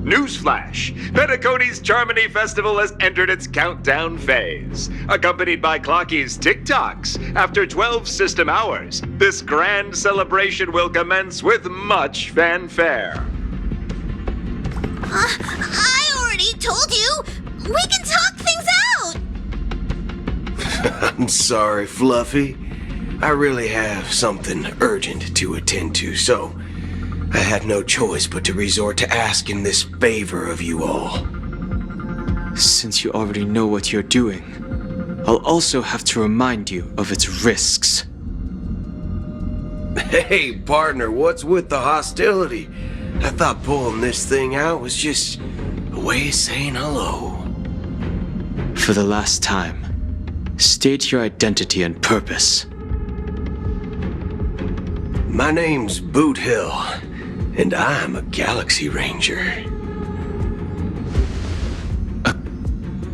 Newsflash! Penacony's Charmony Festival has entered its countdown phase. Accompanied by Clocky's TikToks, after 12 system hours, this grand celebration will commence with much fanfare. I already told you! We can talk things out! I'm sorry, Fluffy. I really have something urgent to attend to, so I had no choice but to resort to asking this favor of you all. Since you already know what you're doing, I'll also have to remind you of its risks. Hey, partner, what's with the hostility? I thought pulling this thing out was just a way of saying hello. For the last time, state your identity and purpose. My name's Boot Hill, and I'm a Galaxy Ranger. A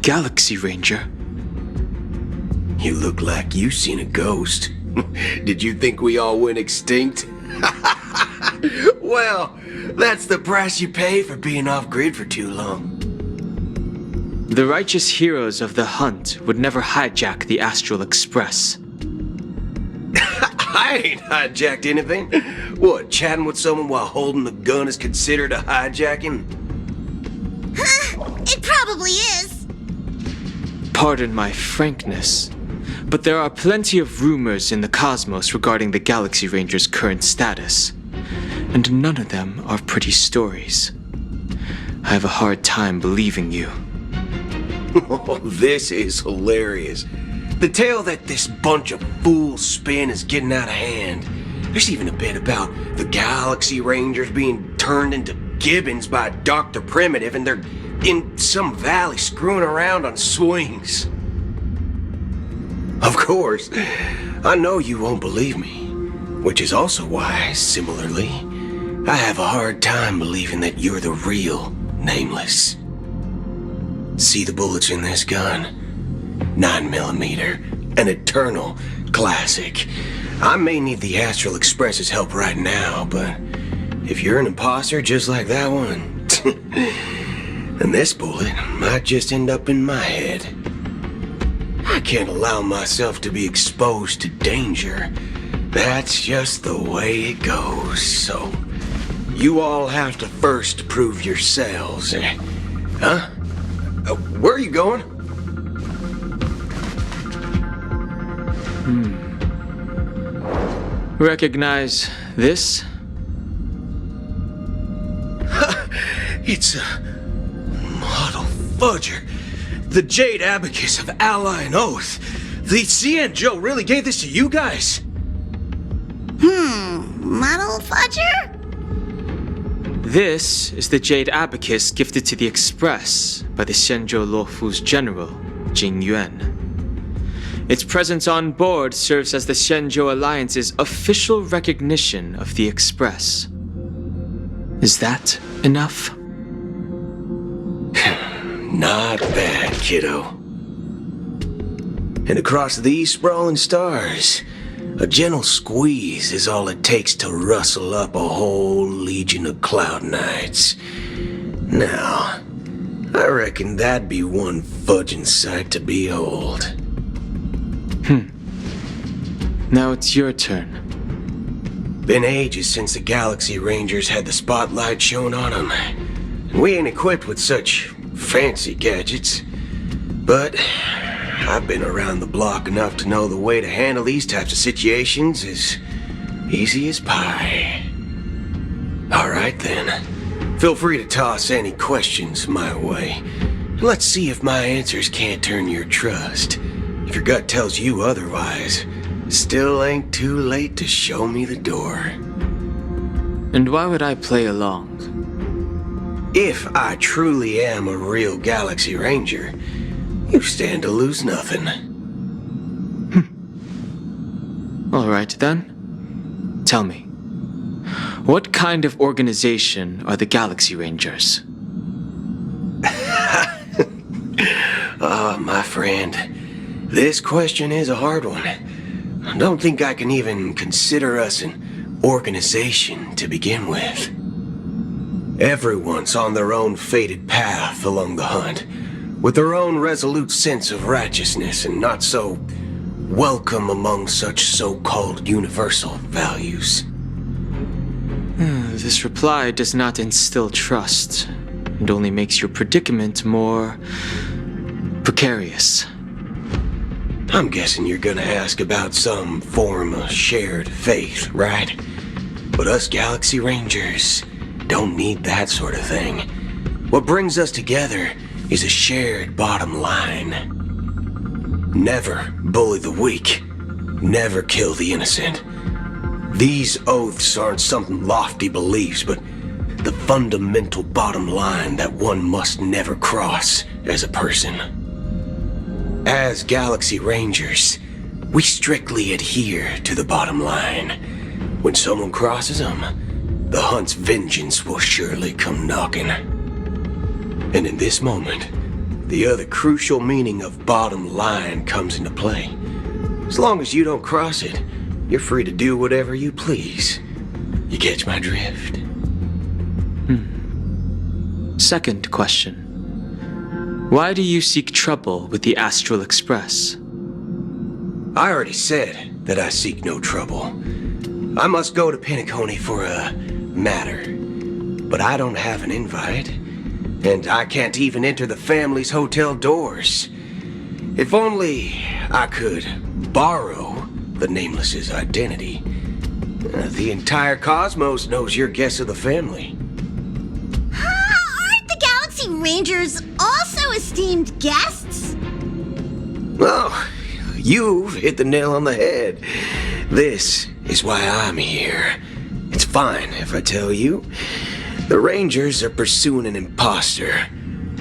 Galaxy Ranger? You look like you seen a ghost. Did you think we all went extinct? Well, that's the price you pay for being off-grid for too long. The righteous heroes of the hunt would never hijack the Astral Express. I ain't hijacked anything. What, chatting with someone while holding the gun is considered a hijacking? It probably is. Pardon my frankness, but there are plenty of rumors in the cosmos regarding the Galaxy Ranger's current status, and none of them are pretty stories. I have a hard time believing you. Oh, this is hilarious. The tale that this bunch of fools spin is getting out of hand. There's even a bit about the Galaxy Rangers being turned into gibbons by Dr. Primitive, and they're in some valley screwing around on swings. Of course, I know you won't believe me, which is also why, similarly, I have a hard time believing that you're the real Nameless. See the bullets in this gun? 9mm, an eternal classic. I may need the Astral Express's help right now, but if you're an imposter just like that one, then this bullet might just end up in my head. I can't allow myself to be exposed to danger. That's just the way it goes, so you all have to first prove yourselves. Huh? Where are you going? Recognize this? It's a model fudger. The Jade Abacus of Ally and Oath. The CN Joe really gave this to you guys? Model fudger? This is the Jade Abacus gifted to the Express by the Shenzhou Luofu's general, Jing Yuan. Its presence on board serves as the Shenzhou Alliance's official recognition of the Express. Is that enough? Not bad, kiddo. And across these sprawling stars, a gentle squeeze is all it takes to rustle up a whole legion of Cloud Knights. Now, I reckon that'd be one fudging sight to behold. Now it's your turn. Been ages since the Galaxy Rangers had the spotlight shown on them. We ain't equipped with such fancy gadgets. But I've been around the block enough to know the way to handle these types of situations is easy as pie. Alright then. Feel free to toss any questions my way. Let's see if my answers can't turn your trust. If your gut tells you otherwise, still ain't too late to show me the door. And why would I play along? If I truly am a real Galaxy Ranger, you stand to lose nothing. All right then. Tell me, what kind of organization are the Galaxy Rangers? My friend, this question is a hard one. I don't think I can even consider us an organization to begin with. Everyone's on their own fated path along the hunt, with their own resolute sense of righteousness and not so welcome among such so-called universal values. This reply does not instill trust, and only makes your predicament more precarious. I'm guessing you're gonna ask about some form of shared faith, right? But us Galaxy Rangers don't need that sort of thing. What brings us together is a shared bottom line. Never bully the weak. Never kill the innocent. These oaths aren't some lofty beliefs, but the fundamental bottom line that one must never cross as a person. As Galaxy Rangers, we strictly adhere to the bottom line. When someone crosses them, the hunt's vengeance will surely come knocking. And in this moment, the other crucial meaning of bottom line comes into play. As long as you don't cross it, you're free to do whatever you please. You catch my drift? Second question. Why do you seek trouble with the Astral Express? I already said that I seek no trouble. I must go to Penacony for a matter, but I don't have an invite, and I can't even enter the family's hotel doors. If only I could borrow the Nameless's identity. The entire cosmos knows you're guests of the family. Aren't the Galaxy Rangers also esteemed guests? Well, you've hit the nail on the head. This is why I'm here. It's fine if I tell you. The Rangers are pursuing an imposter.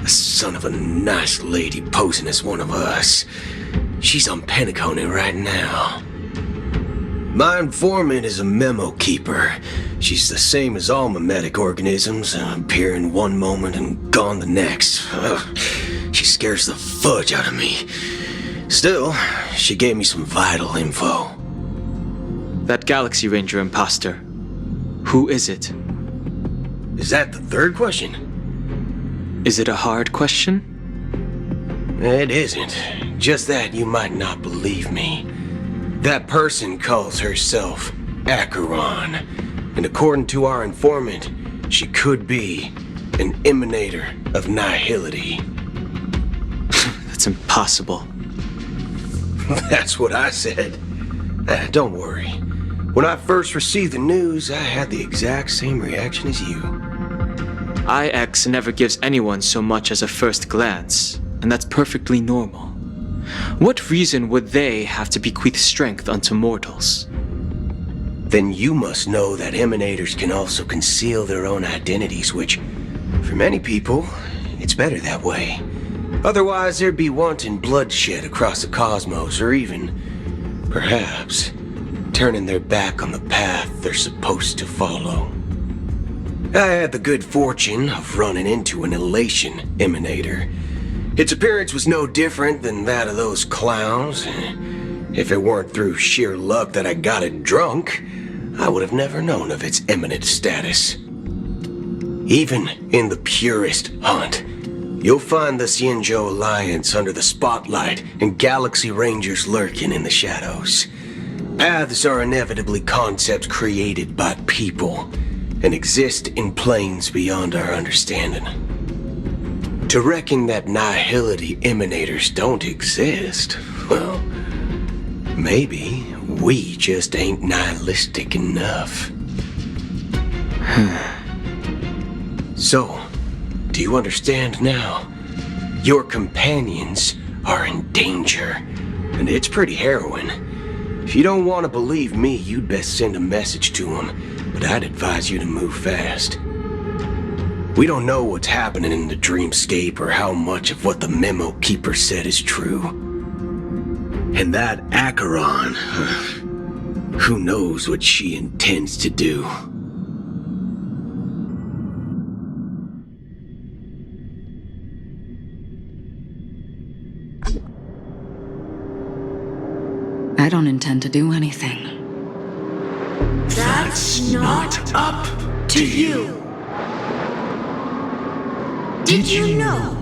A son of a nice lady posing as one of us. She's on Penacony right now. My informant is a memo keeper. She's the same as all mimetic organisms, appearing one moment and gone the next. She scares the fudge out of me. Still, she gave me some vital info. That Galaxy Ranger imposter. Who is it? Is that the third question? Is it a hard question? It isn't. Just that you might not believe me. That person calls herself Acheron, and according to our informant, she could be an emanator of nihility. That's impossible. That's what I said. Don't worry. When I first received the news, I had the exact same reaction as you. IX never gives anyone so much as a first glance, and that's perfectly normal. What reason would they have to bequeath strength unto mortals? Then you must know that emanators can also conceal their own identities, which, for many people, it's better that way. Otherwise, there'd be wanton bloodshed across the cosmos, or even, perhaps, turning their back on the path they're supposed to follow. I had the good fortune of running into an elation emanator. Its appearance was no different than that of those clowns. If it weren't through sheer luck that I got it drunk, I would have never known of its eminent status. Even in the purest hunt, you'll find the Xianzhou Alliance under the spotlight and Galaxy Rangers lurking in the shadows. Paths are inevitably concepts created by people and exist in planes beyond our understanding. To reckon that nihility emanators don't exist, well, maybe we just ain't nihilistic enough. So, do you understand now? Your companions are in danger, and it's pretty harrowing. If you don't want to believe me, you'd best send a message to them, but I'd advise you to move fast. We don't know what's happening in the dreamscape or how much of what the memo keeper said is true. And that Acheron, who knows what she intends to do. I don't intend to do anything. That's not up to you. Did you know?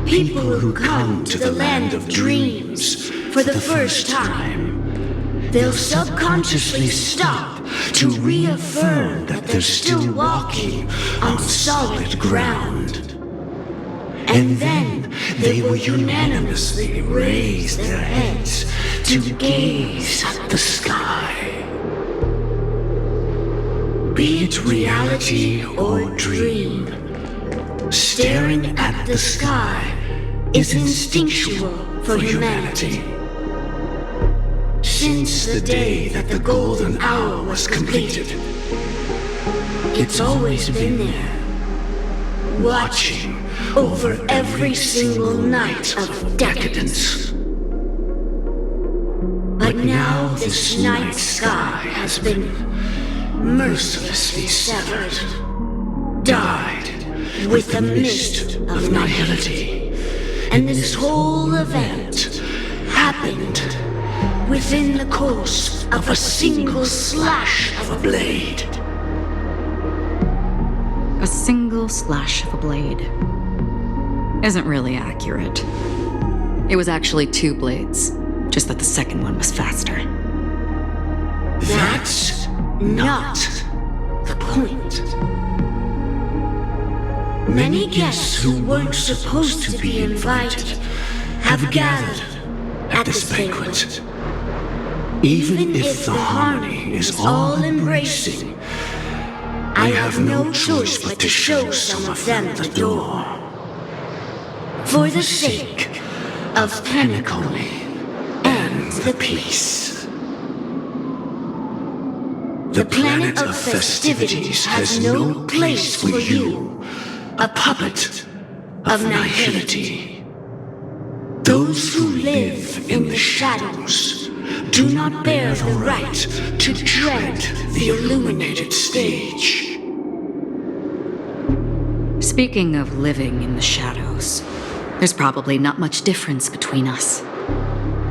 People who come to the land of dreams for the first time, they'll subconsciously stop to reaffirm that they're still walking on solid ground. And then they will unanimously raise their heads to gaze at the sky. Be it reality or dream, staring at the sky is instinctual for humanity. Since the day that the golden hour was completed, it's always been there, watching over every single night of decadence. But now this night sky has been mercilessly severed, dyed with the mist of nihility. And this whole event happened within the course of a single slash of a blade. A single slash of a blade isn't really accurate. It was actually 2 blades, just that the second one was faster. That's not the point. Many guests who weren't supposed to be invited have gathered at this banquet. Even if the harmony is all-embracing, I have no choice but to show some of them the door. For the sake of Penacony and the peace. The planet of festivities has no place for you, a puppet of nihility. Those who live in the shadows do not bear the right to tread the illuminated stage. Speaking of living in the shadows, there's probably not much difference between us.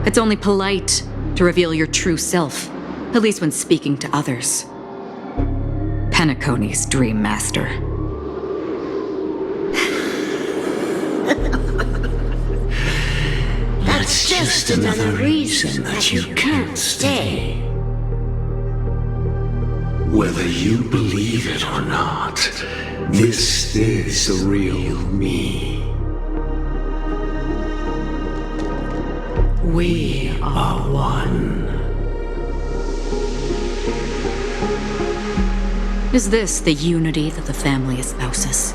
It's only polite to reveal your true self, at least when speaking to others. Penacony's Dream Master. That's just another reason that you can't stay. Whether you believe it or not, this is the real me. We are one. Is this the unity that the family espouses?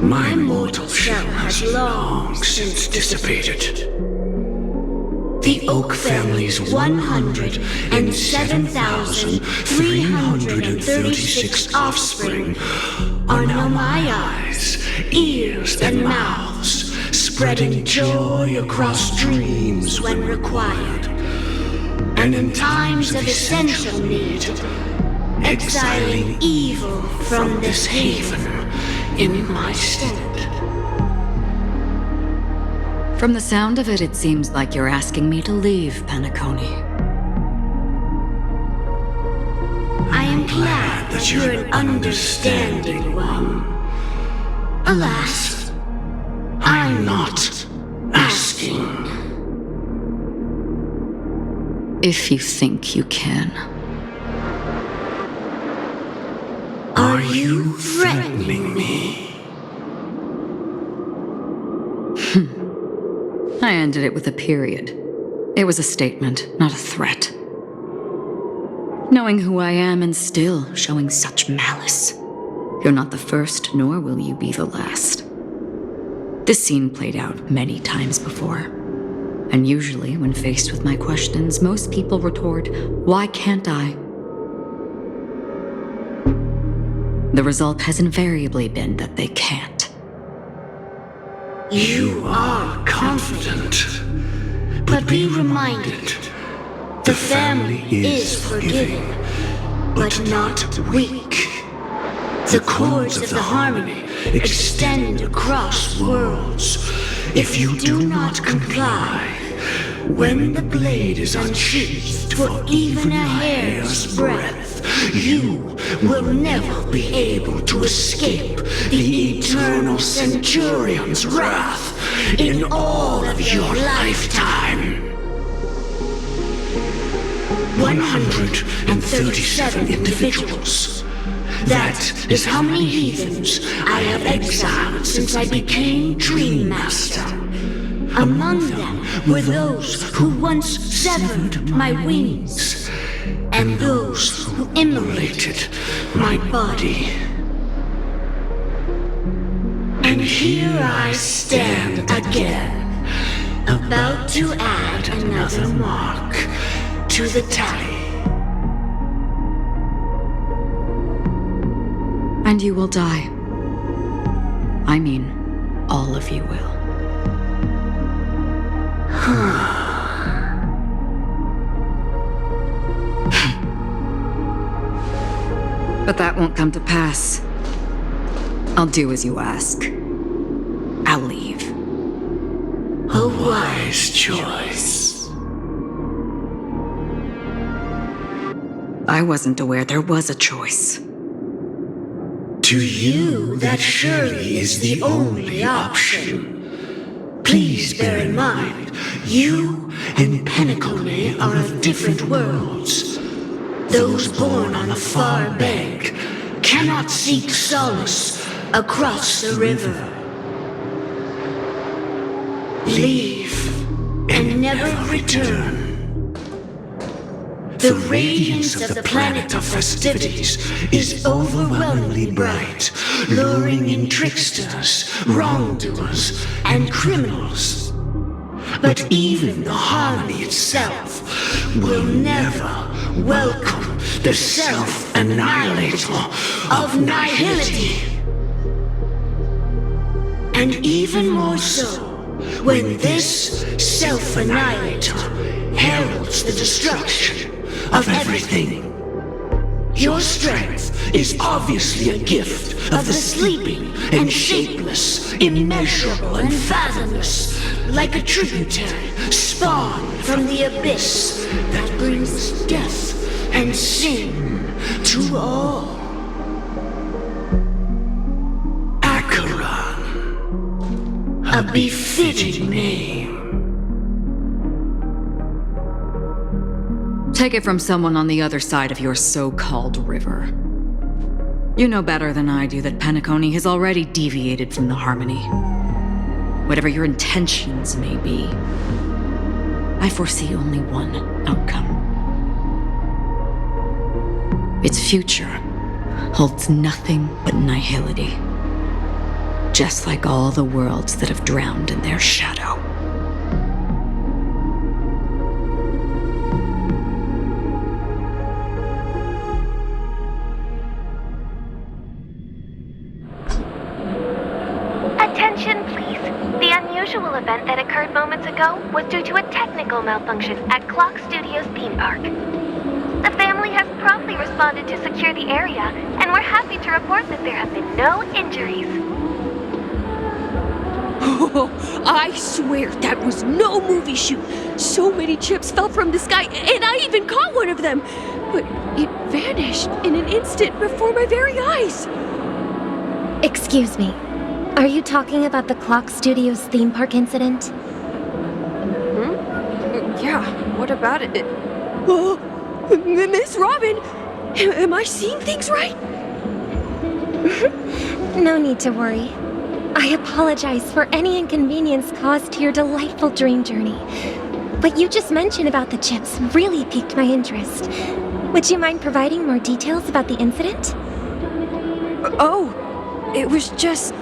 My mortal shell has long since dissipated. The Oak family's 107,336 offspring are now my eyes, ears, and mouths, spreading joy across dreams when required, and in times of essential need, exiling evil from this haven in my stead. From the sound of it, it seems like you're asking me to leave Penacony. I am glad that you're an understanding one. Alas, I'm not asking. If you think you can. Are you threatening me? I ended it with a period. It was a statement, not a threat. Knowing who I am and still showing such malice. You're not the first, nor will you be the last. This scene played out many times before. And usually, when faced with my questions, most people retort, "Why can't I?" The result has invariably been that they can't. You are confident, but be reminded, the family is forgiving, but not weak. The cords of the harmony extend across worlds. If you do not comply, when the blade is unsheathed for even a hair's breadth, you will never be able to escape the eternal Centurion's wrath in all of your lifetime. 137 individuals. That is how many heathens I have exiled since I became Dream Master. Among them were those who once severed my wings, and those who immolated my body. And here I stand again, about to add another mark to the tally. And you will die. I mean, all of you will. But that won't come to pass. I'll do as you ask. I'll leave. A wise choice. I wasn't aware there was a choice. To you, that surely is the only option. Please bear in mind, you and Penacony are of different worlds. Those born on the far bank cannot seek solace across the river. Leave and never return. The radiance of the planet of festivities is overwhelmingly bright, luring in tricksters, wrongdoers, and criminals. But even the harmony itself will never welcome the self-annihilator of nihility. And even more so, when this self-annihilator heralds the destruction of everything. Your strength is obviously a gift of the sleeping and shapeless, immeasurable and fathomless, like a tributary spawned from the abyss that brings death and sin to all. Acheron, a befitting name. Take it from someone on the other side of your so-called river. You know better than I do that Penacony has already deviated from the harmony. Whatever your intentions may be, I foresee only one outcome. Its future holds nothing but nihility. Just like all the worlds that have drowned in their shadow. Event that occurred moments ago was due to a technical malfunction at Clock Studios theme park. The family has promptly responded to secure the area, and we're happy to report that there have been no injuries. Oh, I swear that was no movie shoot. So many chips fell from the sky, and I even caught one of them. But it vanished in an instant before my very eyes. Excuse me. Are you talking about the Clock Studios theme park incident? Yeah, what about it? Oh, Miss Robin! Am I seeing things right? No need to worry. I apologize for any inconvenience caused to your delightful dream journey. What you just mentioned about the chips really piqued my interest. Would you mind providing more details about the incident? Oh, it was just...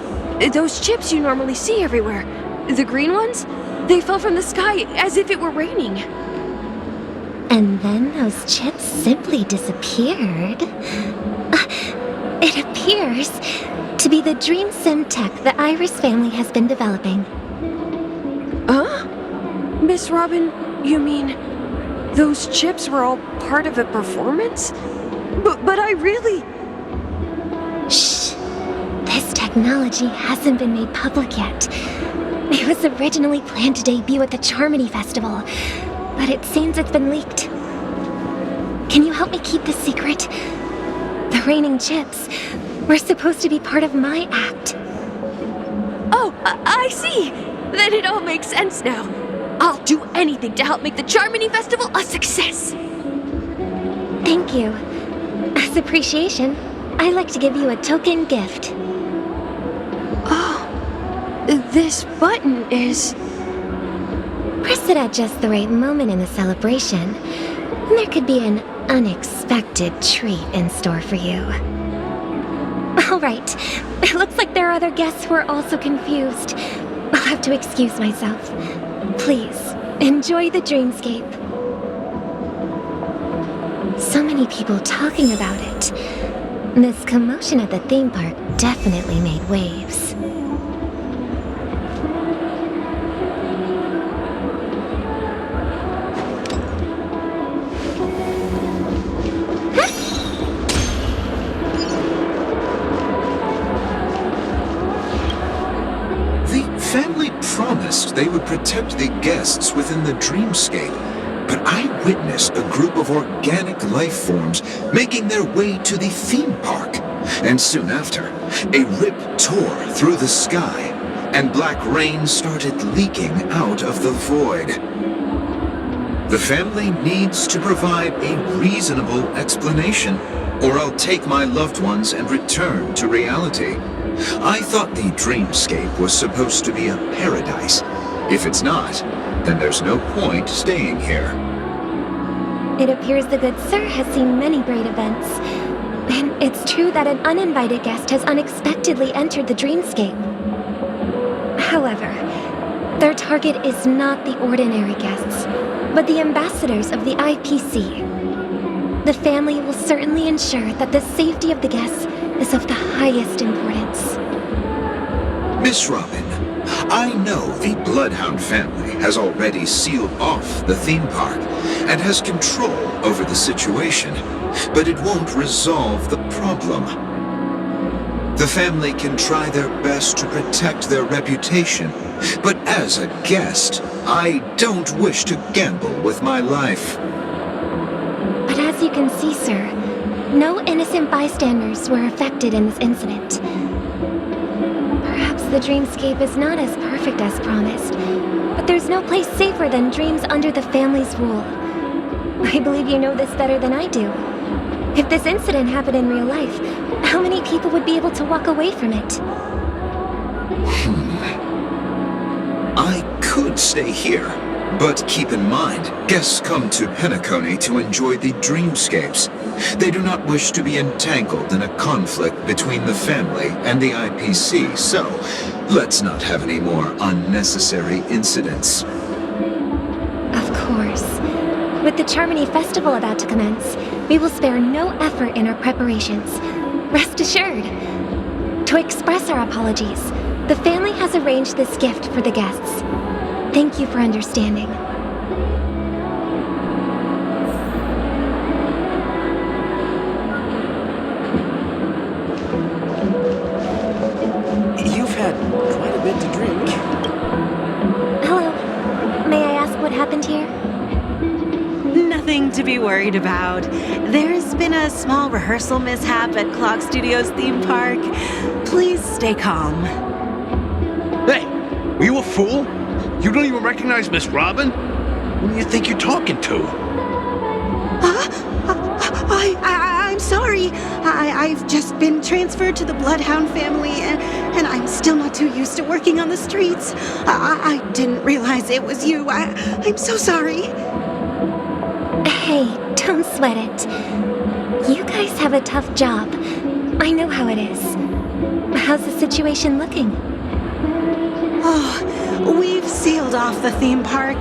those chips you normally see everywhere. The green ones? They fell from the sky as if it were raining. And then those chips simply disappeared. It appears to be the dream sim tech the Iris family has been developing. Huh? Miss Robin, you mean those chips were all part of a performance? But I really... Shh. This technology hasn't been made public yet. It was originally planned to debut at the Charmony Festival, but it seems it's been leaked. Can you help me keep this secret? raining chips were supposed to be part of my act. Oh, I see. Then it all makes sense now. I'll do anything to help make the Charmony Festival a success. Thank you. As appreciation, I'd like to give you a token gift. This button is... Press it at just the right moment in the celebration, and there could be an unexpected treat in store for you. All right, it looks like there are other guests who are also confused. I'll have to excuse myself. Please, enjoy the dreamscape. So many people talking about it. This commotion at the theme park definitely made waves. Promised they would protect the guests within the dreamscape, but I witnessed a group of organic life forms making their way to the theme park. And soon after, a rip tore through the sky, and black rain started leaking out of the void. The family needs to provide a reasonable explanation, or I'll take my loved ones and return to reality. I thought the dreamscape was supposed to be a paradise. If it's not, then there's no point staying here. It appears the good sir has seen many great events. And it's true that an uninvited guest has unexpectedly entered the dreamscape. However, their target is not the ordinary guests, but the ambassadors of the IPC. The family will certainly ensure that the safety of the guests is of the highest importance. Miss Robin, I know the Bloodhound family has already sealed off the theme park and has control over the situation, but it won't resolve the problem. The family can try their best to protect their reputation, but as a guest, I don't wish to gamble with my life. But as you can see, sir, no innocent bystanders were affected in this incident. Perhaps the dreamscape is not as perfect as promised, but there's no place safer than dreams under the family's rule. I believe you know this better than I do. If this incident happened in real life, how many people would be able to walk away from it? I could stay here, but keep in mind, guests come to Penacony to enjoy the dreamscapes. They do not wish to be entangled in a conflict between the family and the IPC, so let's not have any more unnecessary incidents. Of course. With the Charmony Festival about to commence, we will spare no effort in our preparations. Rest assured. To express our apologies, the family has arranged this gift for the guests. Thank you for understanding. You've had quite a bit to drink. Hello. May I ask what happened here? Nothing to be worried about. There's been a small rehearsal mishap at Clock Studios theme park. Please stay calm. Hey, are you a fool? You don't even recognize Miss Robin? Who do you think you're talking to? I'm sorry. I've just been transferred to the Bloodhound family, and I'm still not too used to working on the streets. I didn't realize it was you. I'm so sorry. Hey, don't sweat it. You guys have a tough job. I know how it is. How's the situation looking? Oh, we've sealed off the theme park.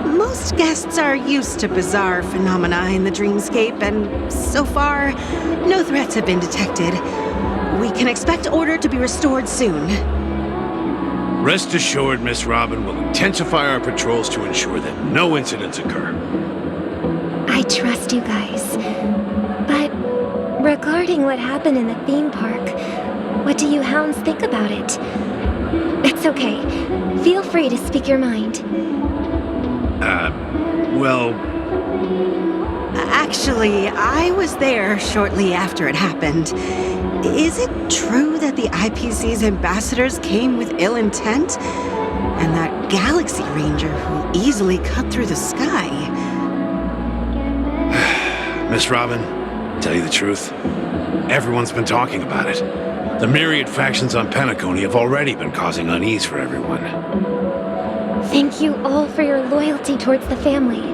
Most guests are used to bizarre phenomena in the dreamscape, and so far, no threats have been detected. We can expect order to be restored soon. Rest assured, Miss Robin will intensify our patrols to ensure that no incidents occur. I trust you guys. But regarding what happened in the theme park, what do you hounds think about it? It's okay. Feel free to speak your mind. Well... Actually, I was there shortly after it happened. Is it true that the IPC's ambassadors came with ill intent? And that Galaxy Ranger who easily cut through the sky? Miss Robin, tell you the truth, everyone's been talking about it. The myriad factions on Penacony have already been causing unease for everyone. Thank you all for your loyalty towards the family.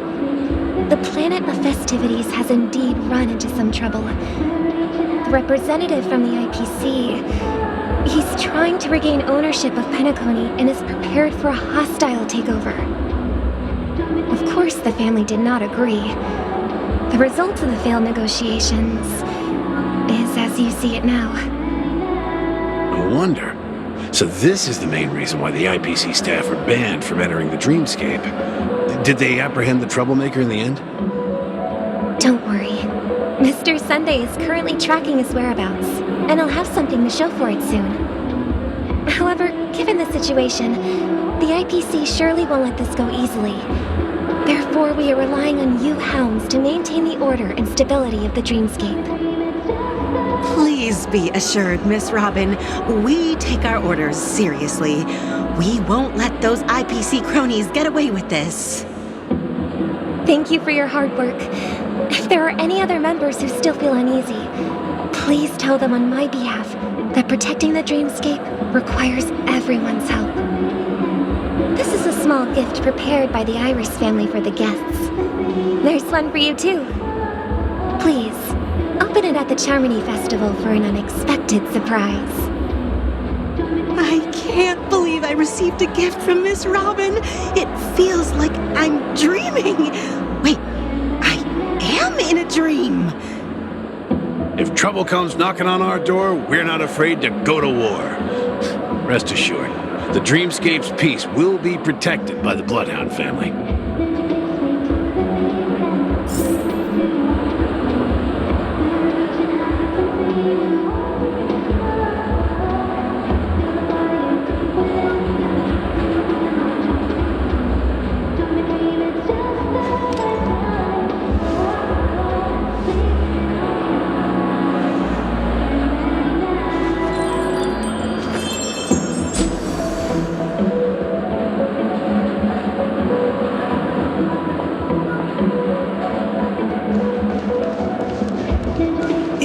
The planet of festivities has indeed run into some trouble. The representative from the IPC, he's trying to regain ownership of Penacony and is prepared for a hostile takeover. Of course, the family did not agree. The result of the failed negotiations is as you see it now. No wonder. So this is the main reason why the IPC staff are banned from entering the dreamscape. Did they apprehend the troublemaker in the end? Don't worry. Mr. Sunday is currently tracking his whereabouts, and I'll have something to show for it soon. However, given the situation, the IPC surely won't let this go easily. Therefore, we are relying on you hounds to maintain the order and stability of the dreamscape. Please be assured, Miss Robin, we take our orders seriously. We won't let those IPC cronies get away with this. Thank you for your hard work. If there are any other members who still feel uneasy, please tell them on my behalf that protecting the dreamscape requires everyone's help. This is a small gift prepared by the Iris family for the guests. There's one for you too. Please, open it at the Charmony Festival for an unexpected surprise. I can't believe I received a gift from Miss Robin. It feels like I'm dreaming. Wait, I am in a dream. If trouble comes knocking on our door, we're not afraid to go to war. Rest assured, the dreamscape's peace will be protected by the Bloodhound family.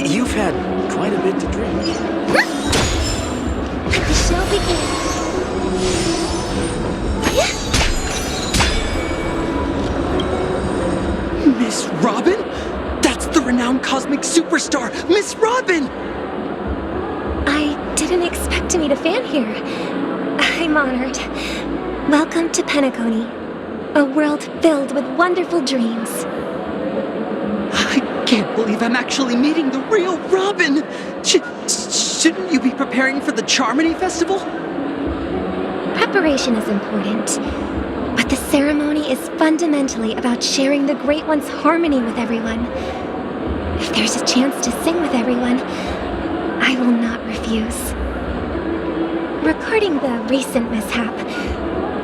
You've had quite a bit to drink. The show begins. Miss Robin? That's the renowned cosmic superstar, Miss Robin! I didn't expect to meet a fan here. I'm honored. Welcome to Penacony, a world filled with wonderful dreams. I can't believe I'm actually meeting the real Robin! Shouldn't you be preparing for the Charmony Festival? Preparation is important, but the ceremony is fundamentally about sharing the Great One's harmony with everyone. If there's a chance to sing with everyone, I will not refuse. Regarding the recent mishap,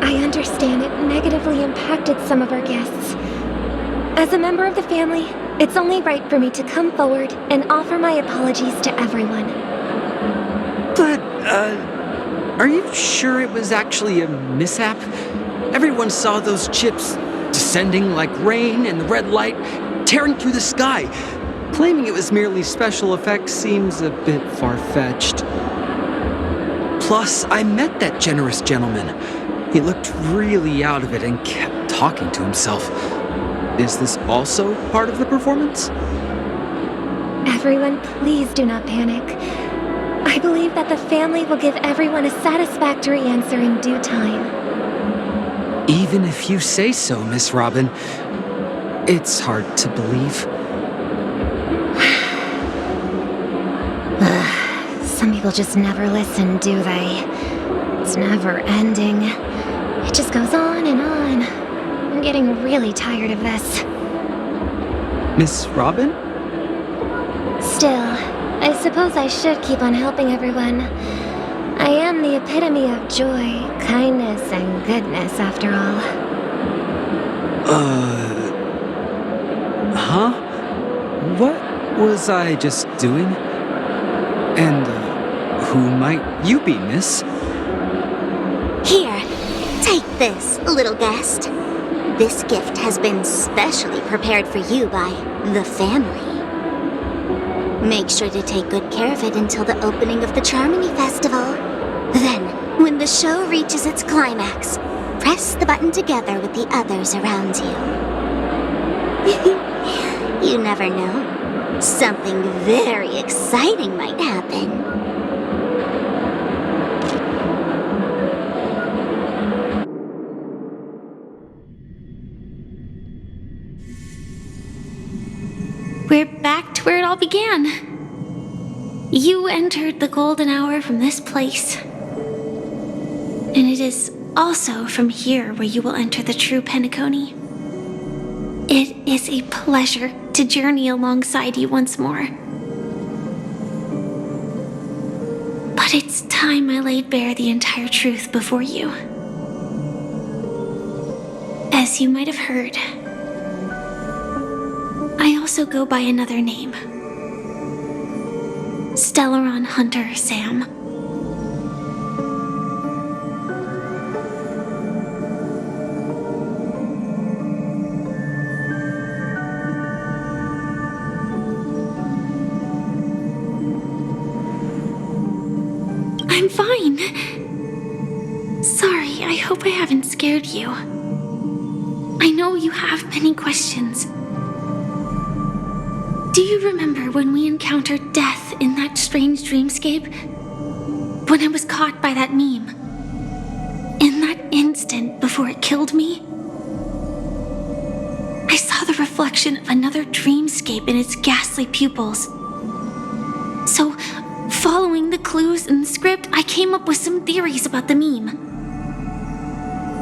I understand it negatively impacted some of our guests. As a member of the family, it's only right for me to come forward and offer my apologies to everyone. But, are you sure it was actually a mishap? Everyone saw those chips descending like rain and the red light tearing through the sky. Claiming it was merely special effects seems a bit far-fetched. Plus, I met that generous gentleman. He looked really out of it and kept talking to himself. Is this also part of the performance? Everyone, please do not panic. I believe that the family will give everyone a satisfactory answer in due time. Even if you say so, Miss Robin, it's hard to believe. Some people just never listen, do they? It's never ending. It just goes on and on. I'm getting really tired of this. Miss Robin? Still, I suppose I should keep on helping everyone. I am the epitome of joy, kindness, and goodness, after all. Huh? what was I just doing? And who might you be, miss? Here, take this, little guest. This gift has been specially prepared for you by the family. Make sure to take good care of it until the opening of the Charmony Festival. Then, when the show reaches its climax, press the button together with the others around you. You never know. Something very exciting might happen. We're back to where it all began. You entered the golden hour from this place. And it is also from here where you will enter the true Penacony. It is a pleasure to journey alongside you once more. But it's time I laid bare the entire truth before you. As you might have heard, I also go by another name. Stellaron Hunter Sam. I'm fine. Sorry, I hope I haven't scared you. I know you have many questions. Do you remember when we encountered death in that strange dreamscape? When I was caught by that meme? In that instant before it killed me? I saw the reflection of another dreamscape in its ghastly pupils. So, following the clues in the script, I came up with some theories about the meme.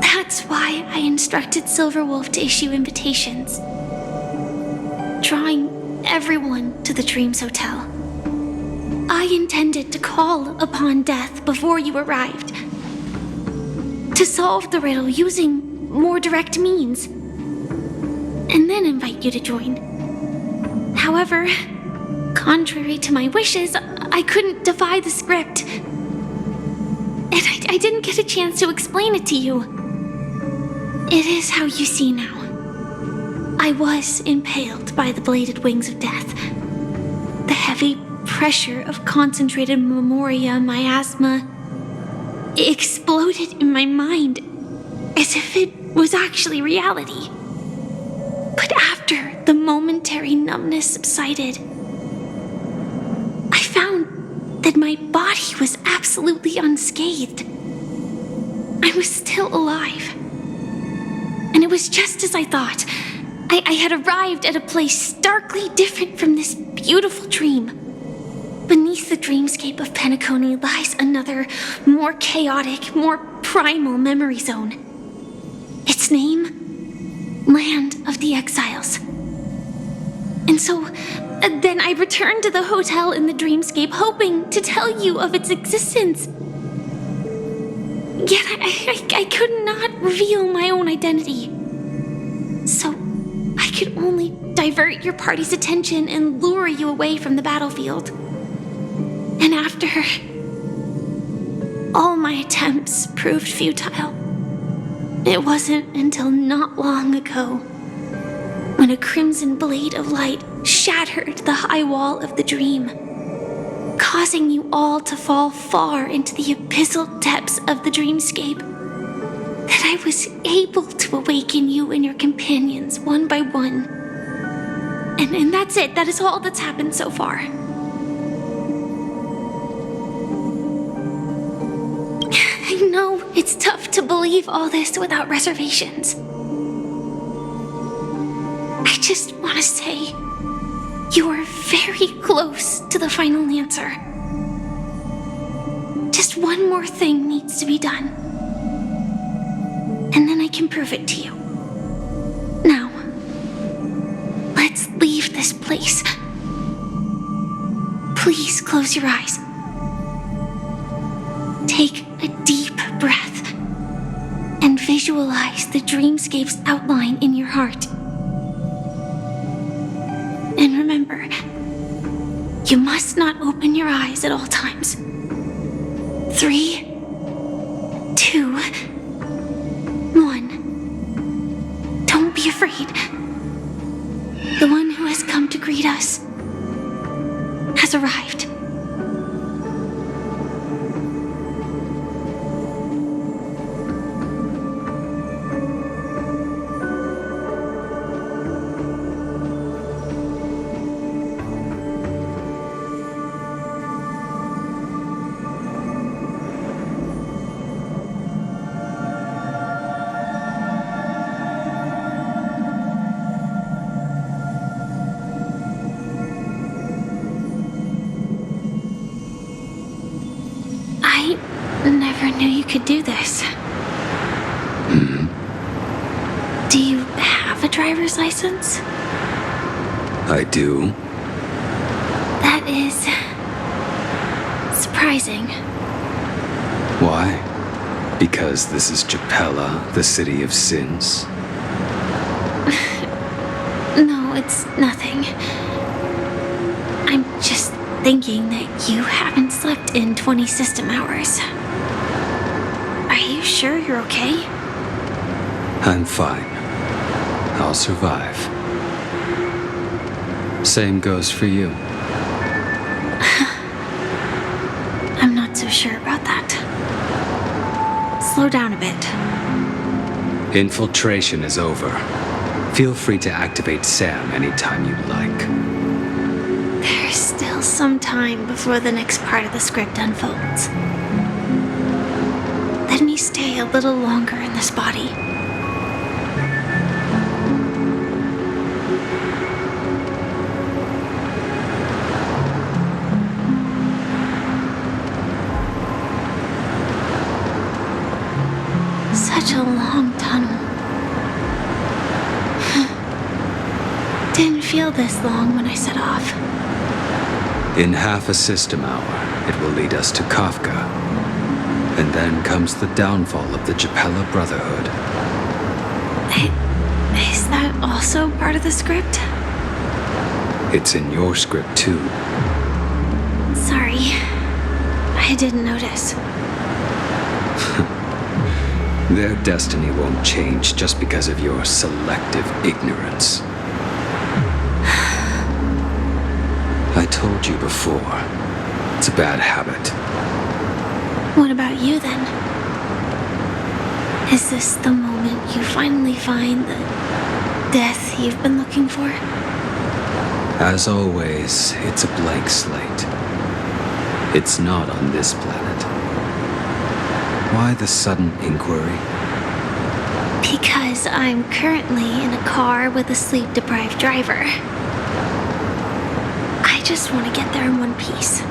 That's why I instructed Silverwolf to issue invitations, drawing everyone to the Dreams Hotel. I intended to call upon death before you arrived, to solve the riddle using more direct means, and then invite you to join. However, contrary to my wishes, I couldn't defy the script, and I didn't get a chance to explain it to you. It is how you see now. I was impaled by the bladed wings of death. The heavy pressure of concentrated memoria miasma exploded in my mind as if it was actually reality. But after the momentary numbness subsided, I found that my body was absolutely unscathed. I was still alive. And it was just as I thought. I had arrived at a place starkly different from this beautiful dream. Beneath the dreamscape of Penacony lies another, more chaotic, more primal memory zone. Its name? Land of the Exiles. And so, then I returned to the hotel in the dreamscape, hoping to tell you of its existence. Yet I could not reveal my own identity. So, I could only divert your party's attention and lure you away from the battlefield. And after all my attempts proved futile, it wasn't until not long ago when a crimson blade of light shattered the high wall of the dream, causing you all to fall far into the abyssal depths of the dreamscape, that I was able to awaken you and your companions one by one. And that's it. That is all that's happened so far. I know it's tough to believe all this without reservations. I just want to say, you are very close to the final answer. Just one more thing needs to be done. And then I can prove it to you. Now, let's leave this place. Please close your eyes. Take a deep breath and visualize the dreamscape's outline in your heart. And remember, remember. You must not open your eyes at all times. 3, 2, 1. Don't be afraid. The one who has come to greet us has arrived. I never knew you could do this. Do you have a driver's license? I do. That is surprising. Why? Because this is Japella, the city of sins? No, it's nothing. I'm just thinking that you haven't slept in 20 system hours. Are you sure you're okay? I'm fine. I'll survive. Same goes for you. I'm not so sure about that. Slow down a bit. Infiltration is over. Feel free to activate Sam anytime you'd like. There's still some time before the next part of the script unfolds. Let me stay a little longer in this body. Such a long tunnel. Didn't feel this long when I set off. In half a system hour, it will lead us to Kafka. And then comes the downfall of the Japella Brotherhood. Is that also part of the script? It's in your script too. Sorry. I didn't notice. Their destiny won't change just because of your selective ignorance. I told you before, it's a bad habit. What about you then? Is this the moment you finally find the death you've been looking for? As always, it's a blank slate. It's not on this planet. Why the sudden inquiry? Because I'm currently in a car with a sleep-deprived driver. I just want to get there in one piece.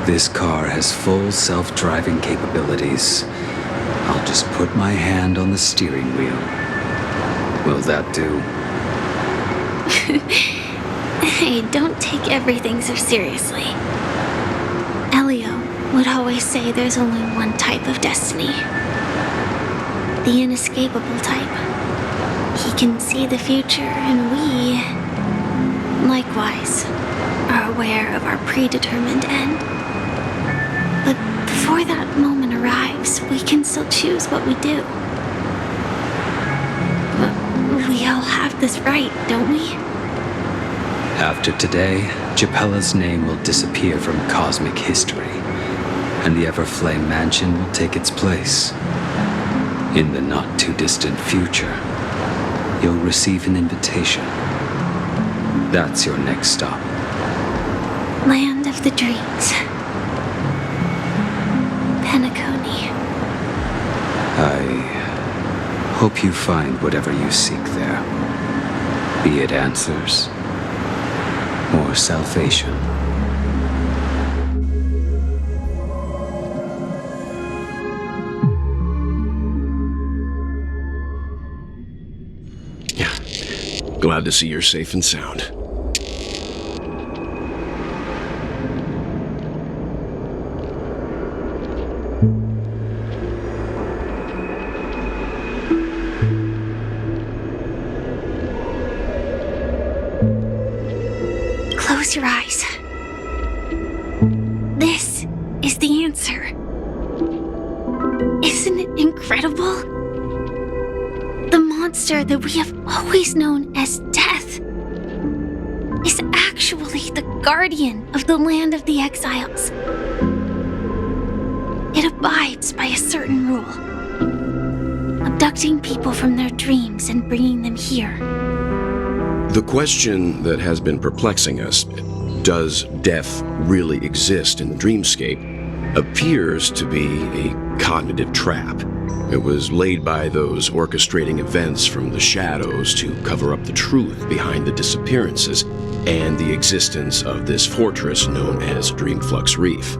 This car has full self-driving capabilities. I'll just put my hand on the steering wheel. Will that do? Hey, don't take everything so seriously. Elio would always say there's only one type of destiny. The inescapable type. He can see the future, and we, likewise, are aware of our predetermined end. But before that moment arrives, we can still choose what we do. We all have this right, don't we? After today, Japella's name will disappear from cosmic history, and the Everflame Mansion will take its place. In the not-too-distant future, you'll receive an invitation. That's your next stop. Land of the Dreams. Penacony. I hope you find whatever you seek there. Be it answers or salvation. Glad to see you're safe and sound. Close your eyes. This is the answer. Isn't it incredible? The monster that we have always known as Death is actually the guardian of the land of the exiles. It abides by a certain rule, abducting people from their dreams and bringing them here. The question that has been perplexing us, does death really exist in the dreamscape, appears to be a cognitive trap. It was laid by those orchestrating events from the shadows to cover up the truth behind the disappearances and the existence of this fortress known as Dreamflux Reef.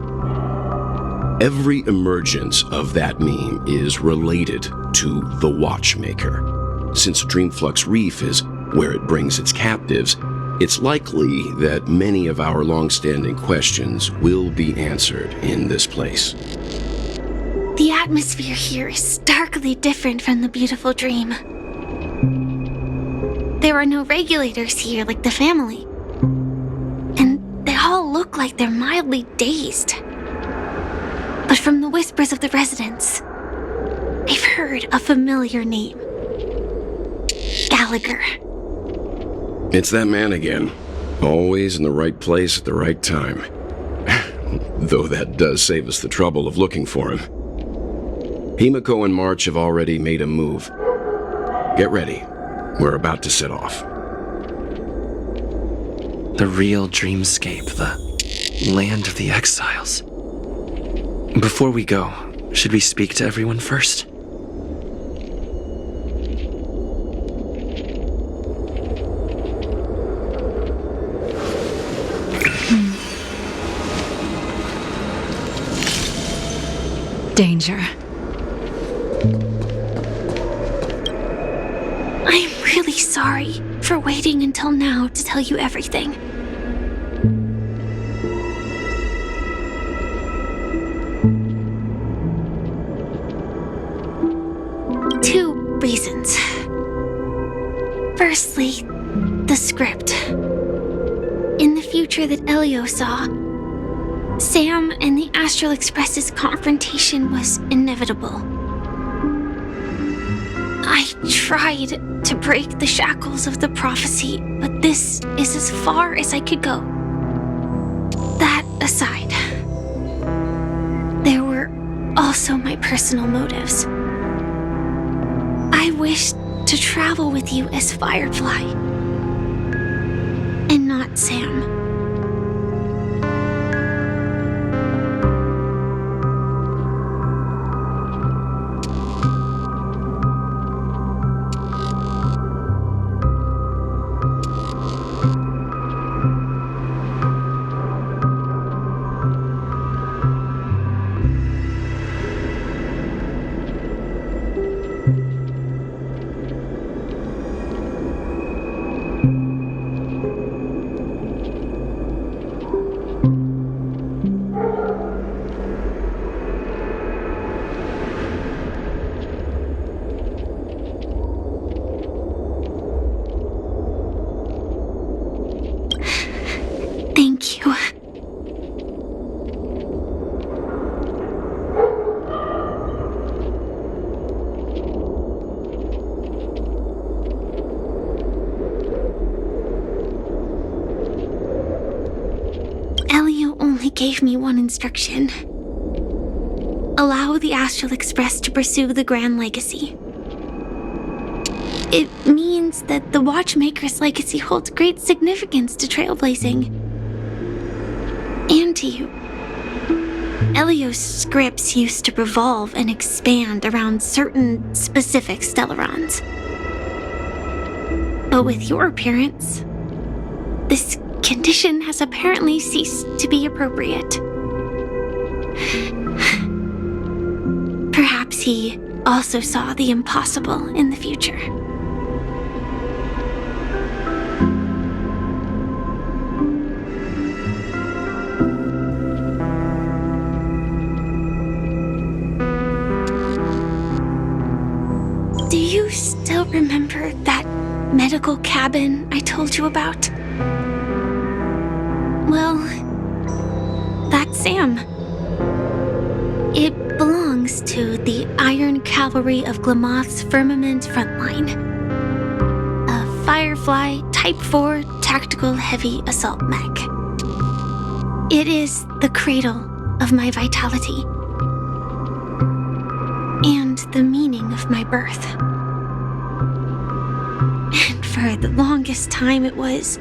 Every emergence of that meme is related to the Watchmaker. Since Dreamflux Reef is where it brings its captives, it's likely that many of our long-standing questions will be answered in this place. The atmosphere here is starkly different from the beautiful dream. There are no regulators here like the family, and they all look like they're mildly dazed. But from the whispers of the residents, I've heard a familiar name. Gallagher. It's that man again. Always in the right place at the right time. Though that does save us the trouble of looking for him. Himiko and March have already made a move. Get ready. We're about to set off. The real dreamscape, the land of the exiles. Before we go, should we speak to everyone first? Danger. I'm really sorry for waiting until now to tell you everything. Two reasons. Firstly, the script. In the future that Elio saw, Sam and the Astral Express's confrontation was inevitable. I tried to break the shackles of the prophecy, but this is as far as I could go. That aside, there were also my personal motives. I wished to travel with you as Firefly, and not Sam. Thank you. Elio only gave me one instruction. Allow the Astral Express to pursue the Grand Legacy. It means that the Watchmaker's legacy holds great significance to trailblazing. And to you. Elio's scripts used to revolve and expand around certain specific Stellarons. But with your appearance, this condition has apparently ceased to be appropriate. Perhaps he also saw the impossible in the future. Do you still remember that medical cabin I told you about? Sam. It belongs to the Iron Cavalry of Glamoth's Firmament Frontline. A Firefly Type 4 Tactical Heavy Assault Mech. It is the cradle of my vitality. And the meaning of my birth. And for the longest time it was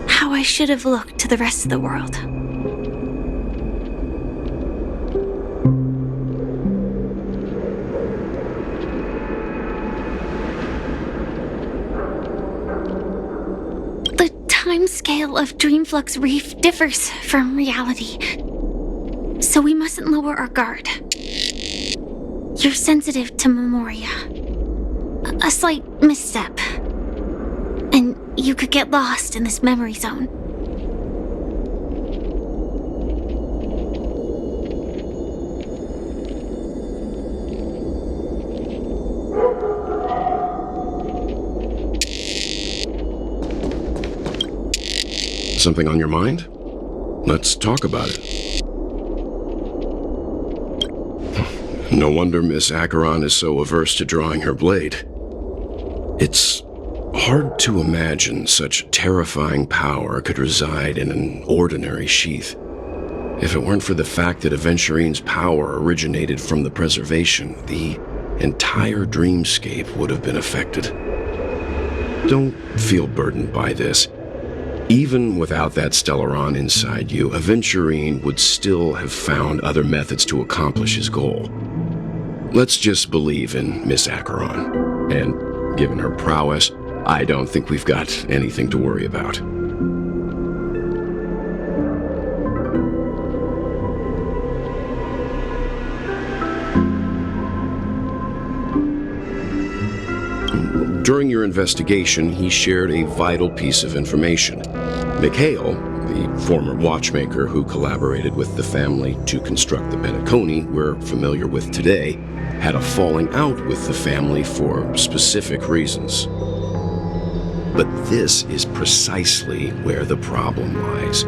how I should have looked to the rest of the world. The timescale of Dreamflux Reef differs from reality, so we mustn't lower our guard. You're sensitive to Memoria. A slight misstep, and you could get lost in this memory zone. Something on your mind? Let's talk about it. No wonder Miss Acheron is so averse to drawing her blade. It's hard to imagine such terrifying power could reside in an ordinary sheath. If it weren't for the fact that Aventurine's power originated from the preservation, the entire dreamscape would have been affected. Don't feel burdened by this. Even without that Stellaron inside you, Aventurine would still have found other methods to accomplish his goal. Let's just believe in Miss Acheron. And given her prowess, I don't think we've got anything to worry about. During your investigation, he shared a vital piece of information. Mikhail, the former watchmaker who collaborated with the family to construct the Penacony we're familiar with today, had a falling out with the family for specific reasons. But this is precisely where the problem lies.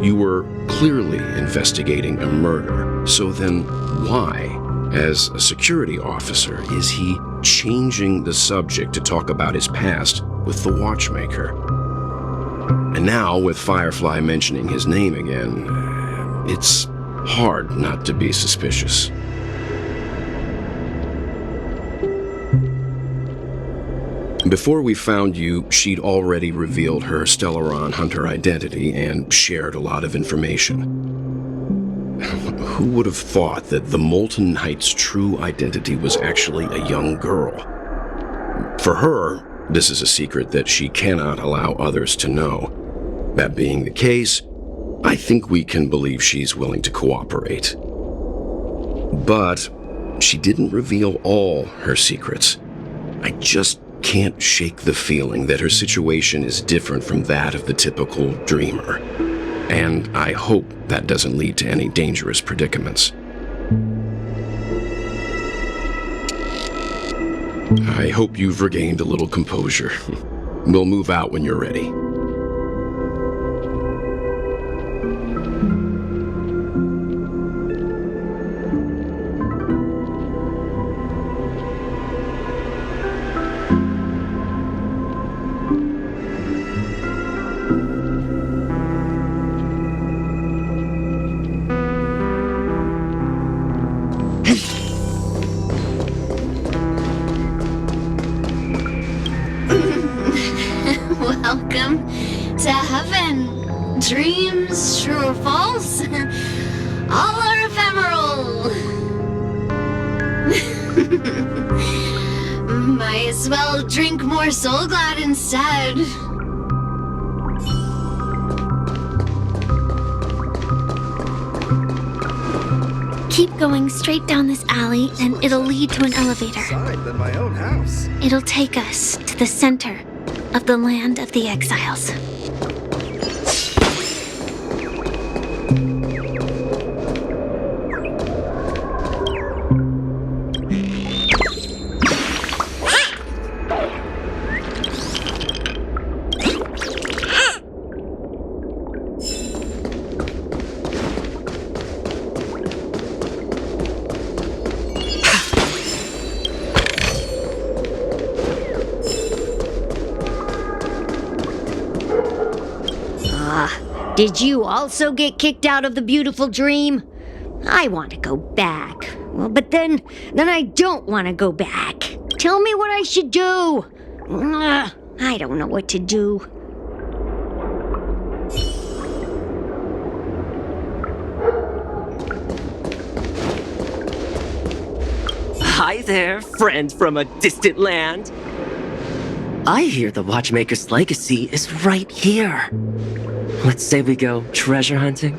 You were clearly investigating a murder, so then why, as a security officer, is he changing the subject to talk about his past with the watchmaker? And now, with Firefly mentioning his name again, it's hard not to be suspicious. Before we found you, she'd already revealed her Stellaron Hunter identity and shared a lot of information. Who would have thought that the Molten Knight's true identity was actually a young girl? For her, this is a secret that she cannot allow others to know. That being the case, I think we can believe she's willing to cooperate. But she didn't reveal all her secrets. I just can't shake the feeling that her situation is different from that of the typical dreamer. And I hope that doesn't lead to any dangerous predicaments. I hope you've regained a little composure. We'll move out when you're ready. Welcome to heaven. Dreams, true or false, all are ephemeral. Might as well drink more Soul Glad instead. Keep going straight down this alley and it'll lead to an elevator. Than my own house. It'll take us to the center of the land of the exiles. Did you also get kicked out of the beautiful dream? I want to go back. Well, but then I don't want to go back. Tell me what I should do. I don't know what to do. Hi there, friend from a distant land. I hear the Watchmaker's legacy is right here. Let's say we go treasure hunting.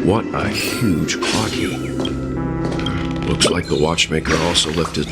What a huge hockey. Looks like the watchmaker also lifted...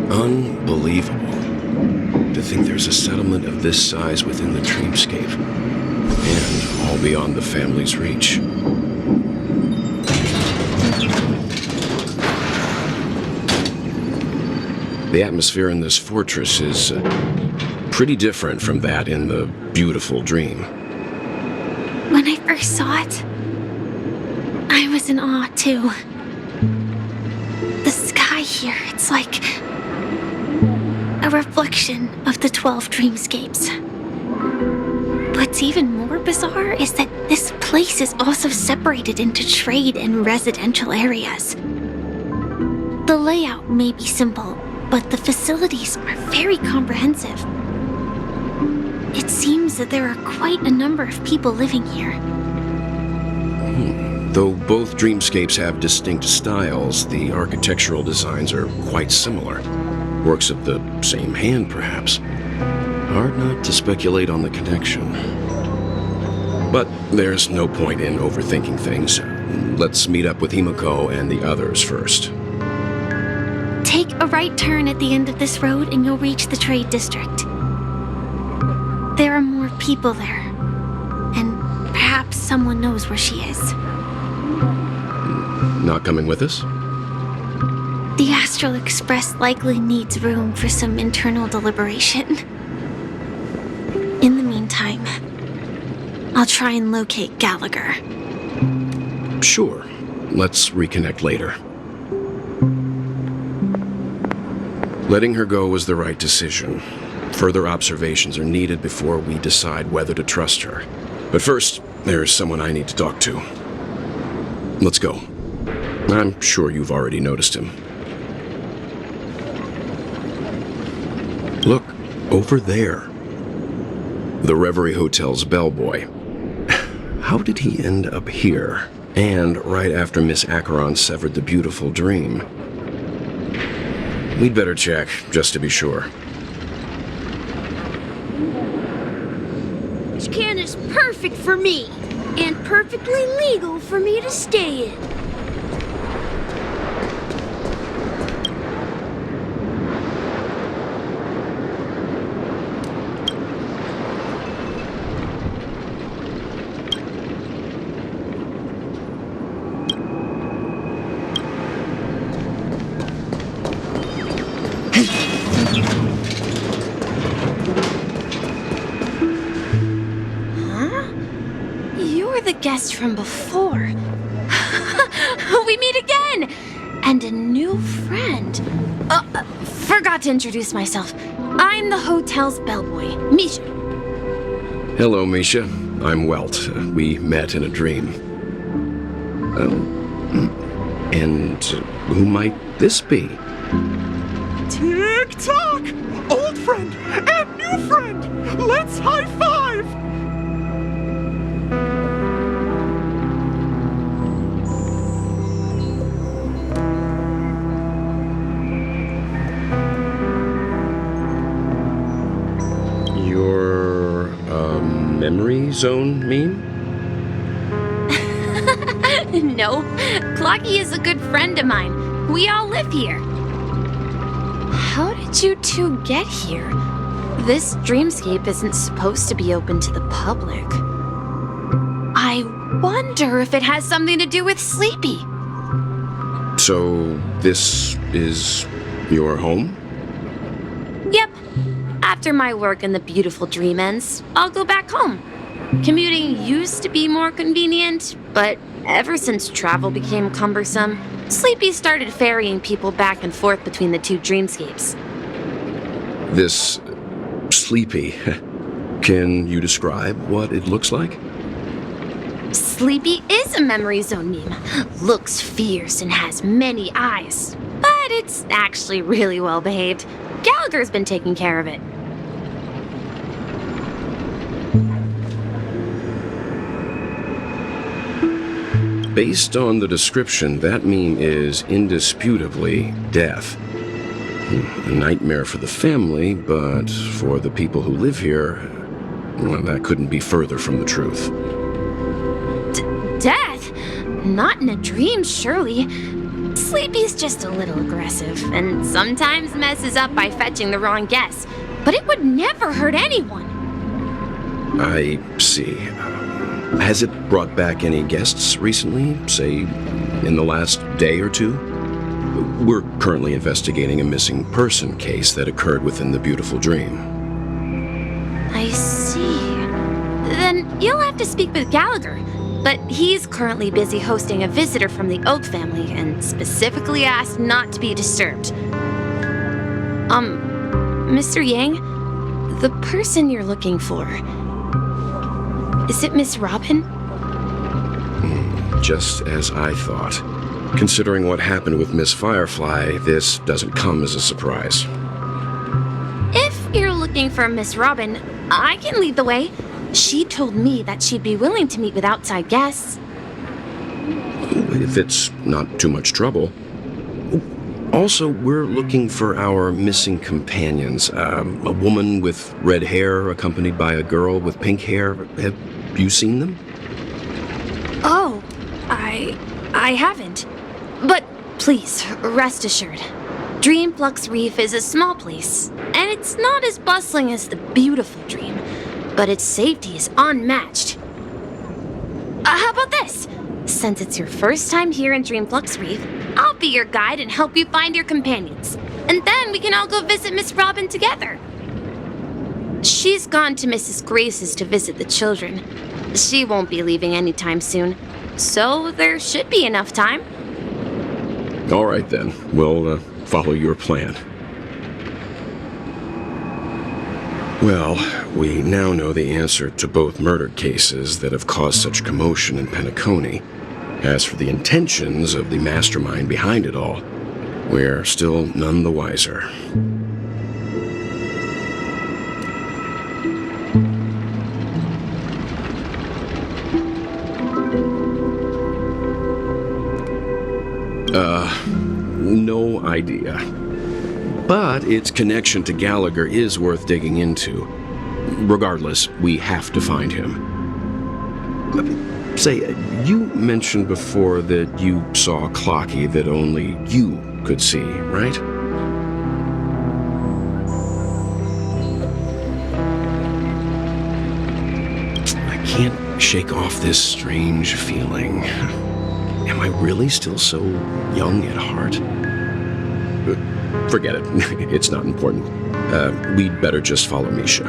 Unbelievable. To think there's a settlement of this size within the dreamscape. And all beyond the family's reach. The atmosphere in this fortress is pretty different from that in the beautiful dream. When I first saw it, I was in awe too. The sky here, it's like a reflection of the 12 dreamscapes. What's even more bizarre is that this place is also separated into trade and residential areas. The layout may be simple, but the facilities are very comprehensive. It seems that there are quite a number of people living here. Though both dreamscapes have distinct styles, the architectural designs are quite similar. Works of the same hand, perhaps. Hard not to speculate on the connection. But there's no point in overthinking things. Let's meet up with Himiko and the others first. Take a right turn at the end of this road and you'll reach the trade district. There are more people there. And perhaps someone knows where she is. Not coming with us? The Astral Express likely needs room for some internal deliberation. In the meantime, I'll try and locate Gallagher. Sure. Let's reconnect later. Letting her go was the right decision. Further observations are needed before we decide whether to trust her. But first, there's someone I need to talk to. Let's go. I'm sure you've already noticed him. Look, over there. The Reverie Hotel's bellboy. How did he end up here? And right after Miss Acheron severed the beautiful dream. We'd better check, just to be sure. This can is perfect for me, and perfectly legal for me to stay in. guest from before. We meet again! And a new friend. Forgot to introduce myself. I'm the hotel's bellboy, Misha. Hello, Misha. I'm Welt. We met in a dream. And who might this be? Tick-tock! Old friend and new friend! Let's high-five! You're a memory zone meme? No, Clocky is a good friend of mine. We all live here. How did you two get here? This dreamscape isn't supposed to be open to the public. I wonder if it has something to do with Sleepy. So, this is your home? Yep. After my work in the beautiful dream ends, I'll go back home. Commuting used to be more convenient, but ever since travel became cumbersome, Sleepy started ferrying people back and forth between the two dreamscapes. This Sleepy. Can you describe what it looks like? Sleepy is a memory zone meme. Looks fierce and has many eyes. But it's actually really well behaved. Gallagher's been taking care of it. Based on the description, that meme is indisputably death. A nightmare for the family, but for the people who live here, well, that couldn't be further from the truth. Death? Not in a dream, surely. Sleepy's just a little aggressive, and sometimes messes up by fetching the wrong guess. But it would never hurt anyone. I see. Has it brought back any guests recently, say, in the last day or two? We're currently investigating a missing person case that occurred within the beautiful dream. I see. Then you'll have to speak with Gallagher. But he's currently busy hosting a visitor from the Oak family and specifically asked not to be disturbed. Mr. Yang, the person you're looking for, is it Miss Robin? Just as I thought. Considering what happened with Miss Firefly, this doesn't come as a surprise. If you're looking for Miss Robin, I can lead the way. She told me that she'd be willing to meet with outside guests. If it's not too much trouble. Also, we're looking for our missing companions. A woman with red hair accompanied by a girl with pink hair. Have you seen them? Oh, I haven't. But please, rest assured. Dreamflux Reef is a small place, and it's not as bustling as the beautiful Dream, but its safety is unmatched. How about this? Since it's your first time here in Dreamflux Reef, I'll be your guide and help you find your companions. And then we can all go visit Miss Robin together. She's gone to Mrs. Grace's to visit the children. She won't be leaving anytime soon, so there should be enough time. All right then, we'll follow your plan. Well, we now know the answer to both murder cases that have caused such commotion in Penacony. As for the intentions of the mastermind behind it all, we're still none the wiser. No idea. But its connection to Gallagher is worth digging into. Regardless, we have to find him. Say, you mentioned before that you saw Clocky that only you could see, right? I can't shake off this strange feeling. Am I really still so young at heart? Forget it. It's not important. We'd better just follow Misha.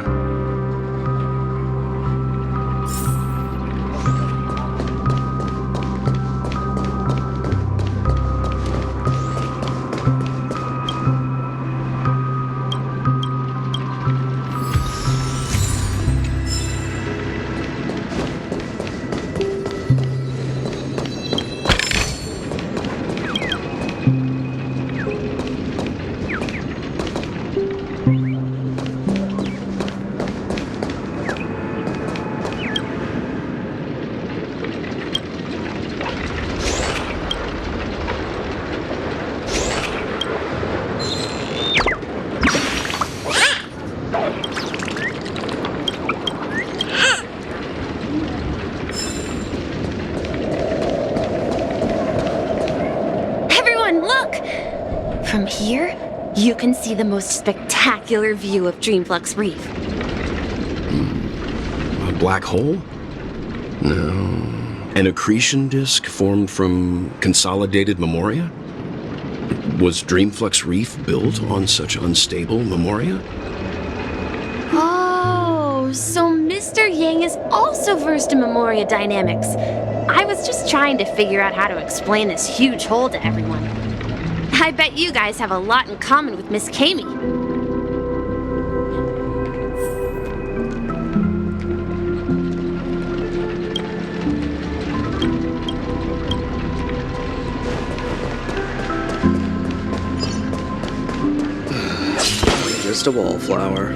From here, you can see the most spectacular view of Dreamflux Reef. A black hole? No. An accretion disk formed from consolidated memoria? Was Dreamflux Reef built on such unstable memoria? Oh, so Mr. Yang is also versed in memoria dynamics. I was just trying to figure out how to explain this huge hole to everyone. I bet you guys have a lot in common with Miss Kami. Just a wallflower.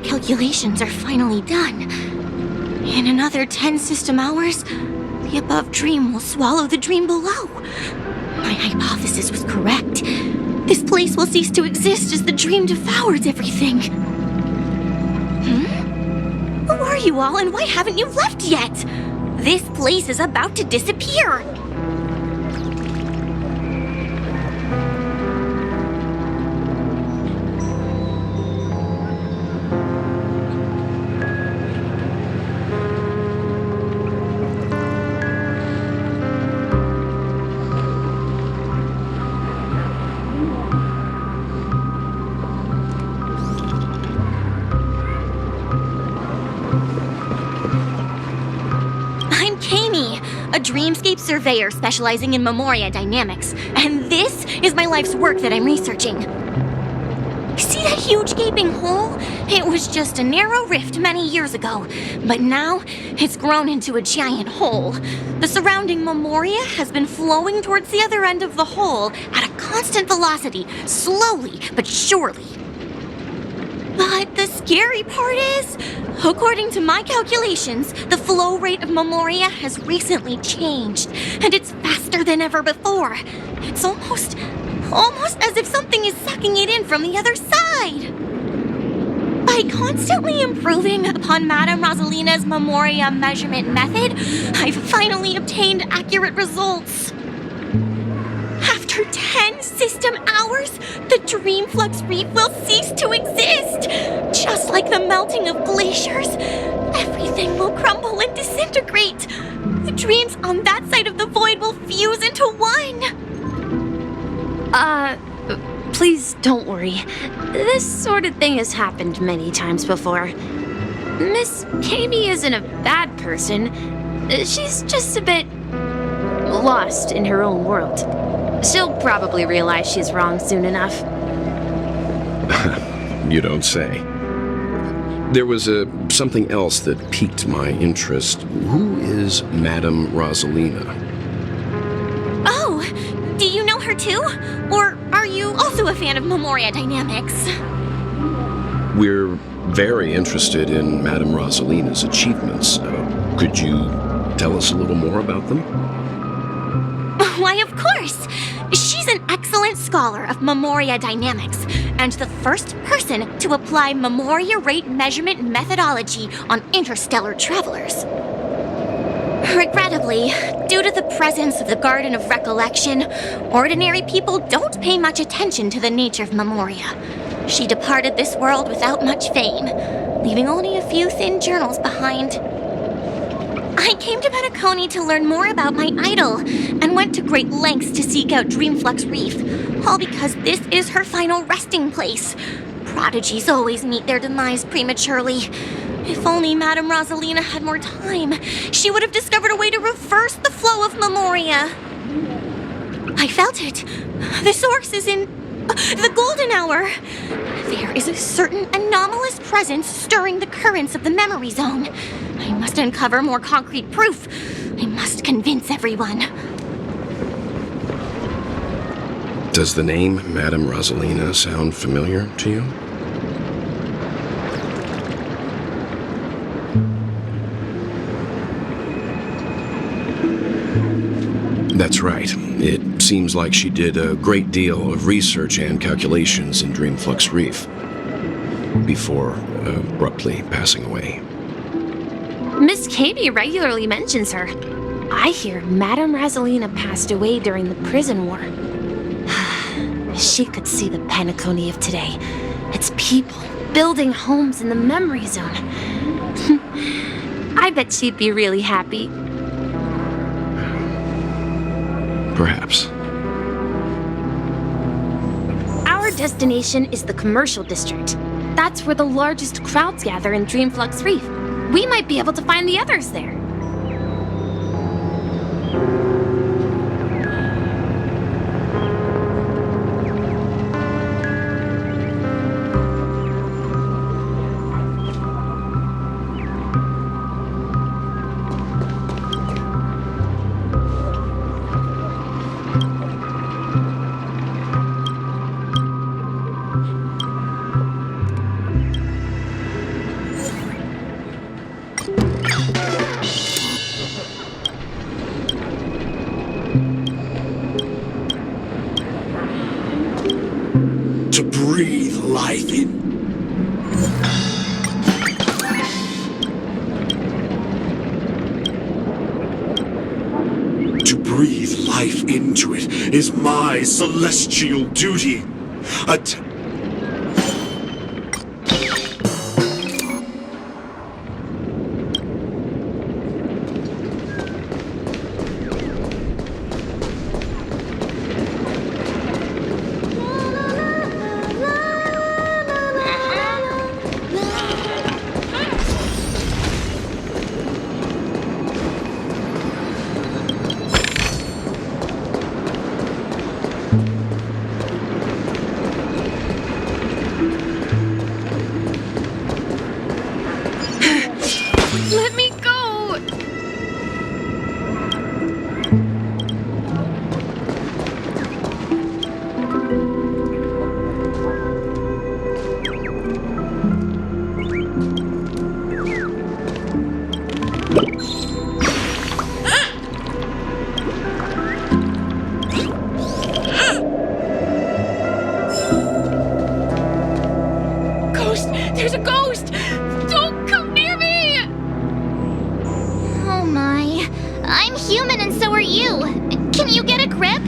Calculations are finally done. In another 10 system hours, the above dream will swallow the dream below. My hypothesis was correct. This place will cease to exist as the dream devours everything. Who are you all, and why haven't you left yet? This place is about to disappear. A dreamscape surveyor specializing in memoria dynamics, and this is my life's work that I'm researching. See that huge gaping hole? It was just a narrow rift many years ago, but now it's grown into a giant hole. The surrounding memoria has been flowing towards the other end of the hole at a constant velocity, slowly but surely. But the scary part is, according to my calculations, the flow rate of memoria has recently changed, and it's faster than ever before. It's almost as if something is sucking it in from the other side. By constantly improving upon Madame Rosalina's memoria measurement method, I've finally obtained accurate results. After 10 system hours, the Dreamflux Reef will cease to exist. Just like the melting of glaciers, everything will crumble and disintegrate. The dreams on that side of the void will fuse into one. Please don't worry. This sort of thing has happened many times before. Miss Kami isn't a bad person. She's just a bit lost in her own world. She'll probably realize she's wrong soon enough. You don't say. There was something else that piqued my interest. Who is Madame Rosalina? Oh, do you know her too? Or are you also a fan of Memoria Dynamics? We're very interested in Madame Rosalina's achievements. Could you tell us a little more about them? Why, of course! She's an excellent scholar of Memoria Dynamics, and the first person to apply Memoria rate measurement methodology on interstellar travelers. Regrettably, due to the presence of the Garden of Recollection, ordinary people don't pay much attention to the nature of Memoria. She departed this world without much fame, leaving only a few thin journals behind. I came to Penacony to learn more about my idol, and went to great lengths to seek out Dreamflux Reef, all because this is her final resting place. Prodigies always meet their demise prematurely. If only Madame Rosalina had more time, she would have discovered a way to reverse the flow of Memoria. I felt it. The source is in the golden hour. There is a certain anomalous presence stirring the currents of the memory zone. I must uncover more concrete proof. I must convince everyone. Does the name Madame Rosalina sound familiar to you? That's right. It seems like she did a great deal of research and calculations in Dreamflux Reef before abruptly passing away. Miss Kami regularly mentions her. I hear Madame Rosalina passed away during the prison war. She could see the Penacony of today. Its people building homes in the memory zone. I bet she'd be really happy. Perhaps. Our destination is the commercial district. That's where the largest crowds gather in Dreamflux Reef. We might be able to find the others there. To breathe life in. To breathe life into it is my celestial duty. Let me go! Ghost! There's a ghost! Don't come near me! Oh my. I'm human and so are you. Can you get a grip?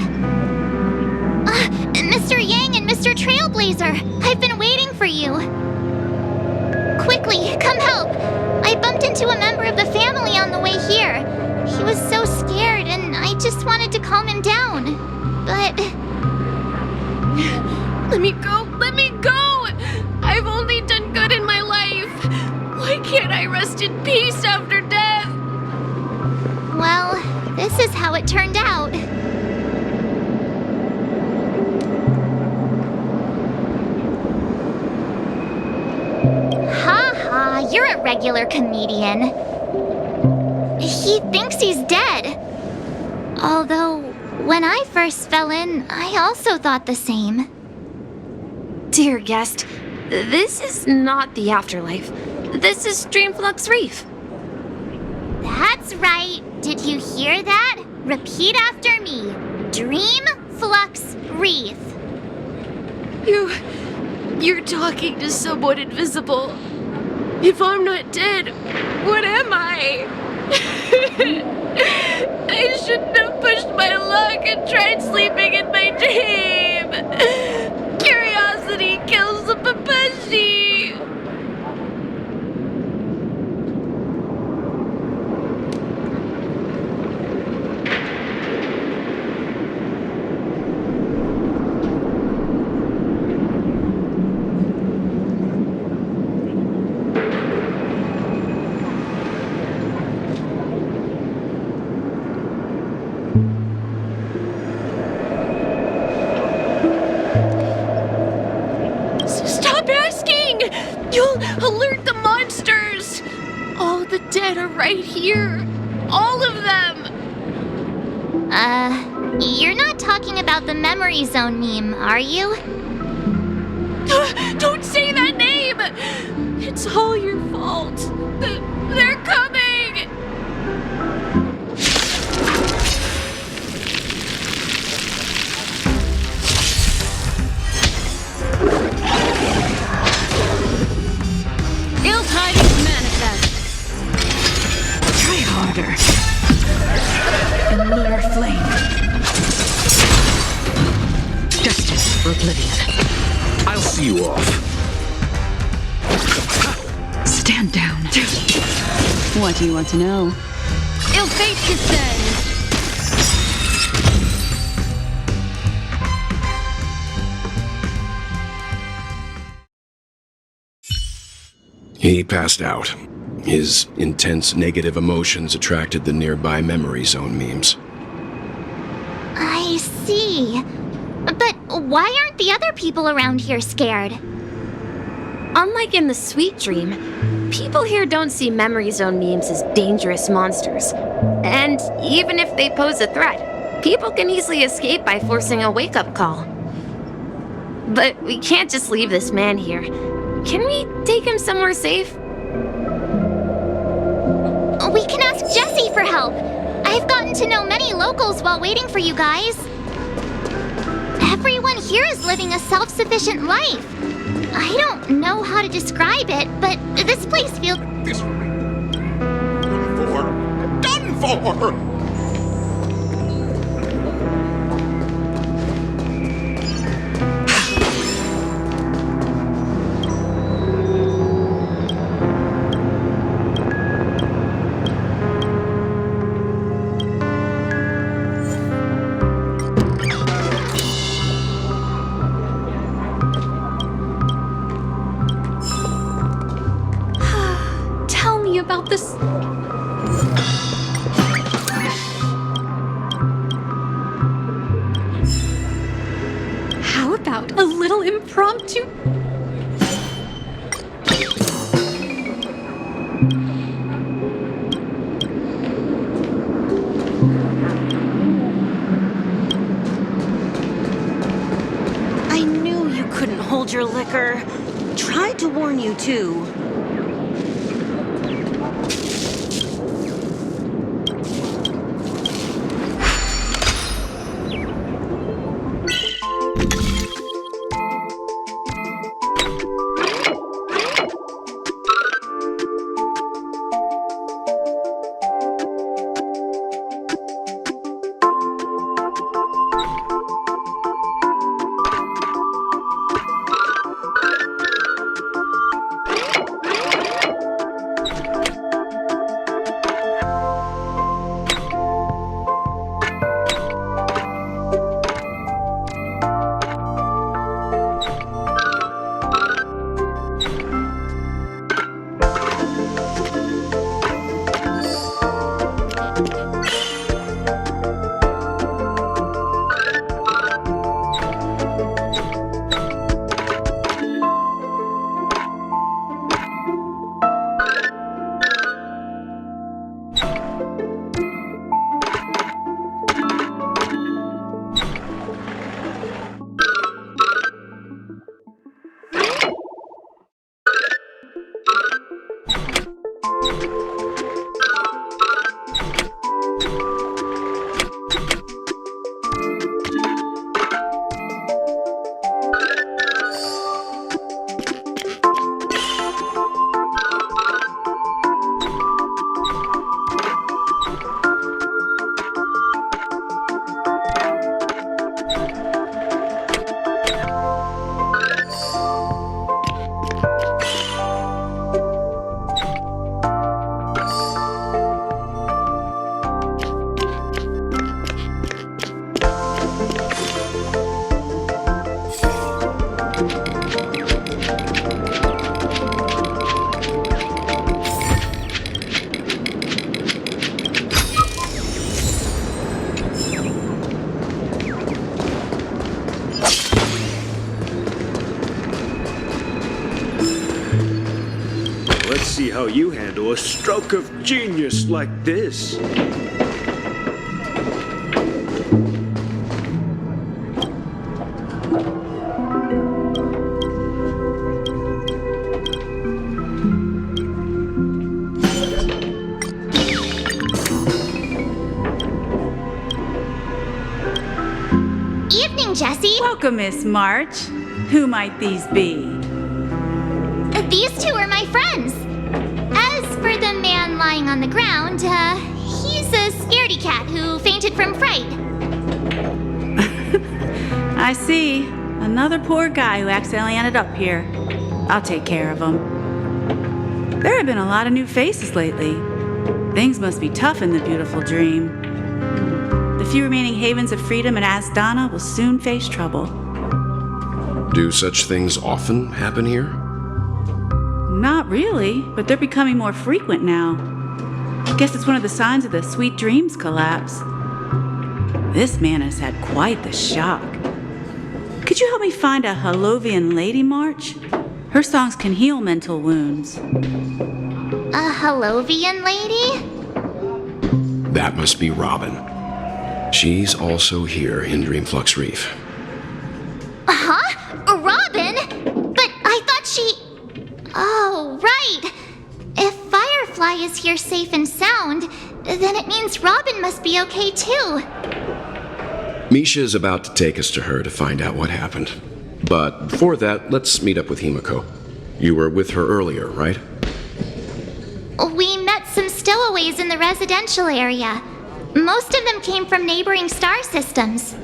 Mr. Yang and Mr. Trailblazer, I've been waiting for you. Quickly, come help. I bumped into a member of the family on the way here. He was so scared and I just wanted to calm him down. But... Let me go! Let me go! I've only done good in my life. Why can't I rest in peace after death? Well, this is how it turned out. Ha ha, you're a regular comedian. He thinks he's dead. Although, when I first fell in, I also thought the same. Dear guest, this is not the afterlife. This is Dreamflux Reef. That's right. Did you hear that? Repeat after me. Dreamflux Reef. You're talking to someone invisible. If I'm not dead, what am I? I shouldn't have pushed my luck and tried sleeping in my dream. Curiosity kills the Papashi. Stop asking! You'll alert the monsters! All the dead are right here. All of them! You're not talking about the memory zone meme, are you? Don't say that name! It's all your fault. They're coming! Ill tidings manifest. Try harder. In lunar flame. Justice for oblivion. I'll see you off. Stand down. What do you want to know? Ill fate descends. He passed out. His intense negative emotions attracted the nearby memory zone memes. I see. But why aren't the other people around here scared? Unlike in the Sweet Dream, people here don't see memory zone memes as dangerous monsters. And even if they pose a threat, people can easily escape by forcing a wake-up call. But we can't just leave this man here. Can we take him somewhere safe? We can ask Jessie for help. I've gotten to know many locals while waiting for you guys. Everyone here is living a self-sufficient life. I don't know how to describe it, but this place feels... Done for! Tell me about this. How about a little impromptu? I knew you couldn't hold your liquor. Tried to warn you too. Let's see how you handle a stroke of genius like this. Evening, Jessie. Welcome, Miss March. Who might these be? These two are my friends. As for the man lying on the ground, he's a scaredy cat who fainted from fright. I see. Another poor guy who accidentally ended up here. I'll take care of him. There have been a lot of new faces lately. Things must be tough in the beautiful dream. The few remaining havens of freedom in Asdana will soon face trouble. Do such things often happen here? Not really, but they're becoming more frequent now. I guess it's one of the signs of the Sweet Dreams collapse. This man has had quite the shock. Could you help me find a Halovian lady, March? Her songs can heal mental wounds. A Halovian lady? That must be Robin. She's also here in Dreamflux Reef. Huh? Robin? But I thought she... Oh, right. If Firefly is here safe and sound, then it means Robin must be okay too. Misha is about to take us to her to find out what happened. But before that, let's meet up with Himiko. You were with her earlier, right? We met some stowaways in the residential area. Most of them came from neighboring star systems.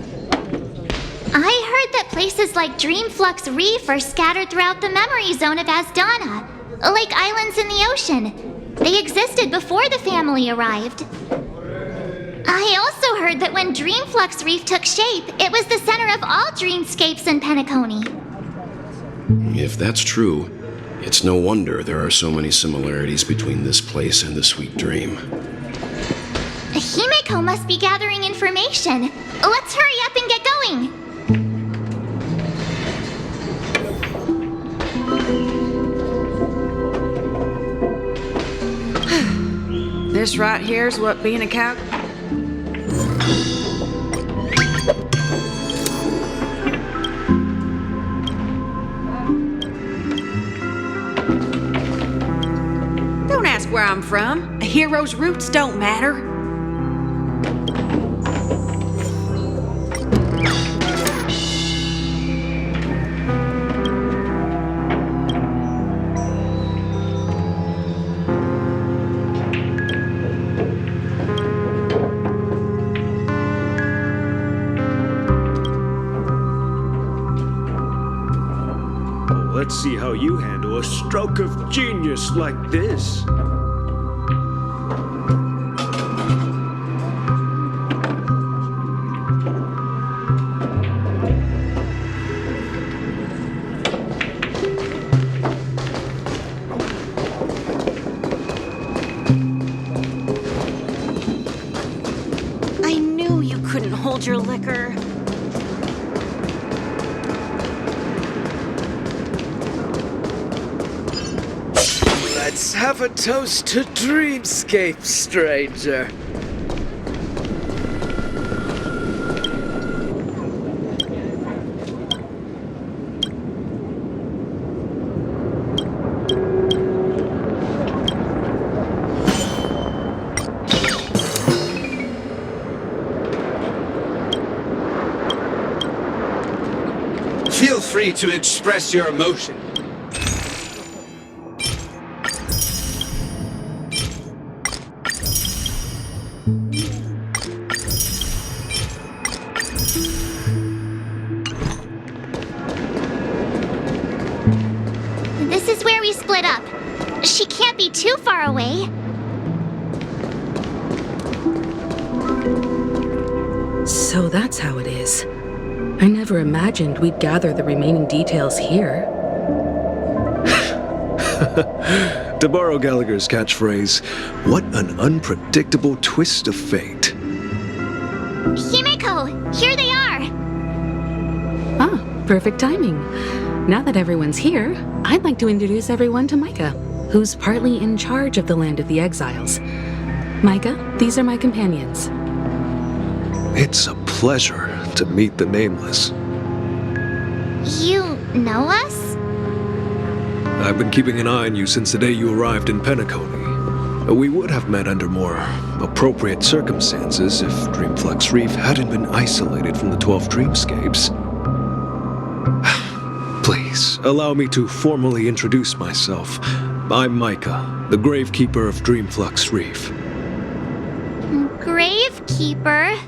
I heard that places like Dreamflux Reef are scattered throughout the memory zone of Asdana, like islands in the ocean. They existed before the family arrived. I also heard that when Dreamflux Reef took shape, it was the center of all dreamscapes in Penacony. If that's true, it's no wonder there are so many similarities between this place and the Sweet Dream. Himiko must be gathering information. Let's hurry up and get going. This right here's what being a cow... Don't ask where I'm from. A hero's roots don't matter. Let's see how you handle a stroke of genius like this. I knew you couldn't hold your liquor. Let's have a toast to Dreamscape, stranger. Feel free to express your emotion. This is where we split up. She can't be too far away. So that's how it is. I never imagined we'd gather the remaining details here. To borrow Gallagher's catchphrase, what an unpredictable twist of fate. Himeko, here they are. Ah, perfect timing. Now that everyone's here, I'd like to introduce everyone to Micah, who's partly in charge of the Land of the Exiles. Micah, these are my companions. It's a pleasure to meet the Nameless. You know us? I've been keeping an eye on you since the day you arrived in Penacony. We would have met under more appropriate circumstances if Dreamflux Reef hadn't been isolated from the 12 Dreamscapes. Please, allow me to formally introduce myself. I'm Micah, the Gravekeeper of Dreamflux Reef. Gravekeeper?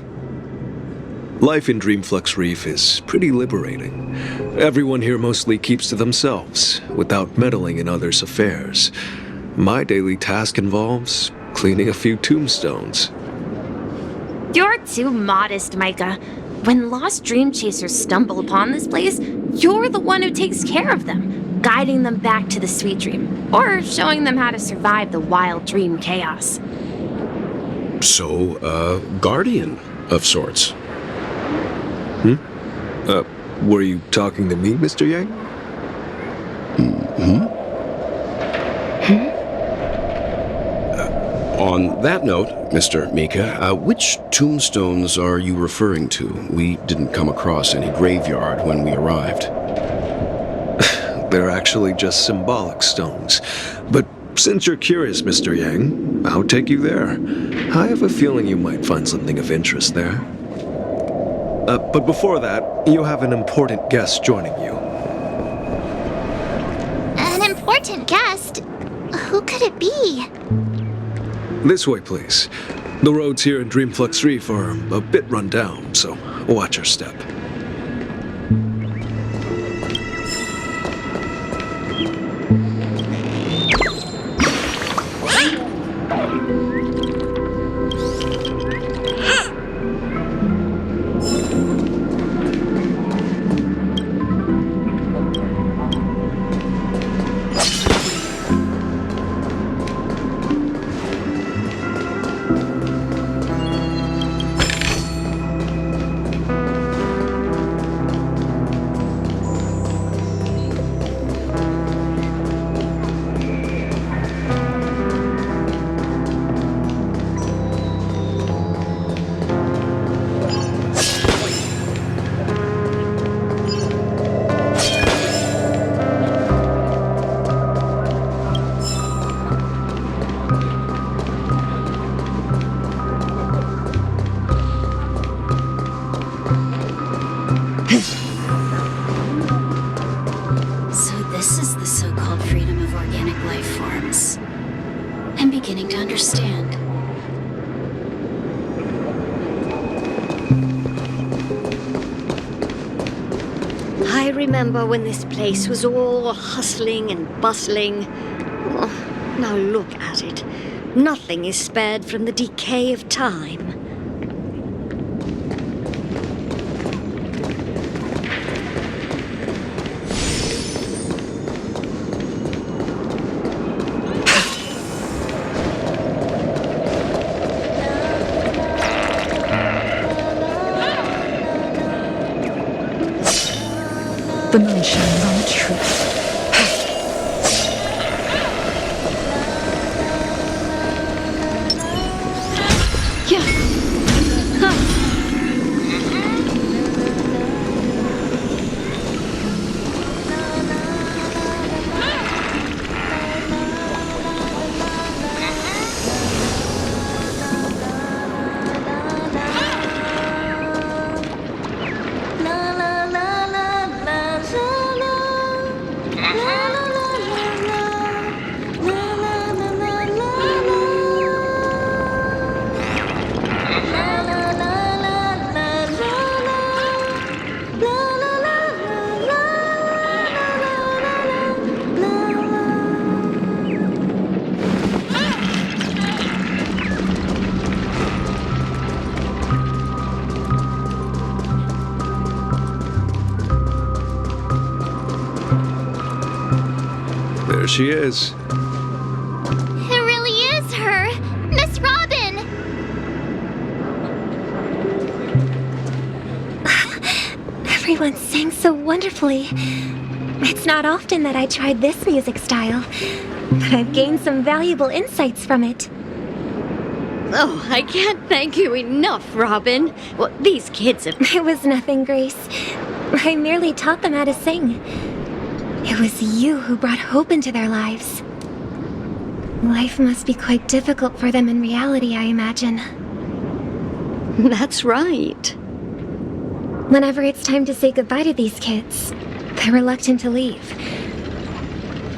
Life in Dreamflux Reef is pretty liberating. Everyone here mostly keeps to themselves, without meddling in others' affairs. My daily task involves cleaning a few tombstones. You're too modest, Micah. When lost dream chasers stumble upon this place, you're the one who takes care of them, guiding them back to the sweet dream, or showing them how to survive the wild dream chaos. So, a guardian of sorts. Were you talking to me, Mr. Yang? On that note, Mr. Mika, which tombstones are you referring to? We didn't come across any graveyard when we arrived. They're actually just symbolic stones. But since you're curious, Mr. Yang, I'll take you there. I have a feeling you might find something of interest there. But before that, you have an important guest joining you. An important guest? Who could it be? This way, please. The roads here in Dreamflux Reef are a bit run down, so watch your step. So this is the so-called freedom of organic life forms. I'm beginning to understand. I remember when this place was all hustling and bustling. Oh, now look at it. Nothing is spared from the decay of time. The moon shines on the truth. There she is. It really is her! Miss Robin! Everyone sang so wonderfully. It's not often that I tried this music style, but I've gained some valuable insights from it. Oh, I can't thank you enough, Robin. Well, these kids have... It was nothing, Grace. I merely taught them how to sing. It was you who brought hope into their lives. Life must be quite difficult for them in reality, I imagine. That's right. Whenever it's time to say goodbye to these kids, they're reluctant to leave.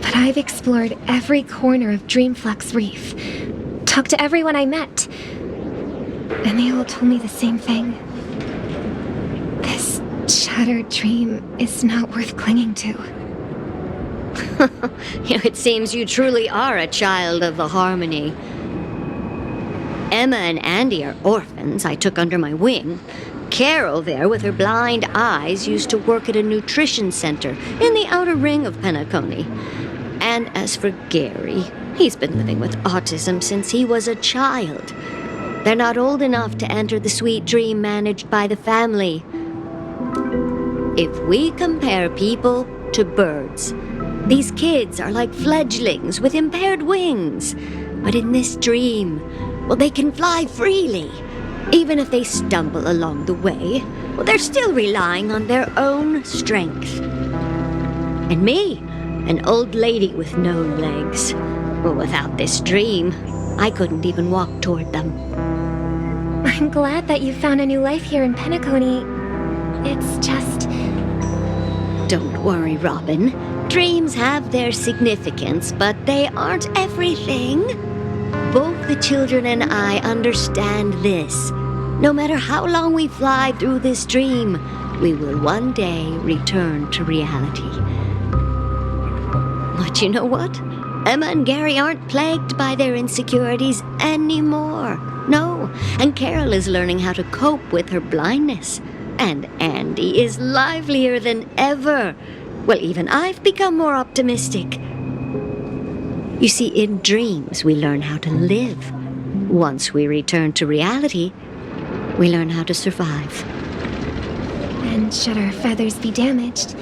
But I've explored every corner of Dreamflux Reef, talked to everyone I met, and they all told me the same thing. This shattered dream is not worth clinging to. It seems you truly are a child of the Harmony. Emma and Andy are orphans I took under my wing. Carol there, with her blind eyes, used to work at a nutrition center in the outer ring of Penacony. And as for Gary, he's been living with autism since he was a child. They're not old enough to enter the sweet dream managed by the family. If we compare people to birds, these kids are like fledglings with impaired wings. But in this dream, well, they can fly freely. Even if they stumble along the way, well, they're still relying on their own strength. And me, an old lady with no legs. Well, without this dream, I couldn't even walk toward them. I'm glad that you found a new life here in Penacony. It's just... Don't worry, Robin. Dreams have their significance, but they aren't everything. Both the children and I understand this. No matter how long we fly through this dream, we will one day return to reality. But you know what? Emma and Gary aren't plagued by their insecurities anymore. No, and Carol is learning how to cope with her blindness. And Andy is livelier than ever. Well, even I've become more optimistic. You see, in dreams, we learn how to live. Once we return to reality, we learn how to survive. And should our feathers be damaged,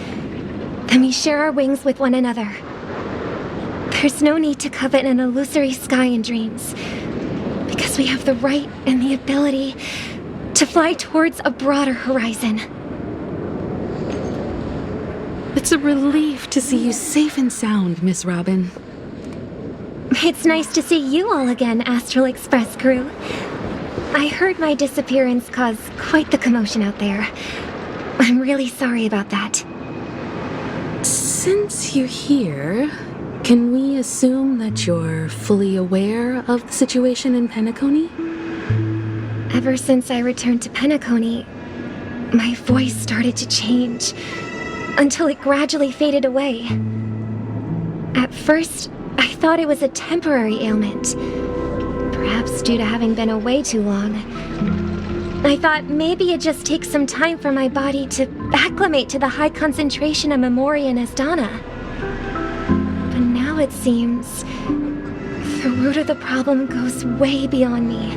then we share our wings with one another. There's no need to covet an illusory sky in dreams, because we have the right and the ability to fly towards a broader horizon. It's a relief to see you safe and sound, Miss Robin. It's nice to see you all again, Astral Express crew. I heard my disappearance caused quite the commotion out there. I'm really sorry about that. Since you're here, can we assume that you're fully aware of the situation in Penacony? Ever since I returned to Penacony, my voice started to change, until it gradually faded away. At first, I thought it was a temporary ailment, perhaps due to having been away too long. I thought maybe it just takes some time for my body to acclimate to the high concentration of Memoria and Asdana. But now it seems the root of the problem goes way beyond me.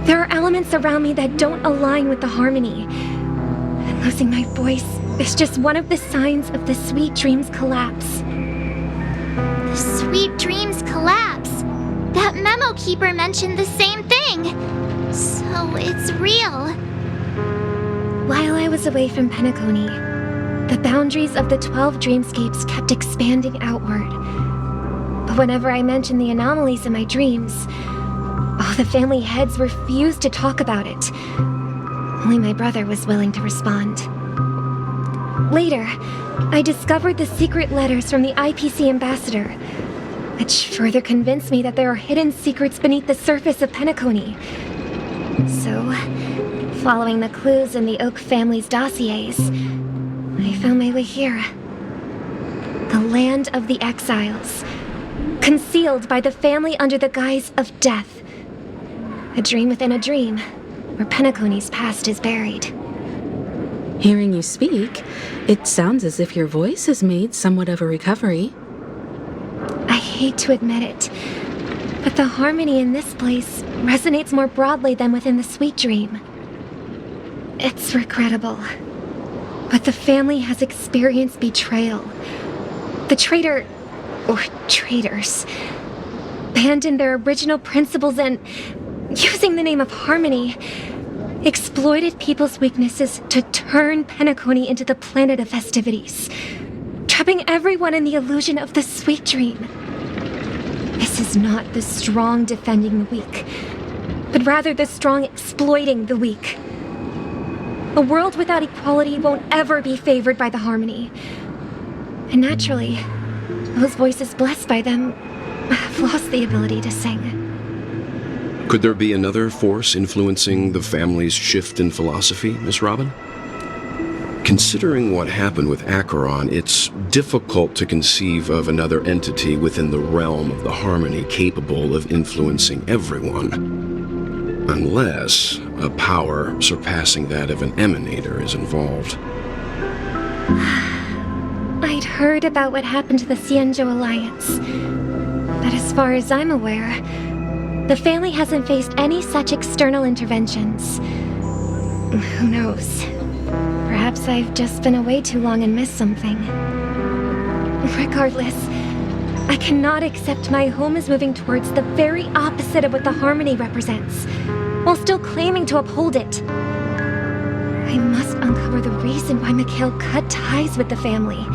There are elements around me that don't align with the harmony. And losing my voice is just one of the signs of the Sweet Dreams collapse. The Sweet Dreams collapse? That memo keeper mentioned the same thing. So it's real. While I was away from Penacony, the boundaries of the 12 dreamscapes kept expanding outward. But whenever I mentioned the anomalies in my dreams, all the family heads refused to talk about it. Only my brother was willing to respond. Later, I discovered the secret letters from the IPC ambassador, which further convinced me that there are hidden secrets beneath the surface of Penacony. So, following the clues in the Oak family's dossiers, I found my way here. The land of the exiles, concealed by the family under the guise of death. A dream within a dream, where Penacony's past is buried. Hearing you speak, it sounds as if your voice has made somewhat of a recovery. hate to admit it, but the harmony in this place resonates more broadly than within the Sweet Dream. It's regrettable, but the family has experienced betrayal. The traitor, or traitors, abandoned their original principles and, using the name of harmony, exploited people's weaknesses to turn Penacony into the planet of festivities, trapping everyone in the illusion of the Sweet Dream. This is not the strong defending the weak, but rather the strong exploiting the weak. A world without equality won't ever be favored by the harmony. And naturally, those voices blessed by them have lost the ability to sing. Could there be another force influencing the family's shift in philosophy, Miss Robin? Considering what happened with Acheron, it's difficult to conceive of another entity within the realm of the harmony capable of influencing everyone. Unless a power surpassing that of an emanator is involved. I'd heard about what happened to the Cienjo Alliance, but as far as I'm aware, the family hasn't faced any such external interventions. Who knows? Perhaps I've just been away too long and missed something. Regardless, I cannot accept my home is moving towards the very opposite of what the harmony represents, while still claiming to uphold it. I must uncover the reason why Mikhail cut ties with the family,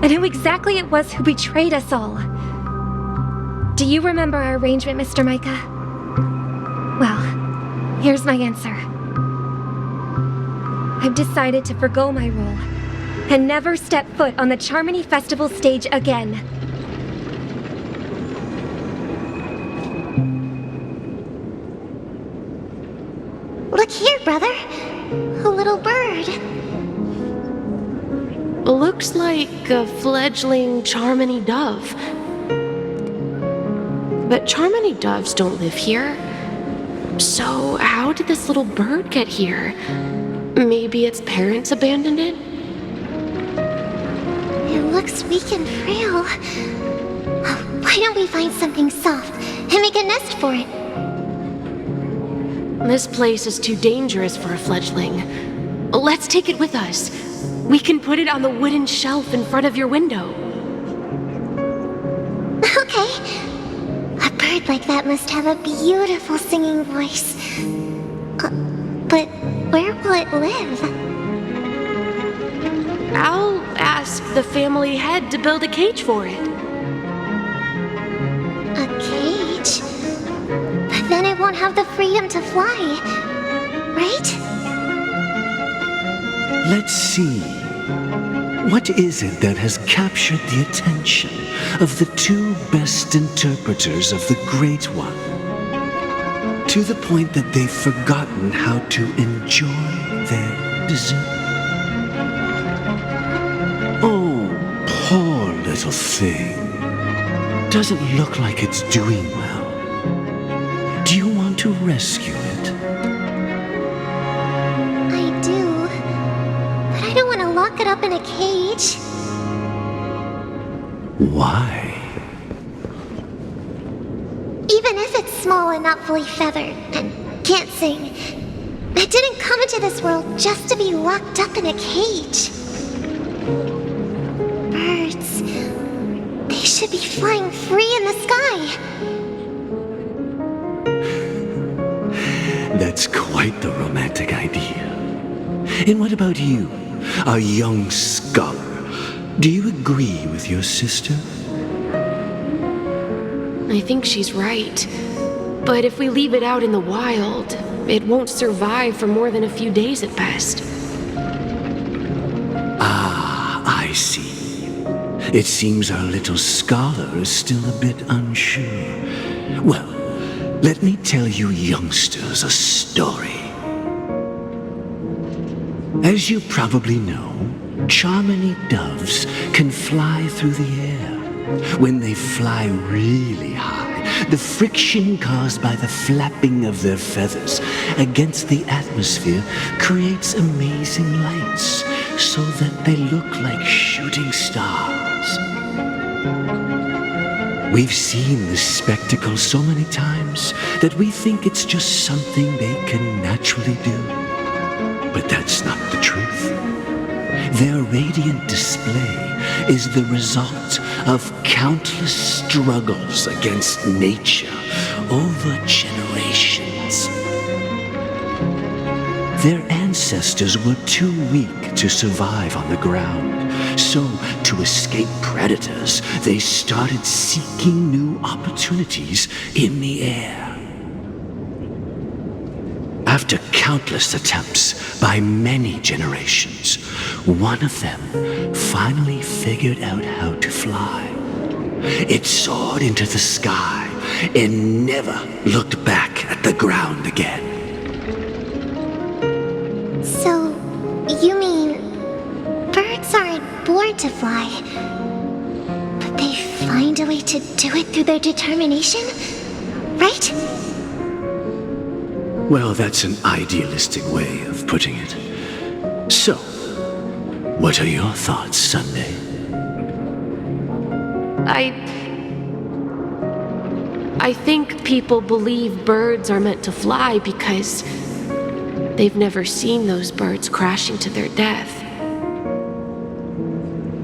and who exactly it was who betrayed us all. Do you remember our arrangement, Mr. Micah? Well, here's my answer. I've decided to forgo my role and never step foot on the Charmony Festival stage again. Look here, brother. A little bird. Looks like a fledgling Charmony dove. But Charmony doves don't live here. So how did this little bird get here? Maybe its parents abandoned it? It looks weak and frail. Why don't we find something soft and make a nest for it? This place is too dangerous for a fledgling. Let's take it with us. We can put it on the wooden shelf in front of your window. Okay. A bird like that must have a beautiful singing voice. But where will it live? I'll ask the family head to build a cage for it. A cage? But then it won't have the freedom to fly, right? Let's see. What is it that has captured the attention of the two best interpreters of the Great One? To the point that they've forgotten how to enjoy their dessert. Oh, poor little thing. Doesn't look like it's doing well. Do you want to rescue it? I do. But I don't want to lock it up in a cage. Why? Even if it's small and not fully feathered and can't sing, it didn't come into this world just to be locked up in a cage. Birds, they should be flying free in the sky. That's quite the romantic idea. And what about you, a young scholar? Do you agree with your sister? I think she's right. But if we leave it out in the wild, it won't survive for more than a few days at best. Ah, I see. It seems our little scholar is still a bit unsure. Well, let me tell you youngsters a story. As you probably know, Charmony doves can fly through the air. When they fly really high, the friction caused by the flapping of their feathers against the atmosphere creates amazing lights so that they look like shooting stars. We've seen this spectacle so many times that we think it's just something they can naturally do. But that's not the truth. Their radiant display is the result of countless struggles against nature over generations. Their ancestors were too weak to survive on the ground, so to escape predators, they started seeking new opportunities in the air. After countless attempts by many generations, one of them finally figured out how to fly. It soared into the sky and never looked back at the ground again. So, you mean birds aren't born to fly, but they find a way to do it through their determination, right? Well, that's an idealistic way of putting it. So, what are your thoughts, Sunday? I think people believe birds are meant to fly because they've never seen those birds crashing to their death.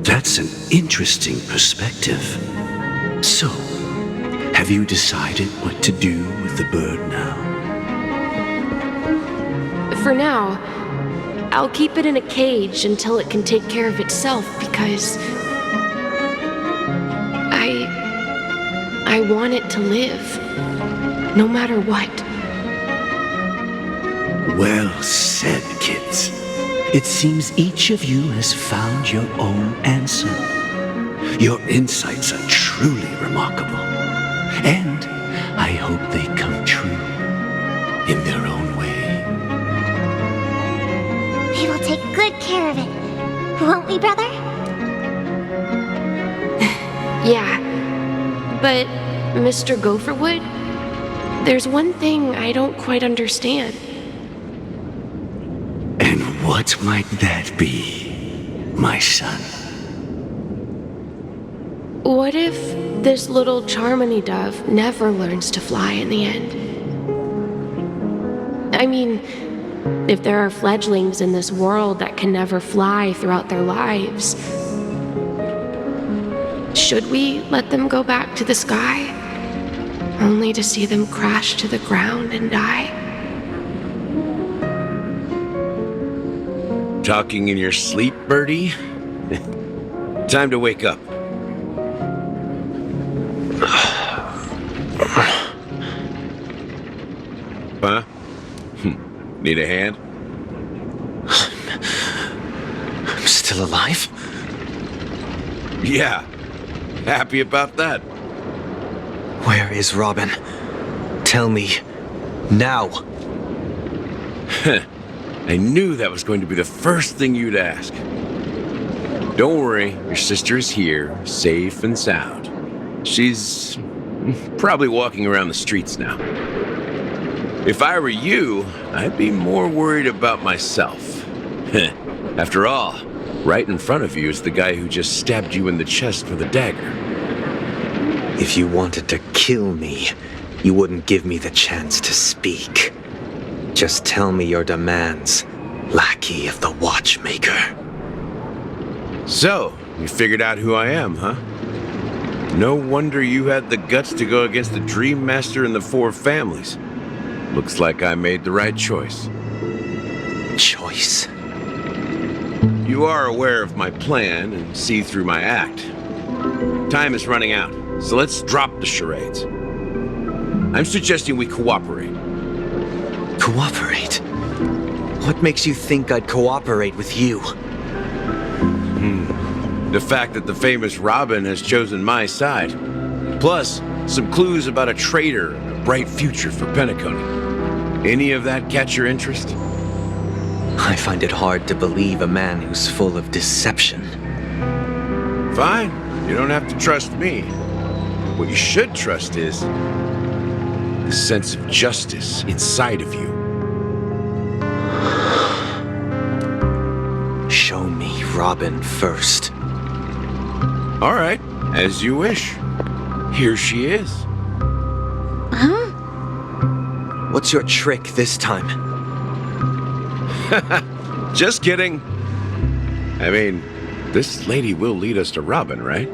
That's an interesting perspective. So, have you decided what to do with the bird now? For now, I'll keep it in a cage until it can take care of itself because I want it to live, no matter what. Well said, kids. It seems each of you has found your own answer. Your insights are truly remarkable, and I hope they come true in their own way. We will take good care of it, won't we, brother? Yeah, but Mr. Gopherwood, there's one thing I don't quite understand. And what might that be, my son? What if this little Charmony dove never learns to fly in the end? I mean, if there are fledglings in this world that can never fly throughout their lives, should we let them go back to the sky, only to see them crash to the ground and die? Talking in your sleep, Birdie? Time to wake up. Huh? Need a hand? I'm still alive? Yeah. Happy about that. Where is Robin? Tell me. Now. I knew that was going to be the first thing you'd ask. Don't worry, your sister is here, safe and sound. She's probably walking around the streets now. If I were you, I'd be more worried about myself. After all, right in front of you is the guy who just stabbed you in the chest with a dagger. If you wanted to kill me, you wouldn't give me the chance to speak. Just tell me your demands, lackey of the Watchmaker. So, you figured out who I am, huh? No wonder you had the guts to go against the Dream Master and the Four Families. Looks like I made the right choice. Choice? You are aware of my plan and see through my act. Time is running out, so let's drop the charades. I'm suggesting we cooperate. Cooperate? What makes you think I'd cooperate with you? The fact that the famous Robin has chosen my side. Plus, some clues about a traitor and a bright future for Penacony. Any of that catch your interest? I find it hard to believe a man who's full of deception. Fine. You don't have to trust me. What you should trust is the sense of justice inside of you. Show me Robin first. All right, as you wish. here she is. Huh? What's your trick this time? Just kidding. I mean, this lady will lead us to Robin, right?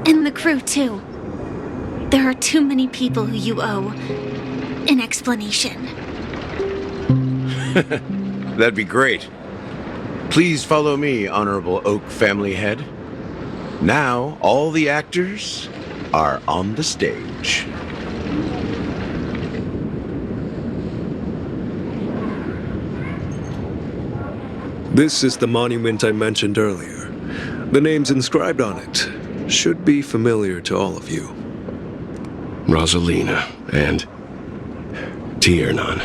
And the crew, too. There are too many people who you owe an explanation. That'd be great. Please follow me, Honorable Oak family head. Now, all the actors are on the stage. This is the monument I mentioned earlier. The names inscribed on it should be familiar to all of you. Rosalina and Tiernan.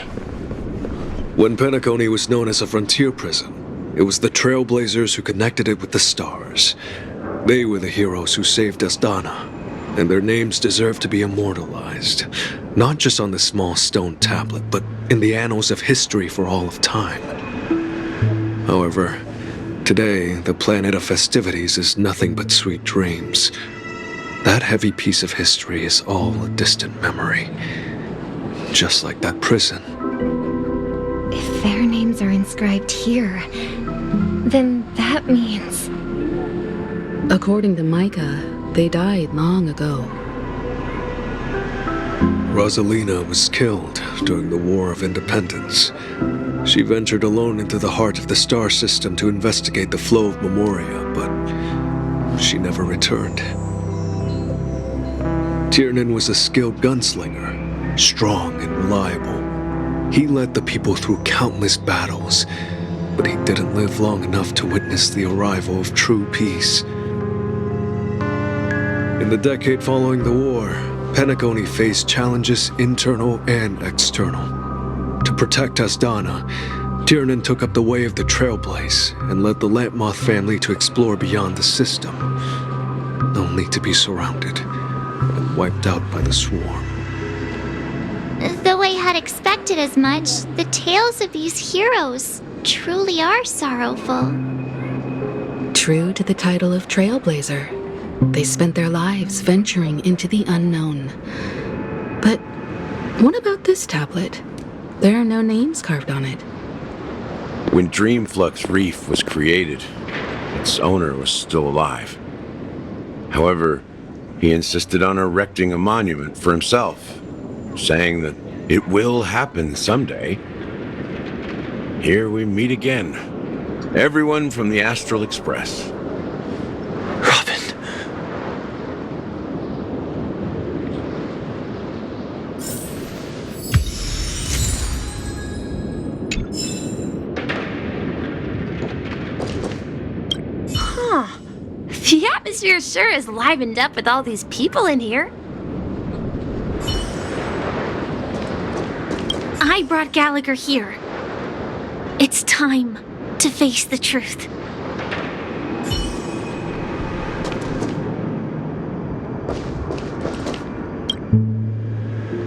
When Penacony was known as a frontier prison, it was the Trailblazers who connected it with the stars. They were the heroes who saved Astana, and their names deserve to be immortalized, not just on this small stone tablet, but in the annals of history for all of time. However, today, the planet of festivities is nothing but sweet dreams. That heavy piece of history is all a distant memory, just like that prison. If their names are inscribed here, then that means... According to Micah, they died long ago. Rosalina was killed during the War of Independence. She ventured alone into the heart of the star system to investigate the flow of Memoria, but she never returned. Tiernan was a skilled gunslinger, strong and reliable. He led the people through countless battles, but he didn't live long enough to witness the arrival of true peace. In the decade following the war, Penacony faced challenges internal and external. To protect Astana, Tiernan took up the way of the Trailblaze and led the Lampmoth family to explore beyond the system, only to be surrounded and wiped out by the swarm. Though I had expected as much, the tales of these heroes truly are sorrowful. True to the title of Trailblazer, they spent their lives venturing into the unknown. But what about this tablet? There are no names carved on it. When Dreamflux Reef was created, its owner was still alive. However, he insisted on erecting a monument for himself, saying that it will happen someday. Here we meet again. Everyone from the Astral Express. Robin. Huh. The atmosphere sure is livened up with all these people in here. I brought Gallagher here. It's time to face the truth.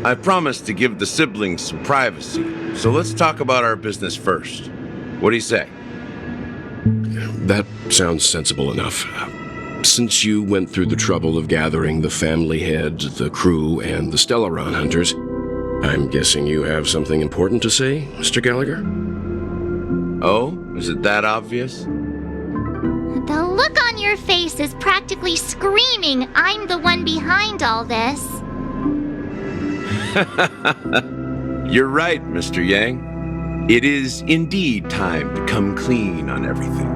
I promised to give the siblings some privacy, so let's talk about our business first. What do you say? That sounds sensible enough. Since you went through the trouble of gathering the family head, the crew, and the Stellaron hunters, I'm guessing you have something important to say, Mr. Gallagher? Oh, is it that obvious? The look on your face is practically screaming, I'm the one behind all this. You're right, Mr. Yang. It is indeed time to come clean on everything.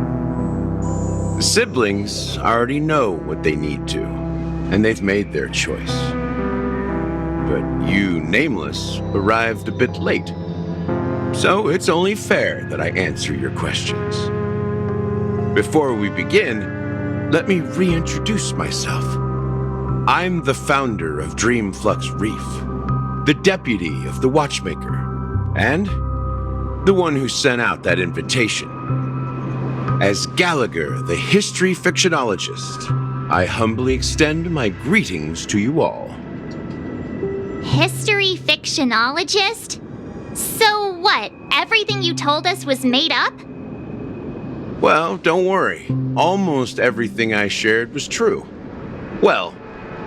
The siblings already know what they need to, and they've made their choice. But you, Nameless, arrived a bit late. So it's only fair that I answer your questions. Before we begin, let me reintroduce myself. I'm the founder of Dreamflux Reef, the deputy of the Watchmaker, and the one who sent out that invitation. As Gallagher, the history fictionologist, I humbly extend my greetings to you all. History fictionologist? So what? Everything you told us was made up? Well, don't worry. Almost everything I shared was true. Well,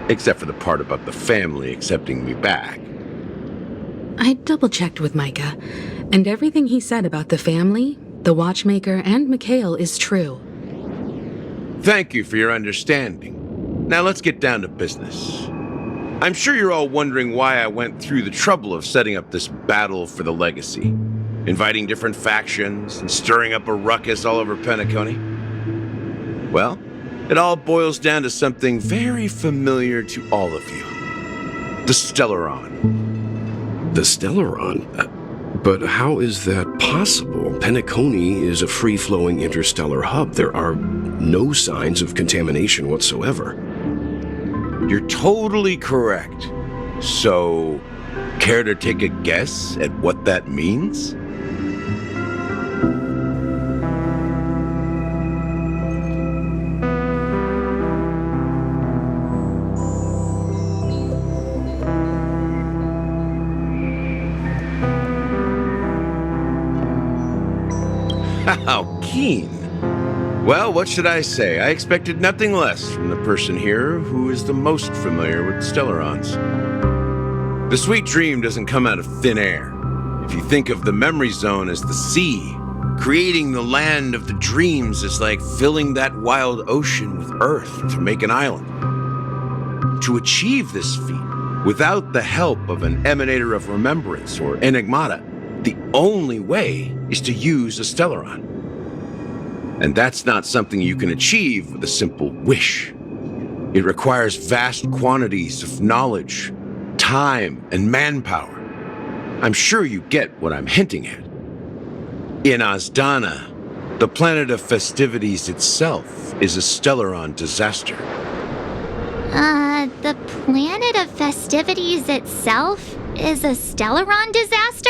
Except for the part about the family accepting me back. I double-checked with Micah, and everything he said about the family, the watchmaker, and Mikhail is true. Thank you for your understanding. Now let's get down to business. I'm sure you're all wondering why I went through the trouble of setting up this battle for the legacy, inviting different factions and stirring up a ruckus all over Penacony. Well, it all boils down to something very familiar to all of you. The Stellaron. The Stellaron? But how is that possible? Penacony is a free-flowing interstellar hub. There are no signs of contamination whatsoever. You're totally correct. So, care to take a guess at what that means? How keen. Well, what should I say? I expected nothing less from the person here who is the most familiar with Stellarons. The sweet dream doesn't come out of thin air. If you think of the memory zone as the sea, creating the land of the dreams is like filling that wild ocean with earth to make an island. To achieve this feat, without the help of an emanator of remembrance or enigmata, the only way is to use a Stellaron. And that's not something you can achieve with a simple wish. It requires vast quantities of knowledge, time, and manpower. I'm sure you get what I'm hinting at. In Azdana, the planet of festivities itself is a Stellaron disaster. The planet of festivities itself is a Stellaron disaster?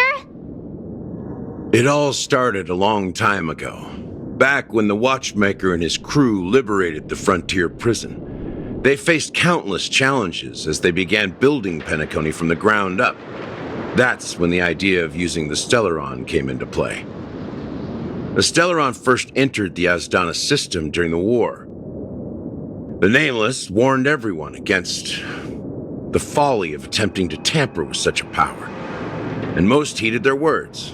It all started a long time ago. Back when the Watchmaker and his crew liberated the frontier prison. They faced countless challenges as they began building Penacony from the ground up. That's when the idea of using the Stellaron came into play. The Stellaron first entered the Azdana system during the war. The Nameless warned everyone against the folly of attempting to tamper with such a power, and most heeded their words.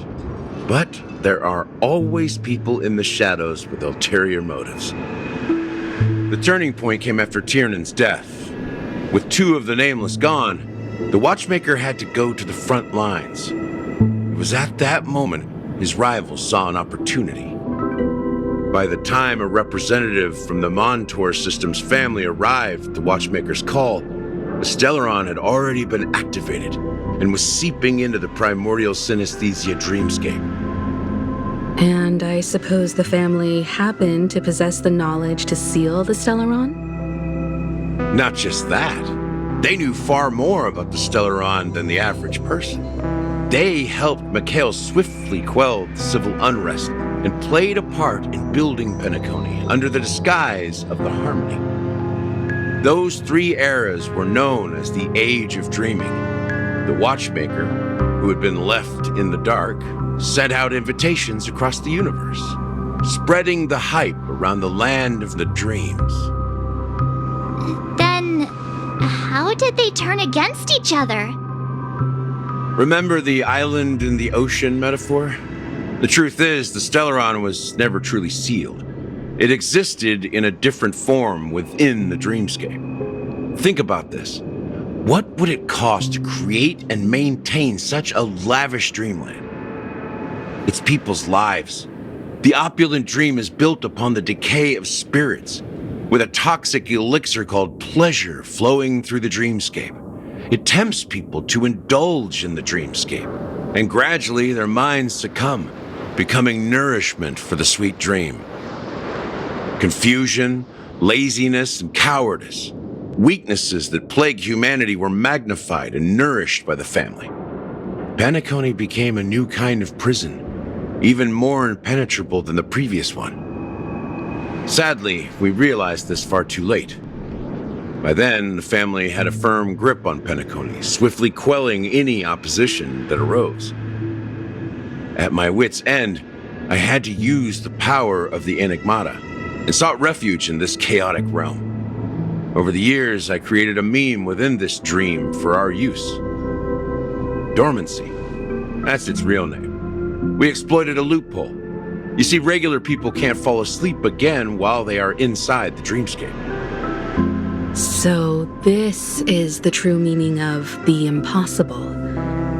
But there are always people in the shadows with ulterior motives. The turning point came after Tiernan's death. With two of the Nameless gone, the Watchmaker had to go to the front lines. It was at that moment his rivals saw an opportunity. By the time a representative from the Montour Systems family arrived at the Watchmaker's call, the Stellaron had already been activated and was seeping into the primordial synesthesia dreamscape. And I suppose the family happened to possess the knowledge to seal the Stellaron? Not just that. They knew far more about the Stellaron than the average person. They helped Mikhail swiftly quell the civil unrest and played a part in building Penacony under the disguise of the Harmony. Those 3 eras were known as the Age of Dreaming. The Watchmaker, who had been left in the dark, sent out invitations across the universe, spreading the hype around the land of the dreams. Then, how did they turn against each other? Remember the island in the ocean metaphor? The truth is, the Stellaron was never truly sealed. It existed in a different form within the dreamscape. Think about this. What would it cost to create and maintain such a lavish dreamland? It's people's lives. The opulent dream is built upon the decay of spirits, with a toxic elixir called pleasure flowing through the dreamscape. It tempts people to indulge in the dreamscape, and gradually their minds succumb, becoming nourishment for the sweet dream. Confusion, laziness, and cowardice, weaknesses that plague humanity, were magnified and nourished by the family. Penacony became a new kind of prison, even more impenetrable than the previous one. Sadly, we realized this far too late. By then, the family had a firm grip on Penacony, swiftly quelling any opposition that arose. At my wit's end, I had to use the power of the Enigmata, and sought refuge in this chaotic realm. Over the years, I created a meme within this dream for our use. Dormancy. That's its real name. We exploited a loophole. You see, regular people can't fall asleep again while they are inside the dreamscape. So this is the true meaning of the impossible.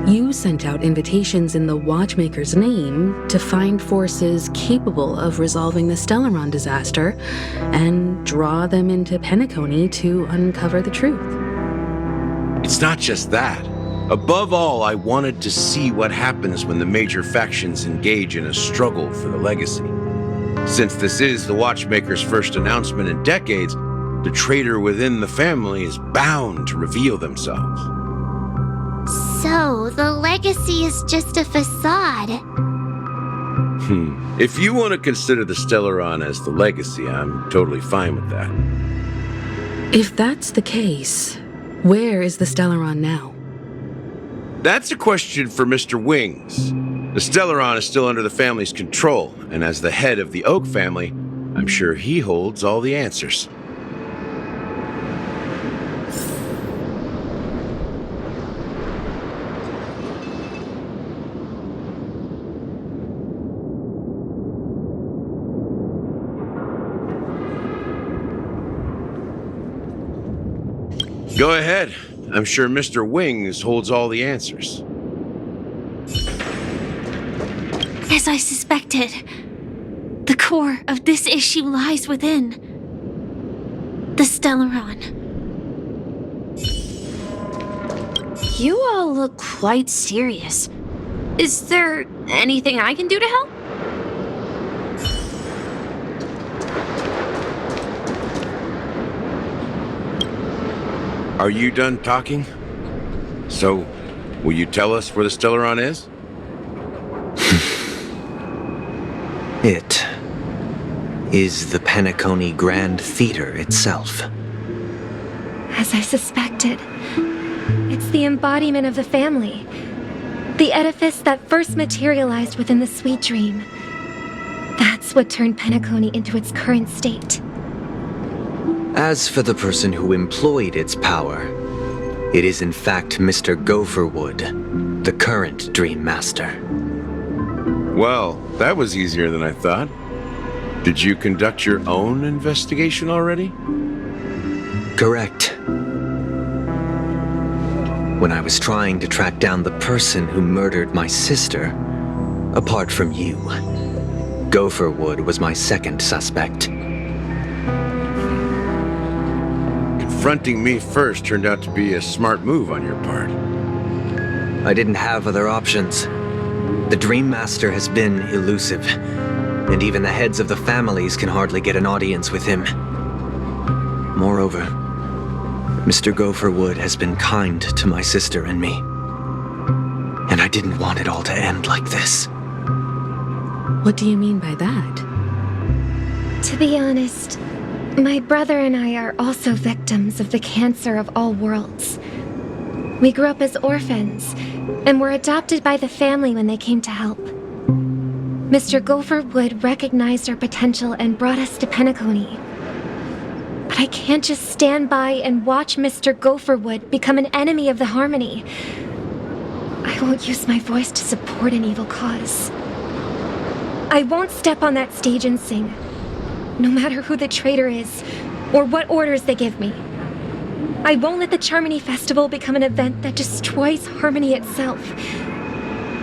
You sent out invitations in the Watchmaker's name to find forces capable of resolving the Stellaron disaster and draw them into Penacony to uncover the truth. It's not just that. Above all, I wanted to see what happens when the major factions engage in a struggle for the legacy. Since this is the Watchmaker's first announcement in decades, the traitor within the family is bound to reveal themselves. So, the legacy is just a facade. If you want to consider the Stellaron as the legacy, I'm totally fine with that. If that's the case, where is the Stellaron now? That's a question for Mr. Wings. The Stellaron is still under the family's control, and as the head of the Oak family, I'm sure he holds all the answers. Go ahead. I'm sure Mr. Wings holds all the answers. As I suspected, the core of this issue lies within the Stellaron. You all look quite serious. Is there anything I can do to help? Are you done talking? So, will you tell us where the Stellaron is? It is the Penacony Grand Theater itself. As I suspected, it's the embodiment of the family. The edifice that first materialized within the Sweet Dream. That's what turned Penacony into its current state. As for the person who employed its power, it is in fact Mr. Gopherwood, the current Dream Master. Well, that was easier than I thought. Did you conduct your own investigation already? Correct. When I was trying to track down the person who murdered my sister, apart from you, Gopherwood was my second suspect. Confronting me first turned out to be a smart move on your part. I didn't have other options. The Dream Master has been elusive, and even the heads of the families can hardly get an audience with him. Moreover, Mr. Gopherwood has been kind to my sister and me, and I didn't want it all to end like this. What do you mean by that? To be honest, my brother and I are also victims of the cancer of all worlds. We grew up as orphans, and were adopted by the family when they came to help. Mr. Gopherwood recognized our potential and brought us to Penacony. But I can't just stand by and watch Mr. Gopherwood become an enemy of the Harmony. I won't use my voice to support an evil cause. I won't step on that stage and sing, no matter who the traitor is, or what orders they give me. I won't let the Charmony Festival become an event that destroys Harmony itself,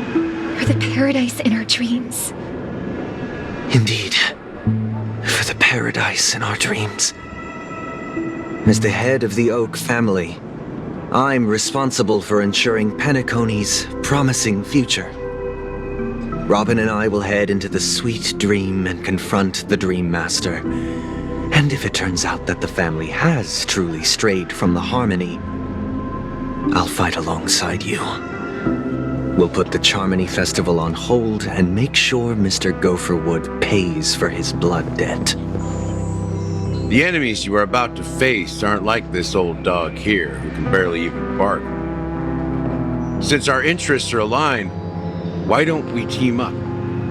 or the paradise in our dreams. Indeed, for the paradise in our dreams. As the head of the Oak family, I'm responsible for ensuring Penacony's promising future. Robin and I will head into the Sweet Dream and confront the Dream Master. And if it turns out that the family has truly strayed from the Harmony, I'll fight alongside you. We'll put the Charmony Festival on hold and make sure Mr. Gopherwood pays for his blood debt. The enemies you are about to face aren't like this old dog here, who can barely even bark. Since our interests are aligned, why don't we team up?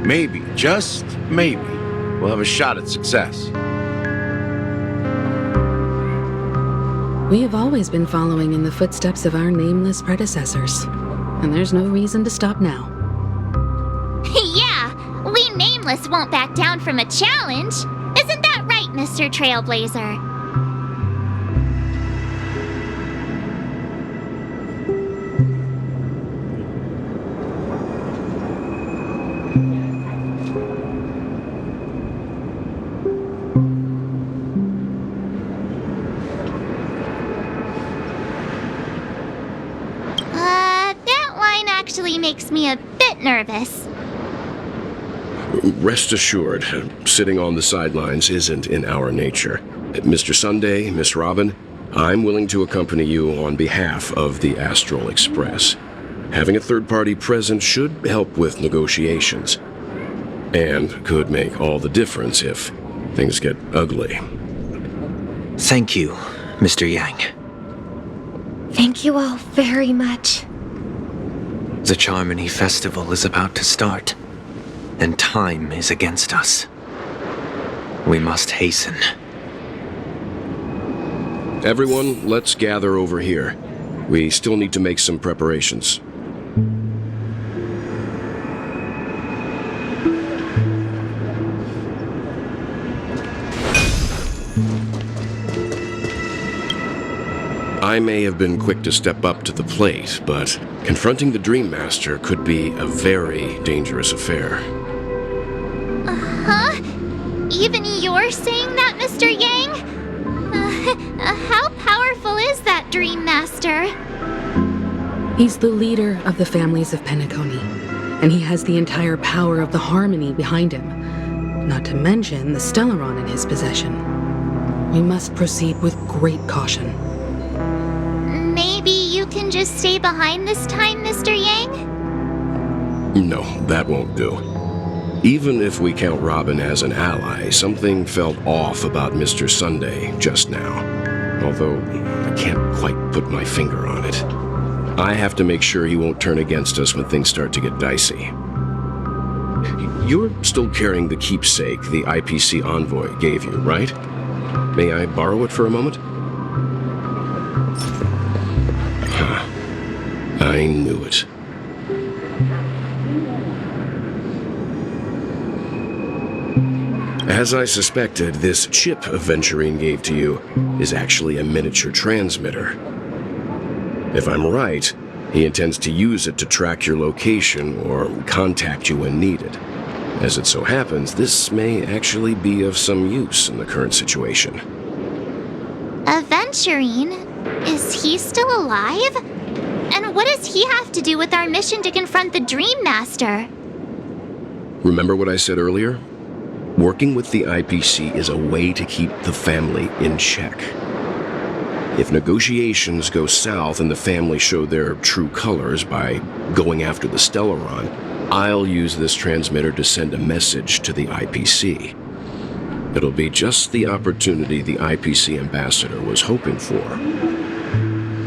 Maybe, just maybe, we'll have a shot at success. We have always been following in the footsteps of our nameless predecessors, and there's no reason to stop now. Yeah, we Nameless won't back down from a challenge. Isn't that right, Mr. Trailblazer? That line actually makes me a bit nervous. Rest assured, sitting on the sidelines isn't in our nature. Mr. Sunday, Miss Robin, I'm willing to accompany you on behalf of the Astral Express. Having a third party present should help with negotiations, and could make all the difference if things get ugly. Thank you, Mr. Yang. Thank you all very much. The Charmony Festival is about to start, and time is against us. We must hasten. Everyone, let's gather over here. We still need to make some preparations. I may have been quick to step up to the plate, but confronting the Dream Master could be a very dangerous affair. Huh? Even you're saying that, Mr. Yang? How powerful is that Dream Master? He's the leader of the families of Penacony, and he has the entire power of the Harmony behind him, not to mention the Stellaron in his possession. We must proceed with great caution. Maybe you can just stay behind this time, Mr. Yang? No, that won't do. Even if we count Robin as an ally, something felt off about Mr. Sunday just now. Although, I can't quite put my finger on it. I have to make sure he won't turn against us when things start to get dicey. You're still carrying the keepsake the IPC envoy gave you, right? May I borrow it for a moment? I knew it. As I suspected, this chip Aventurine gave to you is actually a miniature transmitter. If I'm right, he intends to use it to track your location or contact you when needed. As it so happens, this may actually be of some use in the current situation. Aventurine? Is he still alive? And what does he have to do with our mission to confront the Dream Master? Remember what I said earlier? Working with the IPC is a way to keep the family in check. If negotiations go south and the family show their true colors by going after the Stellaron, I'll use this transmitter to send a message to the IPC. It'll be just the opportunity the IPC ambassador was hoping for.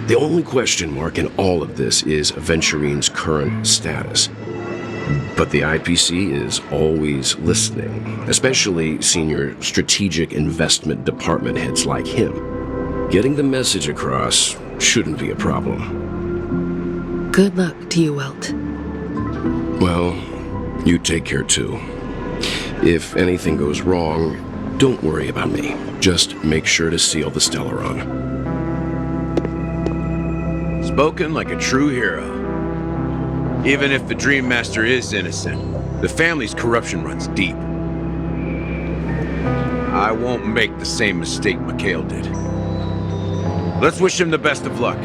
The only question mark in all of this is Aventurine's current status. But the IPC is always listening, especially senior strategic investment department heads like him. Getting the message across shouldn't be a problem. Good luck to you, Welt. Well, you take care too. If anything goes wrong, don't worry about me. Just make sure to seal the Stellaron. Spoken like a true hero. Even if the Dream Master is innocent, the family's corruption runs deep. I won't make the same mistake Mikhail did. Let's wish him the best of luck.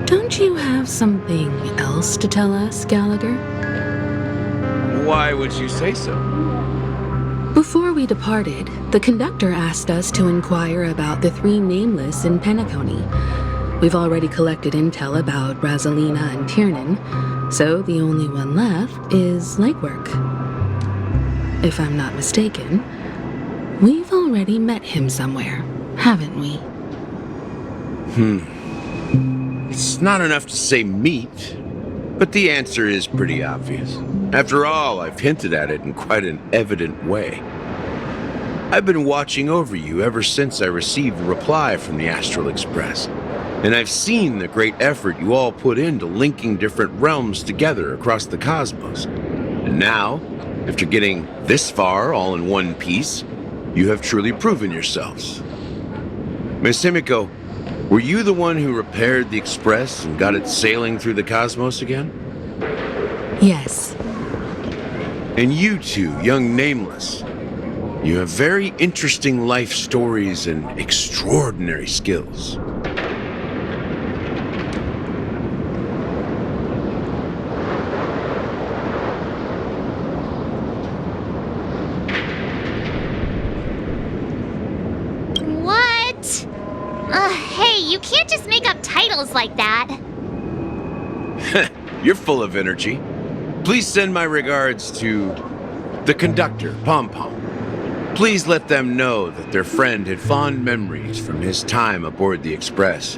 Don't you have something else to tell us, Gallagher? Why would you say so? Before we departed, the conductor asked us to inquire about the three Nameless in Penacony. We've already collected intel about Brazelina and Tiernan, so the only one left is legwork. If I'm not mistaken, we've already met him somewhere, haven't we? It's not enough to say meet, but the answer is pretty obvious. After all, I've hinted at it in quite an evident way. I've been watching over you ever since I received a reply from the Astral Express, and I've seen the great effort you all put into linking different realms together across the cosmos. And now, after getting this far all in one piece, you have truly proven yourselves. Miss Himiko, were you the one who repaired the Express and got it sailing through the cosmos again? Yes. And you two, young Nameless, you have very interesting life stories and extraordinary skills. What? Hey, you can't just make up titles like that. You're full of energy. Please send my regards to the conductor, Pom Pom. Please let them know that their friend had fond memories from his time aboard the Express,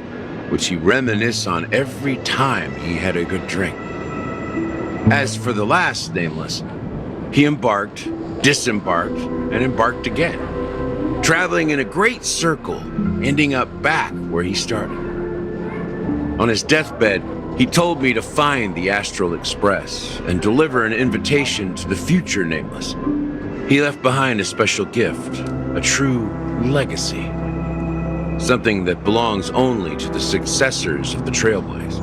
which he reminisced on every time he had a good drink. As for the last Nameless, he embarked, disembarked, and embarked again, traveling in a great circle, ending up back where he started. On his deathbed, he told me to find the Astral Express and deliver an invitation to the future Nameless. He left behind a special gift, a true legacy. Something that belongs only to the successors of the Trailblaze.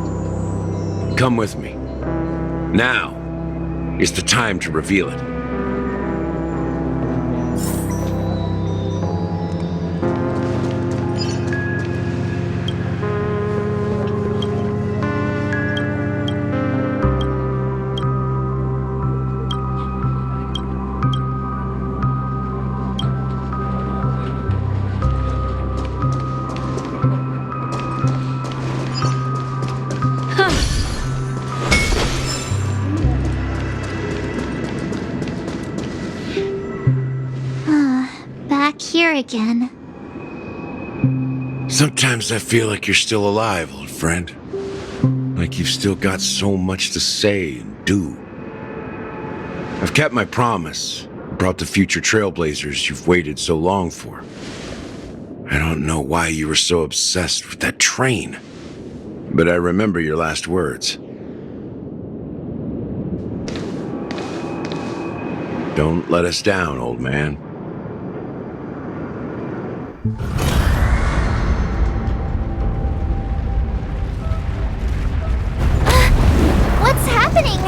Come with me. Now is the time to reveal it. Back here again. Sometimes I feel like you're still alive, old friend. Like you've still got so much to say and do. I've kept my promise, brought the future Trailblazers you've waited so long for. I don't know why you were so obsessed with that train, but I remember your last words. Don't let us down, old man. What's happening?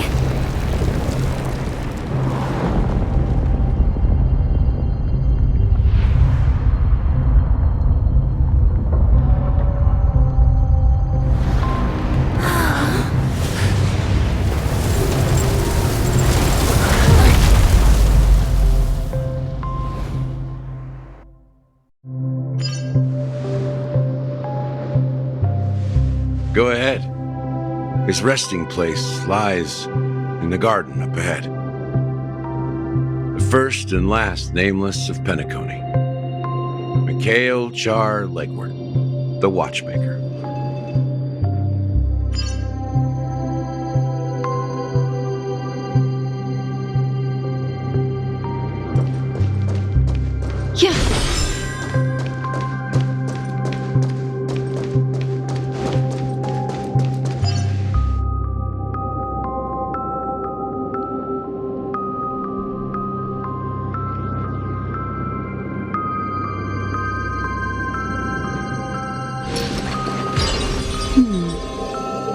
Go ahead. His resting place lies in the garden up ahead. The first and last Nameless of Penacony. Mikhail Char Legwart, the Watchmaker. Yeah.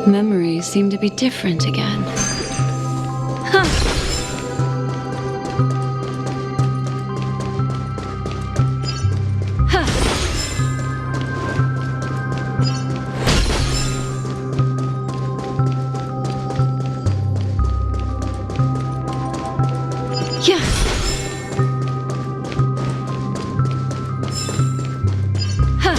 Memories seem to be different again. Huh. Huh. Yeah. Huh.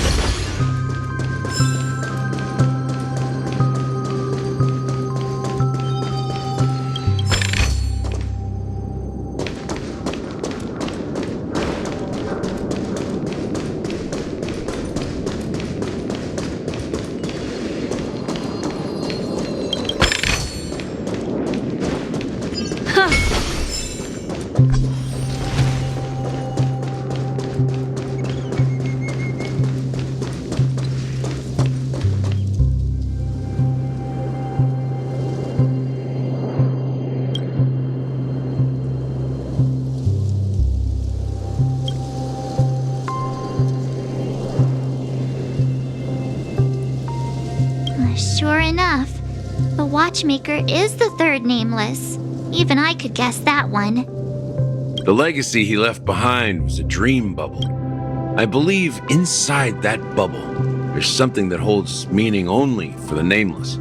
enough. The Watchmaker is the third nameless. Even I could guess that one. The legacy he left behind was a dream bubble. I believe inside that bubble, there's something that holds meaning only for the nameless.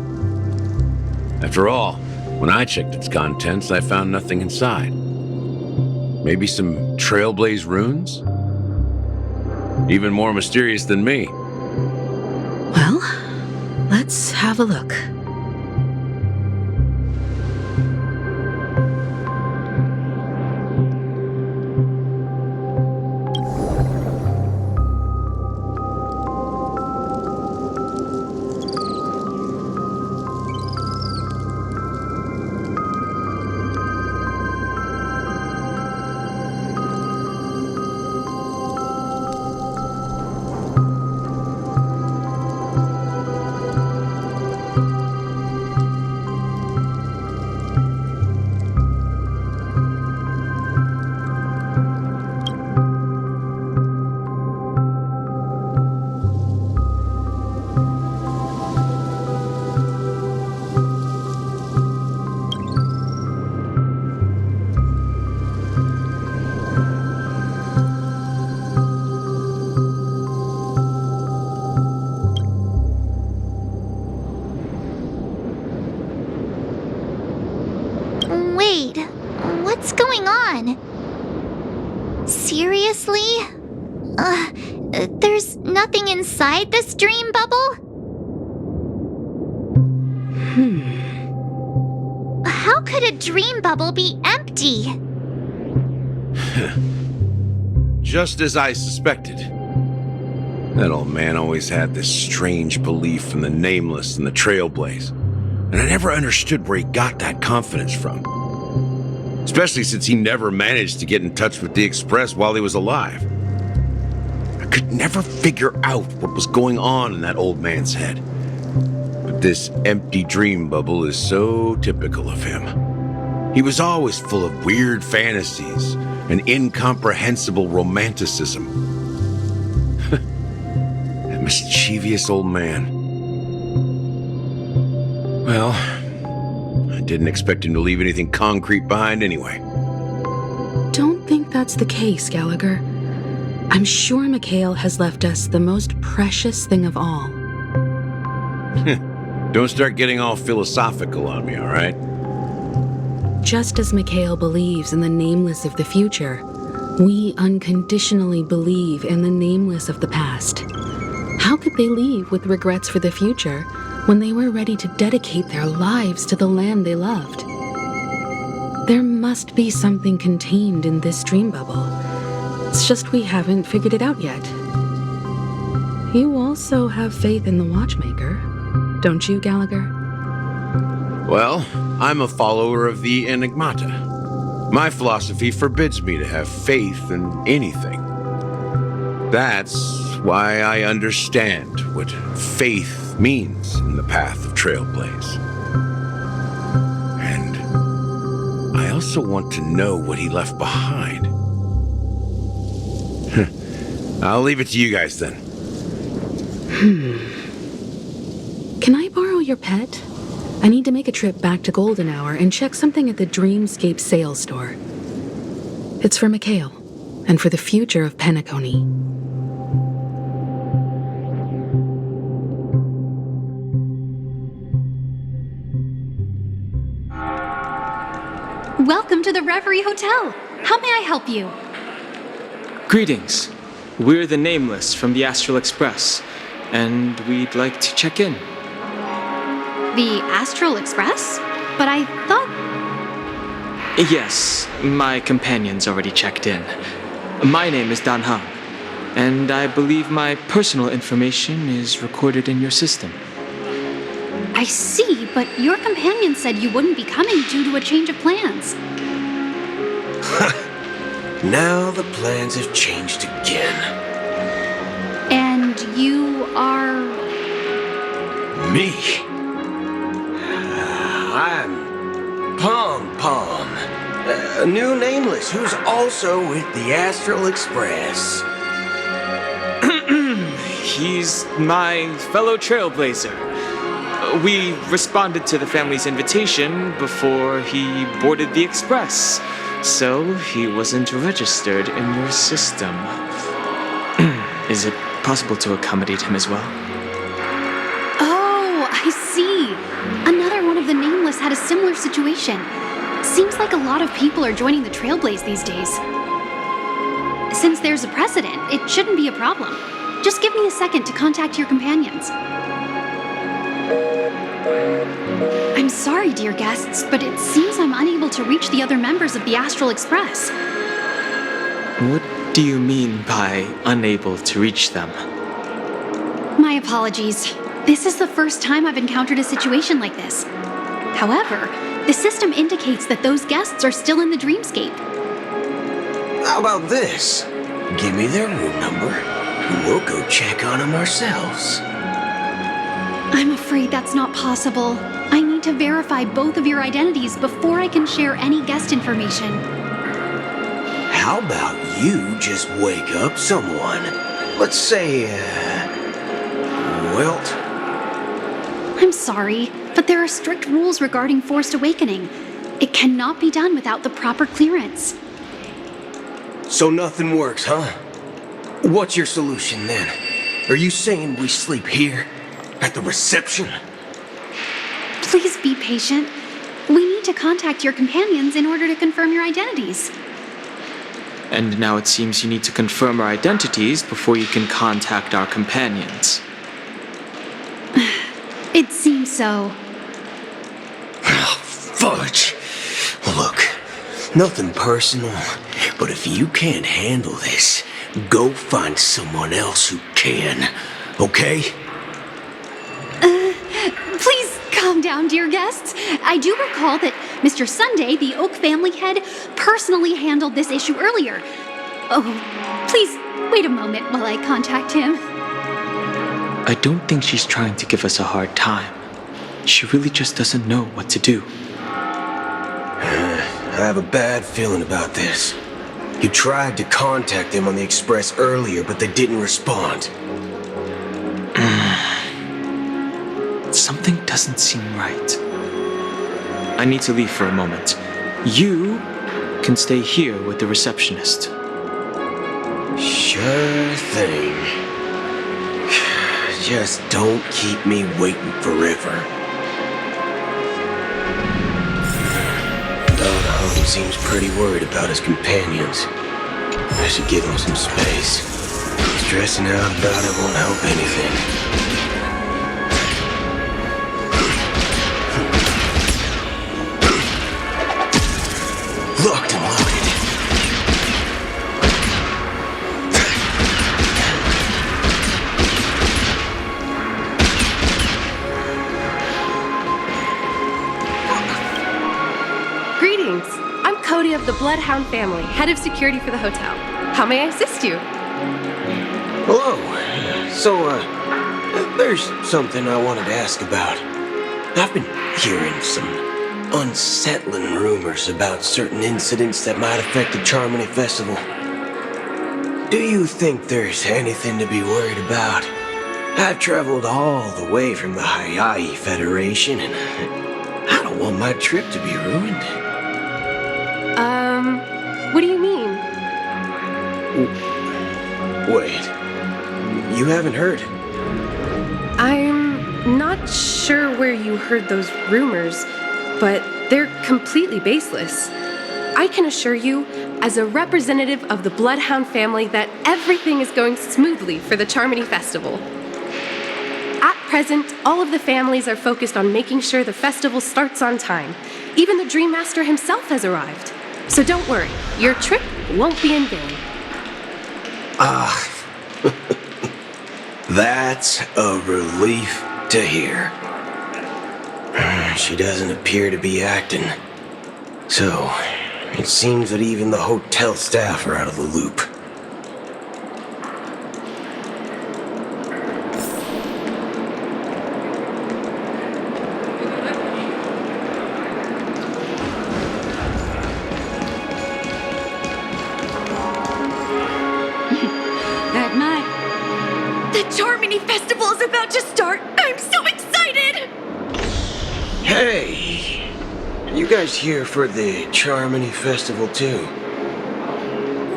After all, when I checked its contents, I found nothing inside. Maybe some Trailblaze runes? Even more mysterious than me. Well, let's have a look. Wait, what's going on? Seriously? There's nothing inside this dream bubble? How could a dream bubble be empty? Just as I suspected. That old man always had this strange belief in the nameless and the Trailblaze, and I never understood where he got that confidence from. Especially since he never managed to get in touch with the Express while he was alive. I could never figure out what was going on in that old man's head. But this empty dream bubble is so typical of him. He was always full of weird fantasies and incomprehensible romanticism. That mischievous old man. Well, I didn't expect him to leave anything concrete behind anyway. Don't think that's the case, Gallagher. I'm sure Mikhail has left us the most precious thing of all. Don't start getting all philosophical on me, all right? Just as Mikhail believes in the nameless of the future, we unconditionally believe in the nameless of the past. How could they leave with regrets for the future when they were ready to dedicate their lives to the land they loved? There must be something contained in this dream bubble. It's just we haven't figured it out yet. You also have faith in the Watchmaker, don't you, Gallagher? Well, I'm a follower of the Enigmata. My philosophy forbids me to have faith in anything. That's why I understand what faith means in the path of Trailblaze. And I also want to know what he left behind. I'll leave it to you guys then. Can I borrow your pet? I need to make a trip back to Golden Hour and check something at the Dreamscape sales store. It's for Mikhail, and for the future of Penacony. Welcome to the Reverie Hotel. How may I help you? Greetings. We're the Nameless from the Astral Express, and we'd like to check in. The Astral Express? But I thought... Yes, my companion's already checked in. My name is Dan Hang, and I believe my personal information is recorded in your system. I see, but your companion said you wouldn't be coming due to a change of plans. Now the plans have changed again. And you are... Me? I'm Pom Pom, a new nameless who's also with the Astral Express. He's my fellow trailblazer. We responded to the family's invitation before he boarded the express, so he wasn't registered in your system. Is it possible to accommodate him as well? Oh, I see. Another one of the nameless had a similar situation. Seems like a lot of people are joining the Trailblaze these days. Since there's a precedent, it shouldn't be a problem. Just give me a second to contact your companions. I'm sorry, dear guests, but it seems I'm unable to reach the other members of the Astral Express. What do you mean by unable to reach them? My apologies. This is the first time I've encountered a situation like this. However, the system indicates that those guests are still in the dreamscape. How about this? Give me their room number, and we'll go check on them ourselves. I'm afraid that's not possible. I need to verify both of your identities before I can share any guest information. How about you just wake up someone? Let's say, Wilt? I'm sorry, but there are strict rules regarding forced awakening. It cannot be done without the proper clearance. So nothing works, huh? What's your solution then? Are you saying we sleep here? At the reception? Please be patient. We need to contact your companions in order to confirm your identities. And now it seems you need to confirm our identities before you can contact our companions. It seems so. Fudge! Look, nothing personal, but if you can't handle this, go find someone else who can, okay? Please calm down, dear guests. I do recall that Mr. Sunday, the Oak family head, personally handled this issue earlier. Oh, please wait a moment while I contact him. I don't think she's trying to give us a hard time. She really just doesn't know what to do. I have a bad feeling about this. You tried to contact them on the express earlier, but they didn't respond. Something doesn't seem right. I need to leave for a moment. You can stay here with the receptionist. Sure thing. Just don't keep me waiting forever. He seems pretty worried about his companions. I should give him some space. Stressing out about it won't help anything. Locked and loaded. Greetings. I'm Cody of the Bloodhound family, head of security for the hotel. How may I assist you? Hello. So, there's something I wanted to ask about. I've been hearing some unsettling rumors about certain incidents that might affect the Charmony Festival. Do you think there's anything to be worried about? I've traveled all the way from the Hayaii Federation, and I don't want my trip to be ruined. What do you mean? Wait, you haven't heard? I'm not sure where you heard those rumors, but they're completely baseless. I can assure you, as a representative of the Bloodhound family, that everything is going smoothly for the Charmony Festival. At present, all of the families are focused on making sure the festival starts on time. Even the Dream Master himself has arrived. So don't worry, your trip won't be in vain. That's a relief to hear. She doesn't appear to be acting. So, it seems that even the hotel staff are out of the loop. That night. The Charmony Festival is about to start! I'm so excited! Hey! You guys here for the Charmony Festival too?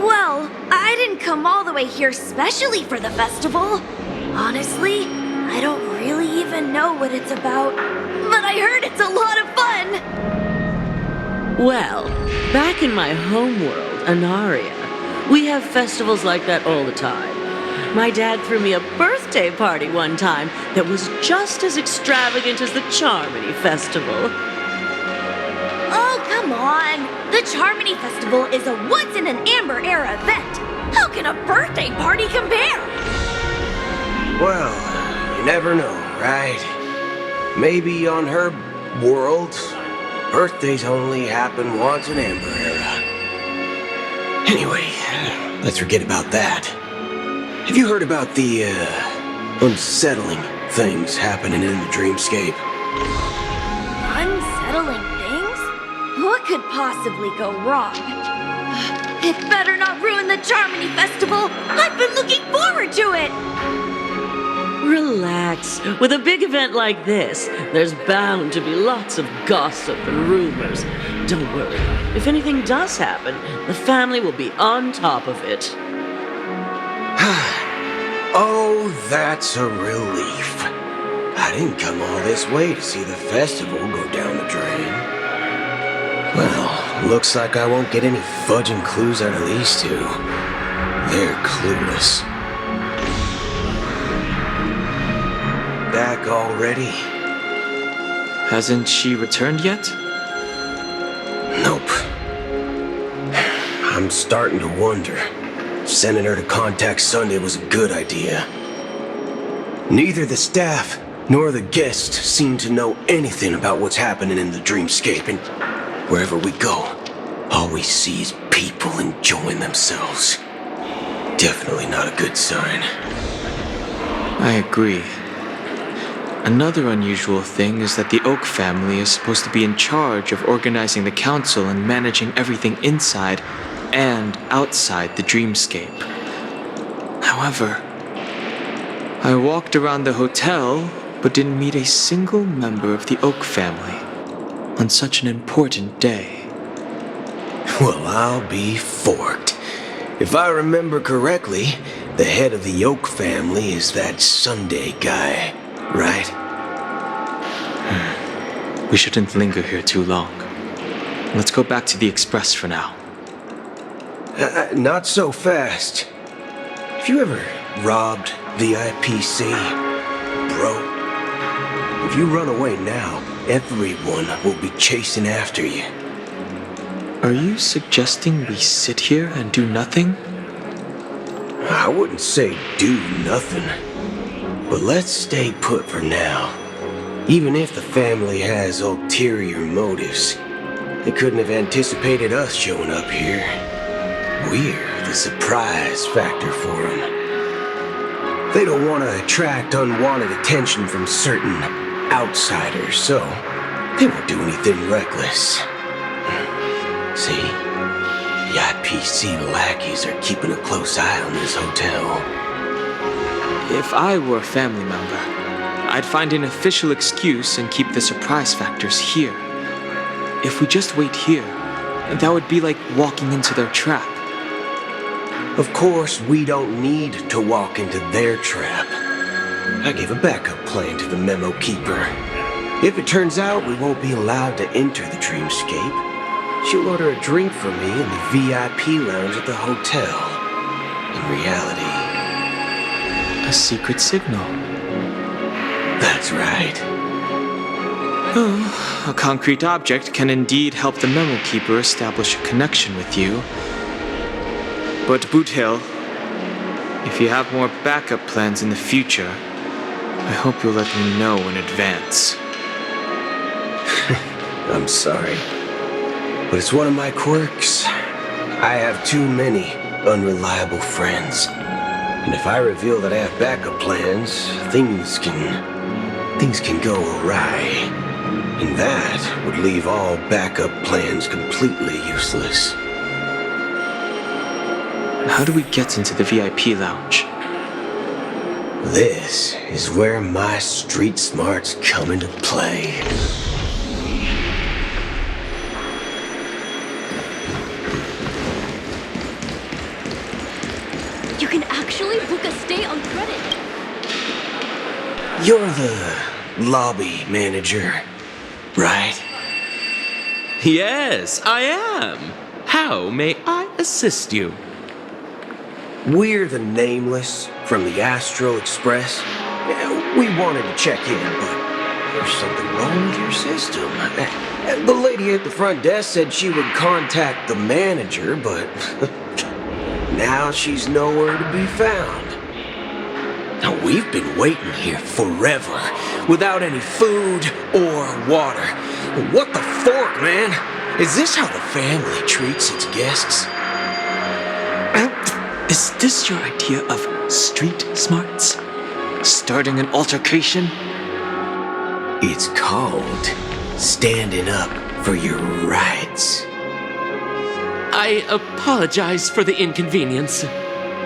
Well, I didn't come all the way here specially for the festival. Honestly, I don't really even know what it's about. But I heard it's a lot of fun! Well, back in my homeworld, Anaria, we have festivals like that all the time. My dad threw me a birthday party one time that was just as extravagant as the Charmony Festival. Oh, come on! The Charmony Festival is a once-in-an-amber-era event! How can a birthday party compare? Well, you never know, right? Maybe on her world, birthdays only happen once in Amber Era. Anyway, let's forget about that. Have you heard about the, unsettling things happening in the dreamscape? Unsettling things? What could possibly go wrong? It better not ruin the Charmony Festival! I've been looking forward to it! Relax. With a big event like this, there's bound to be lots of gossip and rumors. Don't worry. If anything does happen, the family will be on top of it. Oh, that's a relief. I didn't come all this way to see the festival go down the drain. Well, looks like I won't get any fudging clues out of these two. They're clueless. Back already? Hasn't she returned yet? Nope. I'm starting to wonder. Sending her to contact Sunday was a good idea. Neither the staff nor the guests seem to know anything about what's happening in the dreamscape, and wherever we go, all we see is people enjoying themselves. Definitely not a good sign. I agree. Another unusual thing is that the Oak family is supposed to be in charge of organizing the council and managing everything inside and outside the dreamscape. However, I walked around the hotel but didn't meet a single member of the Oak family on such an important day. Well, I'll be forked. If I remember correctly, the head of the Oak family is that Sunday guy, right? We shouldn't linger here too long. Let's go back to the Express for now. Not so fast. Have you ever robbed the IPC, bro? If you run away now, everyone will be chasing after you. Are you suggesting we sit here and do nothing? I wouldn't say do nothing, but let's stay put for now. Even if the family has ulterior motives, they couldn't have anticipated us showing up here. We're the surprise factor for them. They don't want to attract unwanted attention from certain outsiders, so they won't do anything reckless. See? The IPC lackeys are keeping a close eye on this hotel. If I were a family member, I'd find an official excuse and keep the surprise factors here. If we just wait here, that would be like walking into their trap. Of course, we don't need to walk into their trap. I gave a backup plan to the memo keeper. If it turns out we won't be allowed to enter the dreamscape, she'll order a drink for me in the VIP lounge at the hotel. In reality, a secret signal. That's right. Oh, a concrete object can indeed help the memo keeper establish a connection with you. But Boot Hill, if you have more backup plans in the future, I hope you'll let me know in advance. I'm sorry, but it's one of my quirks. I have too many unreliable friends. And if I reveal that I have backup plans, things can go awry. And that would leave all backup plans completely useless. How do we get into the VIP lounge? This is where my street smarts come into play. You're the lobby manager, right? Yes, I am. How may I assist you? We're the Nameless from the Astral Express. We wanted to check in, but there's something wrong with your system. The lady at the front desk said she would contact the manager, but now she's nowhere to be found. Now, we've been waiting here forever, without any food or water. What the fork, man? Is this how the family treats its guests? Is this your idea of street smarts? Starting an altercation? It's called standing up for your rights. I apologize for the inconvenience.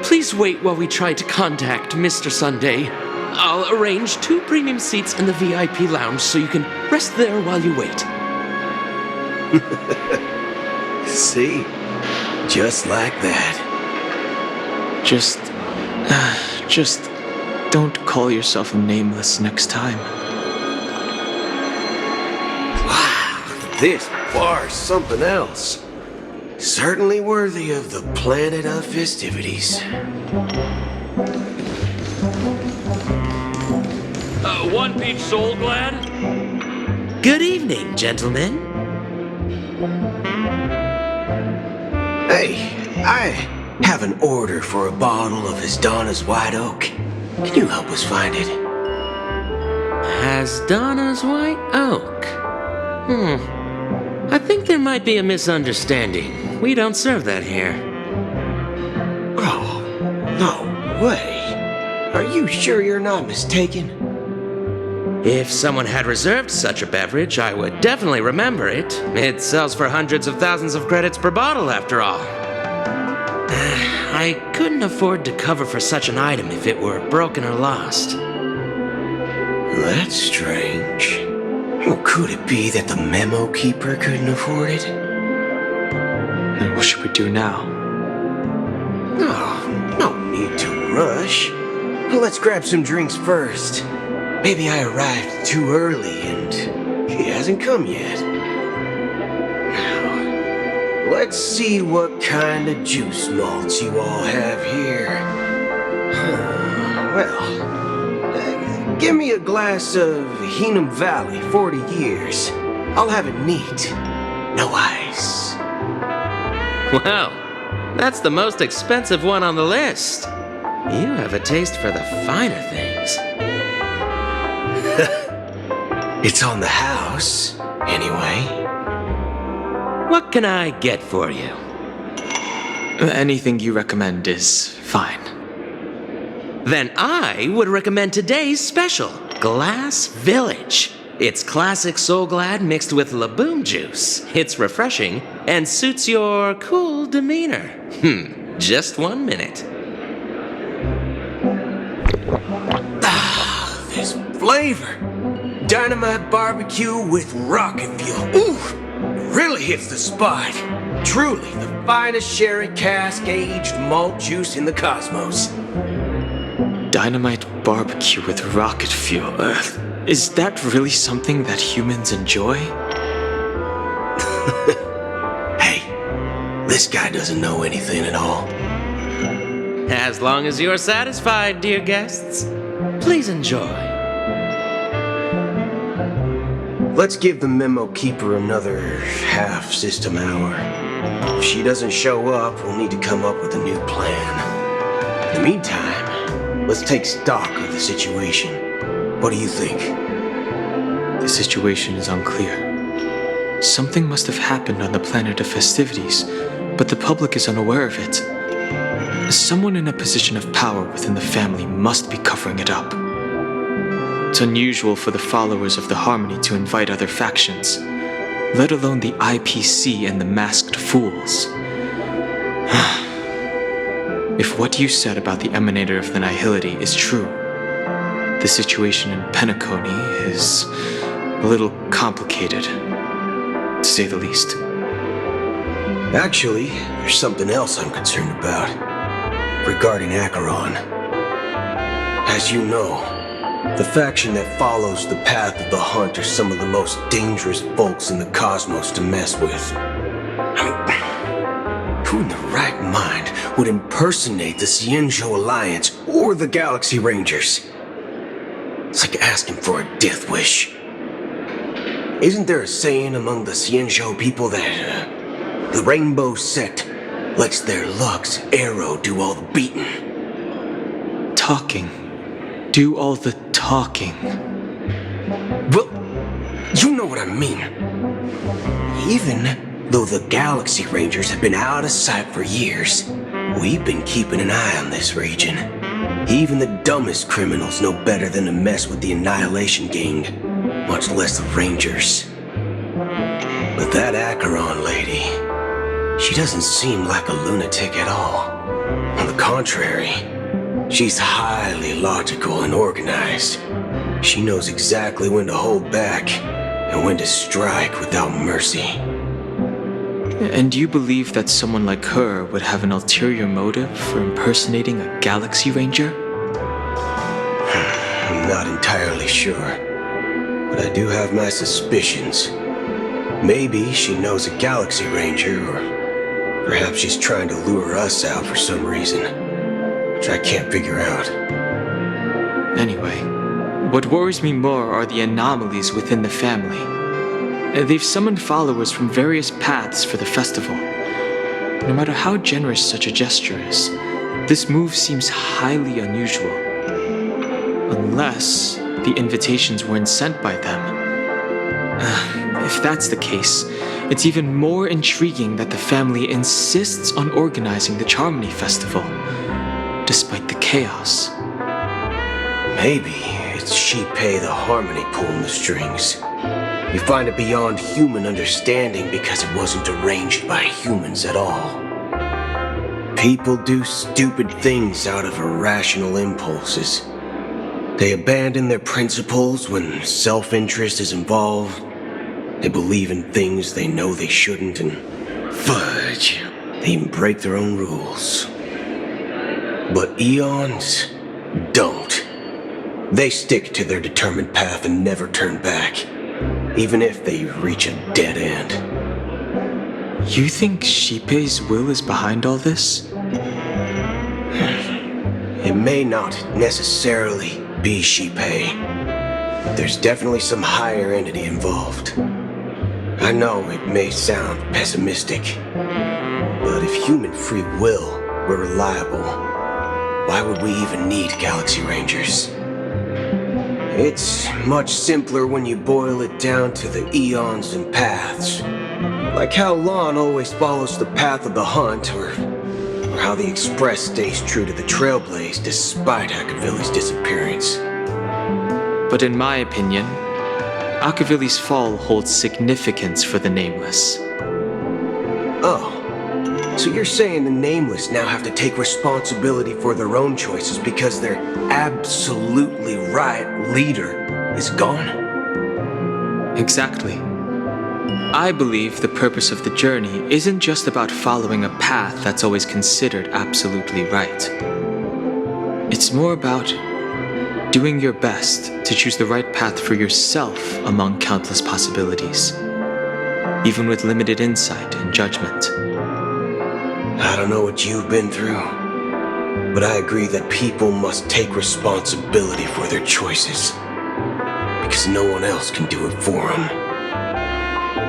Please wait while we try to contact Mr. Sunday. I'll arrange 2 premium seats in the VIP lounge so you can rest there while you wait. See? Just like that. Just don't call yourself Nameless next time. Wow, this bar's something else. Certainly worthy of the planet of festivities. 1 peach soul glad? Good evening, gentlemen. Hey, I have an order for a bottle of Hasdana's White Oak. Can you help us find it? Hasdana's White Oak? I think there might be a misunderstanding. We don't serve that here. Oh, no way. Are you sure you're not mistaken? If someone had reserved such a beverage, I would definitely remember it. It sells for hundreds of thousands of credits per bottle, after all. I couldn't afford to cover for such an item if it were broken or lost. That's strange. Well, could it be that the memo keeper couldn't afford it? Then what should we do now? Oh, no need to rush. Let's grab some drinks first. Maybe I arrived too early and he hasn't come yet. Now, let's see what kind of juice malts you all have here. Give me a glass of Heenum Valley, 40 years. I'll have it neat. No ice. Well, that's the most expensive one on the list. You have a taste for the finer things. It's on the house, anyway. What can I get for you? Anything you recommend is fine. Then I would recommend today's special, Glass Village. It's classic Soul Glad mixed with Laboom juice. It's refreshing and suits your cool demeanor. Just 1 minute. Ah, this flavor. Dynamite barbecue with rocket fuel. Ooh, it really hits the spot. Truly the finest sherry cask-aged malt juice in the cosmos. Dynamite barbecue with rocket fuel. Is that really something that humans enjoy? Hey, this guy doesn't know anything at all. As long as you're satisfied, dear guests, please enjoy. Let's give the memo keeper another half system hour. If she doesn't show up, we'll need to come up with a new plan. In the meantime, let's take stock of the situation. What do you think? The situation is unclear. Something must have happened on the planet of festivities, but the public is unaware of it. Someone in a position of power within the family must be covering it up. It's unusual for the followers of the Harmony to invite other factions, let alone the IPC and the Masked Fools. If what you said about the Emanator of the Nihility is true, the situation in Penacony is a little complicated, to say the least. Actually, there's something else I'm concerned about regarding Acheron. As you know, The faction that follows the path of the hunt are some of the most dangerous folks in the cosmos to mess with. I mean, who in the right mind would impersonate the Xianzhou Alliance or the Galaxy Rangers? It's like asking for a death wish. Isn't there a saying among the Xianzhou people that the Rainbow Sect lets their luck's arrow do all the beating? Talking. Do all the talking. Well, you know what I mean. Even though the Galaxy Rangers have been out of sight for years, we've been keeping an eye on this region. Even the dumbest criminals know better than to mess with the Annihilation Gang, much less the Rangers. But that Acheron lady, she doesn't seem like a lunatic at all. On the contrary, she's highly logical and organized. She knows exactly when to hold back and when to strike without mercy. And you believe that someone like her would have an ulterior motive for impersonating a Galaxy Ranger? I'm not entirely sure, but I do have my suspicions. Maybe she knows a Galaxy Ranger, or perhaps she's trying to lure us out for some reason, which I can't figure out. Anyway, what worries me more are the anomalies within the family. They've summoned followers from various paths for the festival. No matter how generous such a gesture is, this move seems highly unusual. Unless the invitations weren't sent by them. If that's the case, it's even more intriguing that the family insists on organizing the Charmony Festival, despite the chaos. Maybe it's Shipei the Harmony pulling the strings. You find it beyond human understanding because it wasn't arranged by humans at all. People do stupid things out of irrational impulses. They abandon their principles when self-interest is involved. They believe in things they know they shouldn't, and fudge, they even break their own rules. But Eons don't. They stick to their determined path and never turn back, even if they reach a dead end. You think Shipei's will is behind all this? It may not necessarily be Shipei. There's definitely some higher entity involved. I know it may sound pessimistic, but if human free will were reliable, why would we even need Galaxy Rangers? It's much simpler when you boil it down to the eons and paths. Like how Lon always follows the path of the hunt, or how the Express stays true to the Trailblaze despite Akavili's disappearance. But in my opinion, Akavili's fall holds significance for the Nameless. Oh, so you're saying the Nameless now have to take responsibility for their own choices because their absolutely right leader is gone? Exactly. I believe the purpose of the journey isn't just about following a path that's always considered absolutely right. It's more about doing your best to choose the right path for yourself among countless possibilities, even with limited insight and judgment. I don't know what you've been through, but I agree that people must take responsibility for their choices, because no one else can do it for them.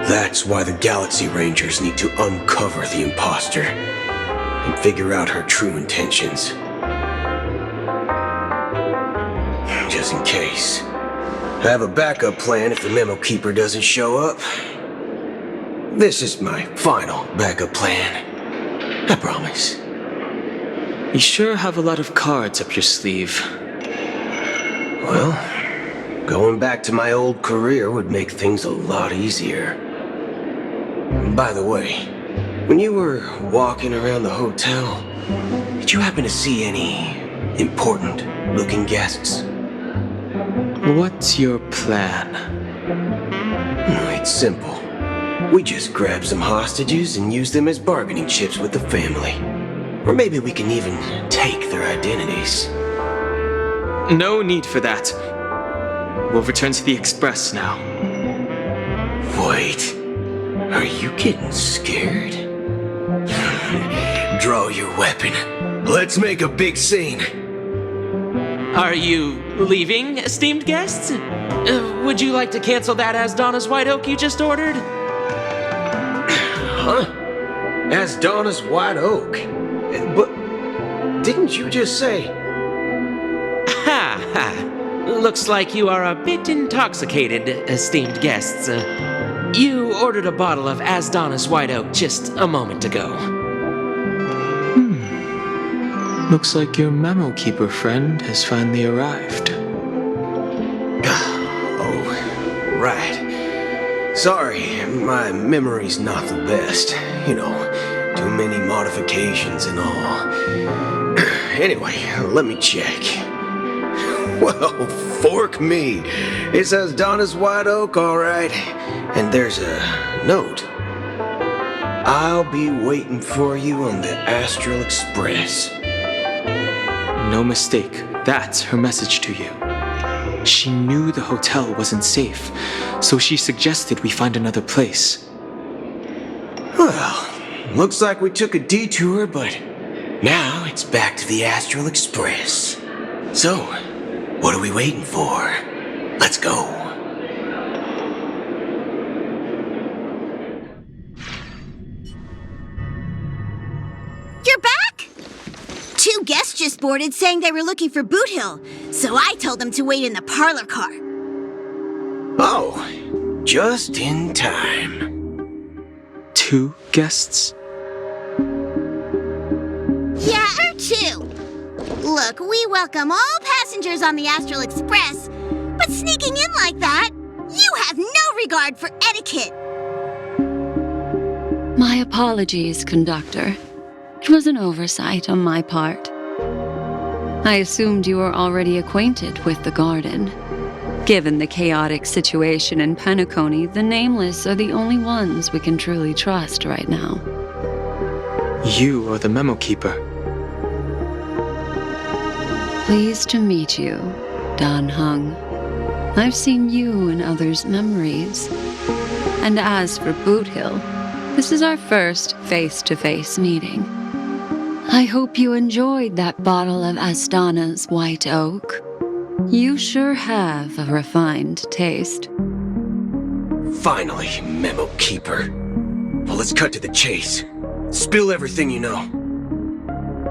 That's why the Galaxy Rangers need to uncover the imposter and figure out her true intentions. Just in case. I have a backup plan if the Memo Keeper doesn't show up. This is my final backup plan. I promise. You sure have a lot of cards up your sleeve. Well, going back to my old career would make things a lot easier. By the way, when you were walking around the hotel, did you happen to see any important-looking guests? What's your plan? It's simple. We just grab some hostages and use them as bargaining chips with the family. Or maybe we can even take their identities. No need for that. we'll return to the Express now. Wait, are you getting scared? Draw your weapon. Let's make a big scene. Are you leaving, esteemed guests? Would you like to cancel that Asdana's White Oak you just ordered? Huh? Asdana's White Oak? But didn't you just say... Ha ha! Looks like you are a bit intoxicated, esteemed guests. You ordered a bottle of Asdana's White Oak just a moment ago. Looks like your memo keeper friend has finally arrived. Oh, right. Sorry, my memory's not the best. You know, too many modifications and all. Anyway, let me check. Well, fork me. It says Donna's White Oak, all right. And there's a note. I'll be waiting for you on the Astral Express. No mistake, that's her message to you. She knew the hotel wasn't safe, so she suggested we find another place. Well, looks like we took a detour, but now it's back to the Astral Express. So, what are we waiting for? Let's go. You're back? 2 guests just boarded saying they were looking for Boot Hill, so I told them to wait in the parlor car. Oh, just in time. 2 guests? Yeah, or 2. Look, we welcome all passengers on the Astral Express, but sneaking in like that, you have no regard for etiquette. My apologies, conductor. It was an oversight on my part. I assumed you were already acquainted with the garden. Given the chaotic situation in Penacony, the Nameless are the only ones we can truly trust right now. You are the memo keeper. Pleased to meet you, Dan Hung. I've seen you in others' memories. And as for Boot Hill, this is our first face-to-face meeting. I hope you enjoyed that bottle of Astana's White Oak. You sure have a refined taste. Finally, memo keeper. Well, let's cut to the chase. Spill everything you know.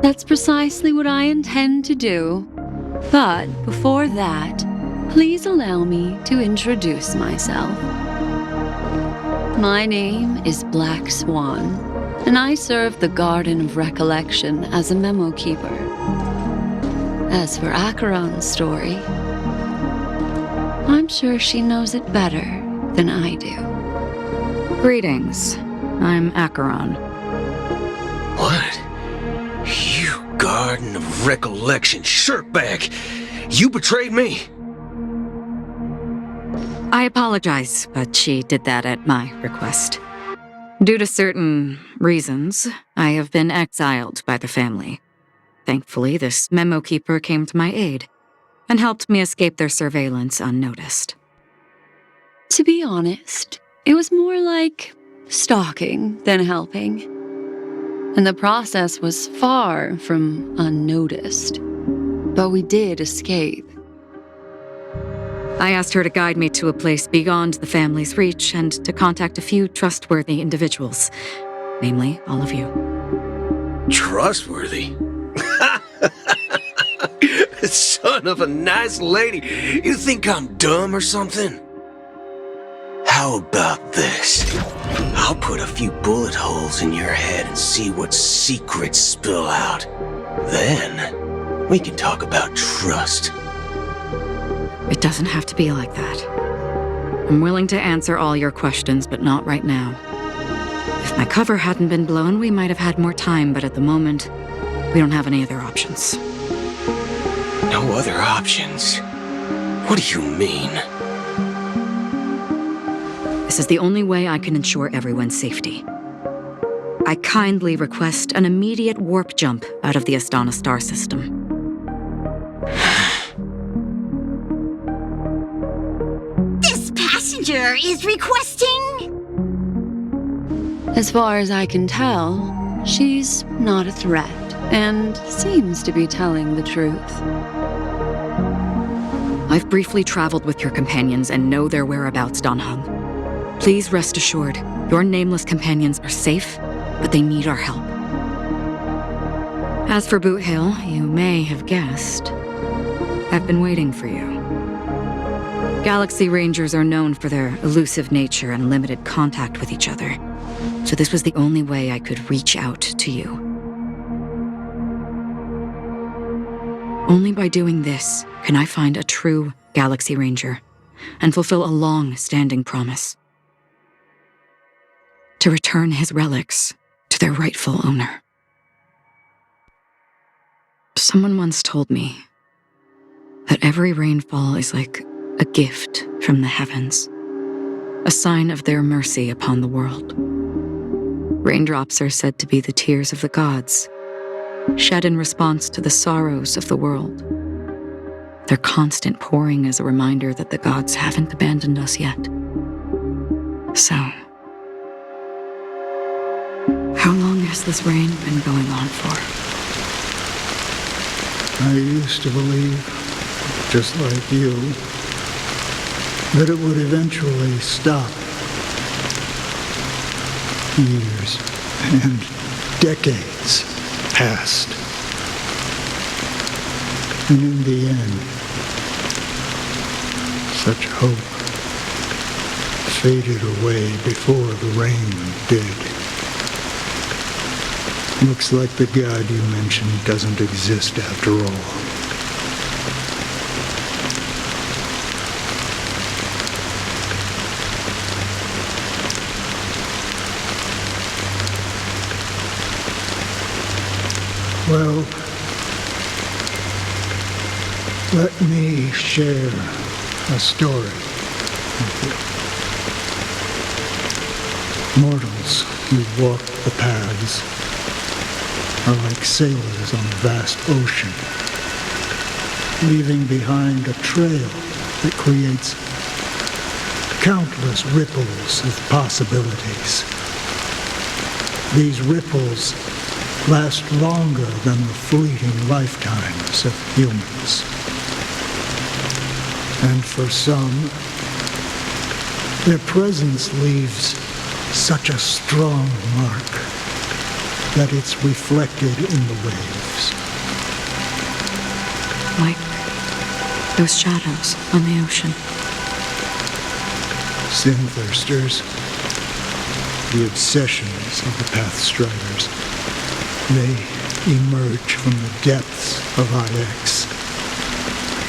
That's precisely what I intend to do. But before that, please allow me to introduce myself. My name is Black Swan, and I serve the Garden of Recollection as a memo keeper. As for Acheron's story, I'm sure she knows it better than I do. Greetings. I'm Acheron. What? You Garden of Recollection shirtbag! You betrayed me! I apologize, but she did that at my request. Due to certain reasons, I have been exiled by the family. Thankfully, this memo keeper came to my aid and helped me escape their surveillance unnoticed. To be honest, it was more like stalking than helping. And the process was far from unnoticed. But we did escape. I asked her to guide me to a place beyond the family's reach and to contact a few trustworthy individuals, namely all of you. Trustworthy? Son of a nice lady. You think I'm dumb or something? How about this? I'll put a few bullet holes in your head and see what secrets spill out. Then, we can talk about trust. It doesn't have to be like that. I'm willing to answer all your questions, but not right now. If my cover hadn't been blown, we might have had more time, but at the moment, we don't have any other options. No other options? What do you mean? This is the only way I can ensure everyone's safety. I kindly request an immediate warp jump out of the Astana star system. messenger is requesting? As far as I can tell, she's not a threat and seems to be telling the truth. I've briefly traveled with your companions and know their whereabouts, Dan Heng. Please rest assured, your nameless companions are safe, but they need our help. As for Boot Hill, you may have guessed, I've been waiting for you. Galaxy Rangers are known for their elusive nature and limited contact with each other, so this was the only way I could reach out to you. Only by doing this can I find a true Galaxy Ranger and fulfill a long-standing promise. To return his relics to their rightful owner. Someone once told me that every rainfall is like a gift from the heavens, a sign of their mercy upon the world. Raindrops are said to be the tears of the gods, shed in response to the sorrows of the world. Their constant pouring is a reminder that the gods haven't abandoned us yet. So, how long has this rain been going on for? I used to believe, just like you, that it would eventually stop. Years and decades passed. And in the end, such hope faded away before the rain did. Looks like the god you mentioned doesn't exist after all. Well, let me share a story with you. Mortals who walk the paths are like sailors on a vast ocean, leaving behind a trail that creates countless ripples of possibilities. These ripples last longer than the fleeting lifetimes of humans. And for some, their presence leaves such a strong mark that it's reflected in the waves. Like those shadows on the ocean. Sin-thirsters, the obsessions of the Pathstriders, they emerge from the depths of IX,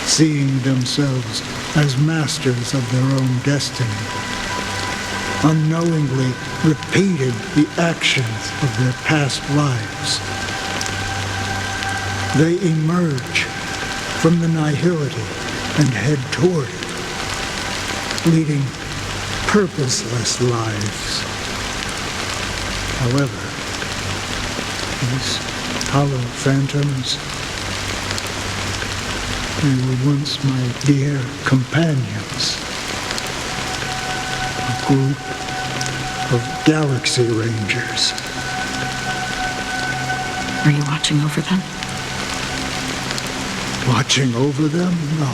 seeing themselves as masters of their own destiny, unknowingly repeating the actions of their past lives. They emerge from the nihility and head toward it, leading purposeless lives. However, these hollow phantoms, they were once my dear companions. A group of Galaxy Rangers. Are you watching over them? Watching over them? No.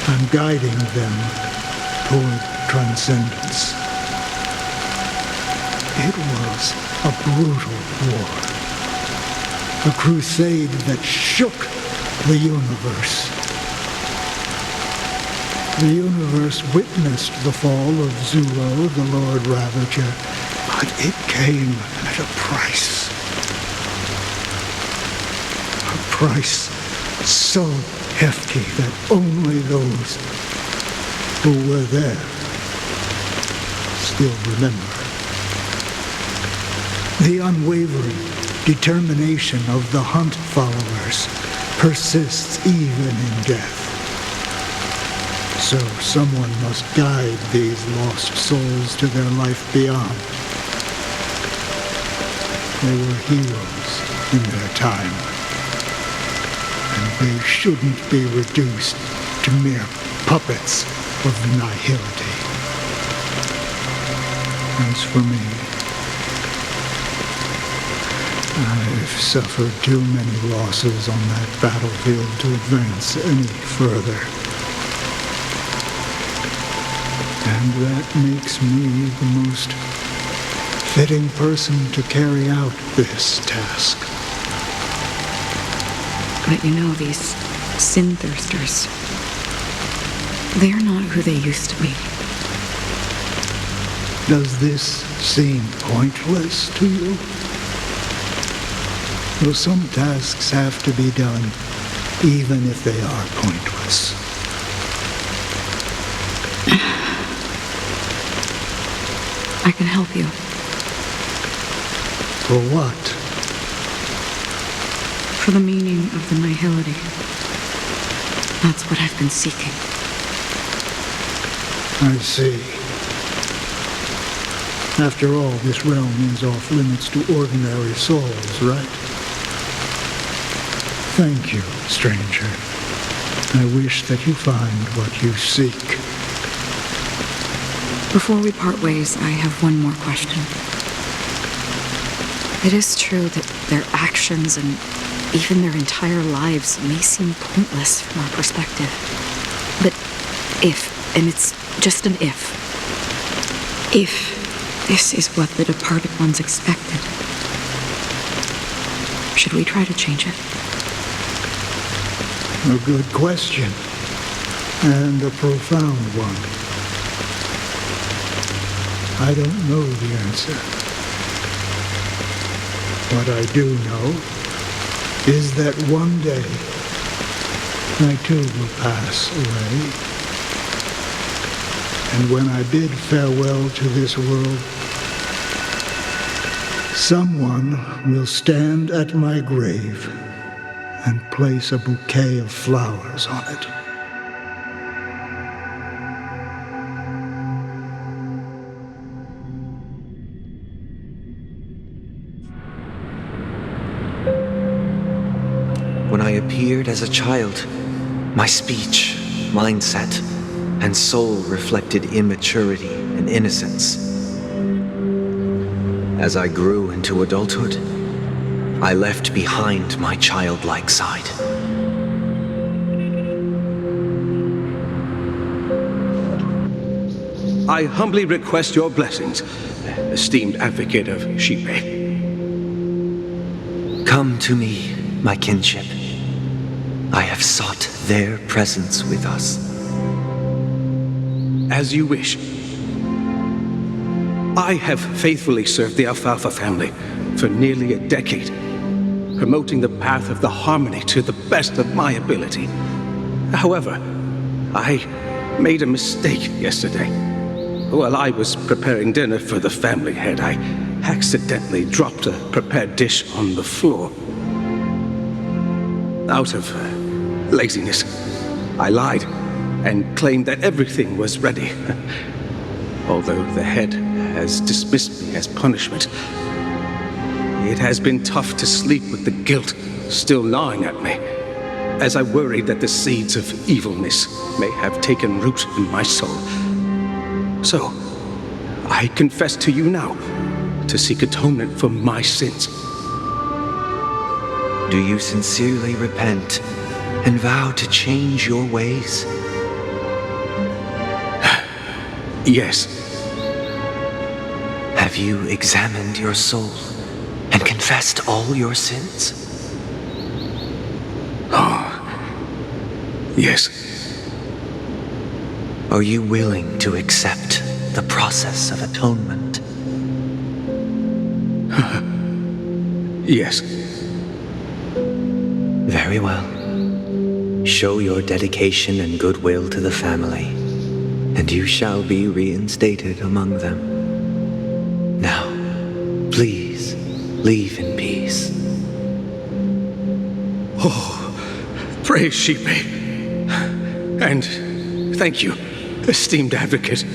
I'm guiding them toward transcendence. It was a brutal war. A crusade that shook the universe. The universe witnessed the fall of Zulo, the Lord Ravager, but it came at a price. A price so hefty that only those who were there still remember. The unwavering determination of the Hunt followers persists even in death. So someone must guide these lost souls to their life beyond. They were heroes in their time, and they shouldn't be reduced to mere puppets of the nihility. As for me, I've suffered too many losses on that battlefield to advance any further. And that makes me the most fitting person to carry out this task. But you know, these sin thirsters, they're not who they used to be. Does this seem pointless to you? Well, some tasks have to be done, even if they are pointless. I can help you. For what? For the meaning of the nihility. That's what I've been seeking. I see. After all, this realm is off limits to ordinary souls, right? Thank you, stranger. I wish that you find what you seek. Before we part ways, I have one more question. It is true that their actions and even their entire lives may seem pointless from our perspective. But if, and it's just an if this is what the departed ones expected, should we try to change it? A good question, and a profound one. I don't know the answer. What I do know is that one day I too will pass away. And when I bid farewell to this world, someone will stand at my grave and place a bouquet of flowers on it. When I appeared as a child, my speech, mindset, and soul reflected immaturity and innocence. As I grew into adulthood, I left behind my childlike side. I humbly request your blessings, esteemed advocate of Shipe. Come to me, my kinship. I have sought their presence with us. As you wish. I have faithfully served the Alfalfa family for nearly a decade, promoting the path of the harmony to the best of my ability. However, I made a mistake yesterday. While I was preparing dinner for the family head, I accidentally dropped a prepared dish on the floor. Out of laziness, I lied and claimed that everything was ready. Although the head has dismissed me as punishment, it has been tough to sleep with the guilt still gnawing at me, as I worried that the seeds of evilness may have taken root in my soul. So, I confess to you now to seek atonement for my sins. Do you sincerely repent and vow to change your ways? Yes. Have you examined your soul and confessed all your sins? Yes. Are you willing to accept the process of atonement? Yes. Very well. Show your dedication and goodwill to the family, and you shall be reinstated among them. Now, please, leave in peace. Oh, praise Shipe. And thank you, esteemed advocate.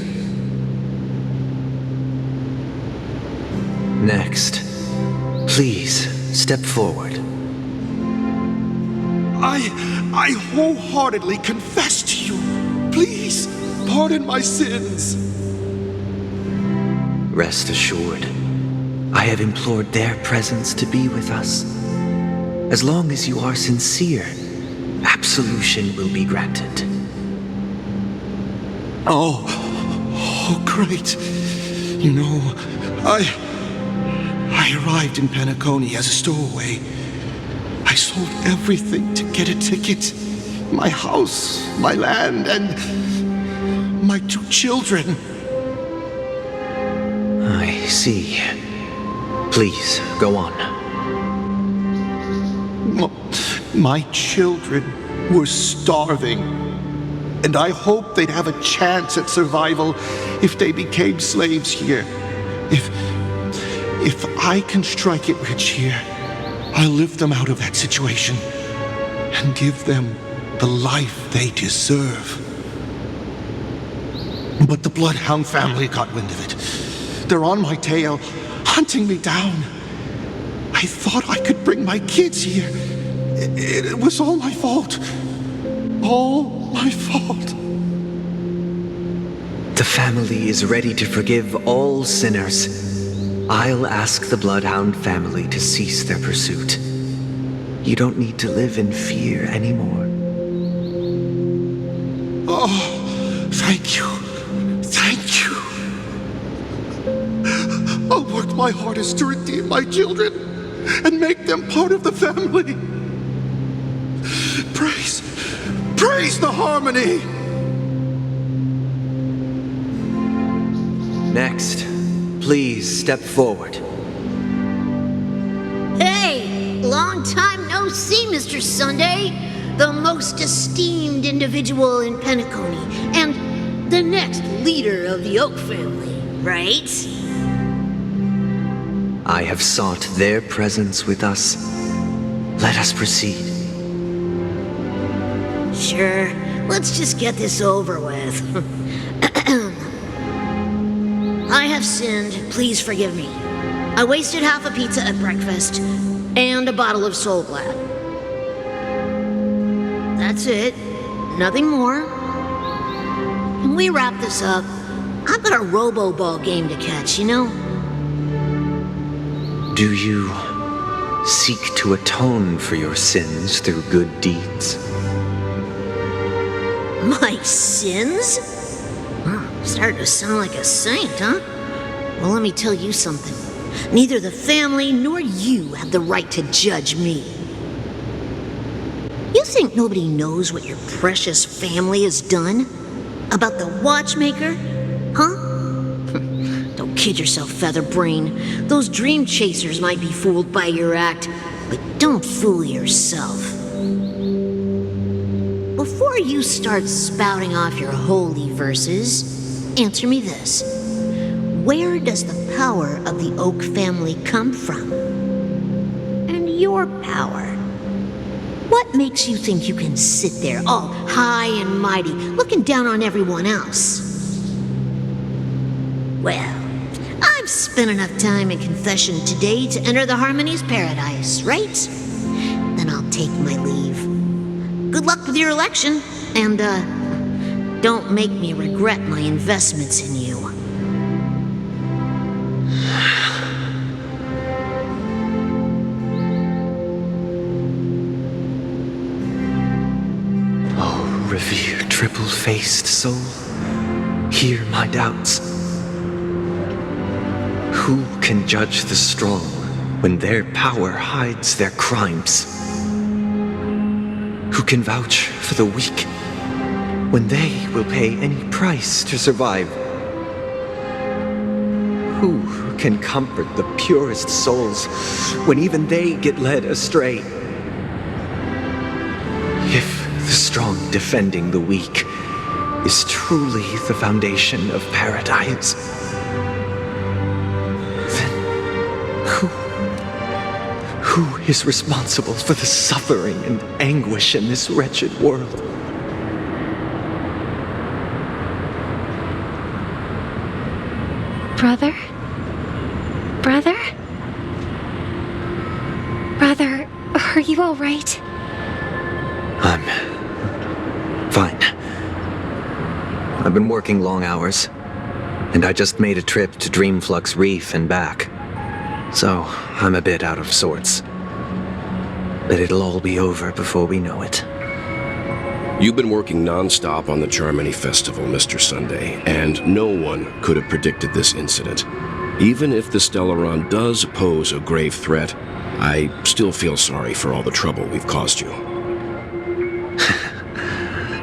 Next, please step forward. I wholeheartedly confess to you. Please, pardon my sins. Rest assured, I have implored their presence to be with us. As long as you are sincere, absolution will be granted. Oh, great. You know, I arrived in Penacony as a stowaway. I sold everything to get a ticket. My house, my land, and my 2 children. I see. Please, go on. My children were starving, and I hoped they'd have a chance at survival if they became slaves here. If I can strike it rich here, I'll lift them out of that situation and give them the life they deserve. But the Bloodhound family got wind of it. They're on my tail, hunting me down. I thought I could bring my kids here. It was all my fault. All my fault. The family is ready to forgive all sinners. I'll ask the Bloodhound family to cease their pursuit. You don't need to live in fear anymore. Oh, thank you. Thank you. I'll work my hardest to redeem my children and make them part of the family. Praise the harmony! Next, please step forward. Hey, long time no see, Mr. Sunday. The most esteemed individual in Penacony, and the next leader of the Oak family, right? I have sought their presence with us. Let us proceed. Sure, let's just get this over with. I have sinned, please forgive me. I wasted half a pizza at breakfast, and a bottle of Soul Glad. That's it, nothing more. Can we wrap this up? I've got a robo-ball game to catch, you know? Do you seek to atone for your sins through good deeds? My sins? Starting to sound like a saint, huh? Well, let me tell you something. Neither the family nor you have the right to judge me. You think nobody knows what your precious family has done? About the watchmaker? Huh? Don't kid yourself, Featherbrain. Those dream chasers might be fooled by your act, but don't fool yourself. Before you start spouting off your holy verses, answer me this. Where does the power of the Oak family come from? And your power? What makes you think you can sit there all high and mighty, looking down on everyone else? Well, I've spent enough time in confession today to enter the Harmony's paradise, right? Then I'll take my leave. Good luck with your election, and, don't make me regret my investments in you. Oh, revered triple-faced soul, hear my doubts. Who can judge the strong when their power hides their crimes? Who can vouch for the weak when they will pay any price to survive? Who can comfort the purest souls when even they get led astray? If the strong defending the weak is truly the foundation of paradise, then who is responsible for the suffering and anguish in this wretched world? Brother? Brother? Brother, are you all right? I'm fine. I've been working long hours, and I just made a trip to Dreamflux Reef and back. So, I'm a bit out of sorts. But it'll all be over before we know it. You've been working non-stop on the Charmony Festival, Mr. Sunday, and no one could have predicted this incident. Even if the Stellaron does pose a grave threat, I still feel sorry for all the trouble we've caused you.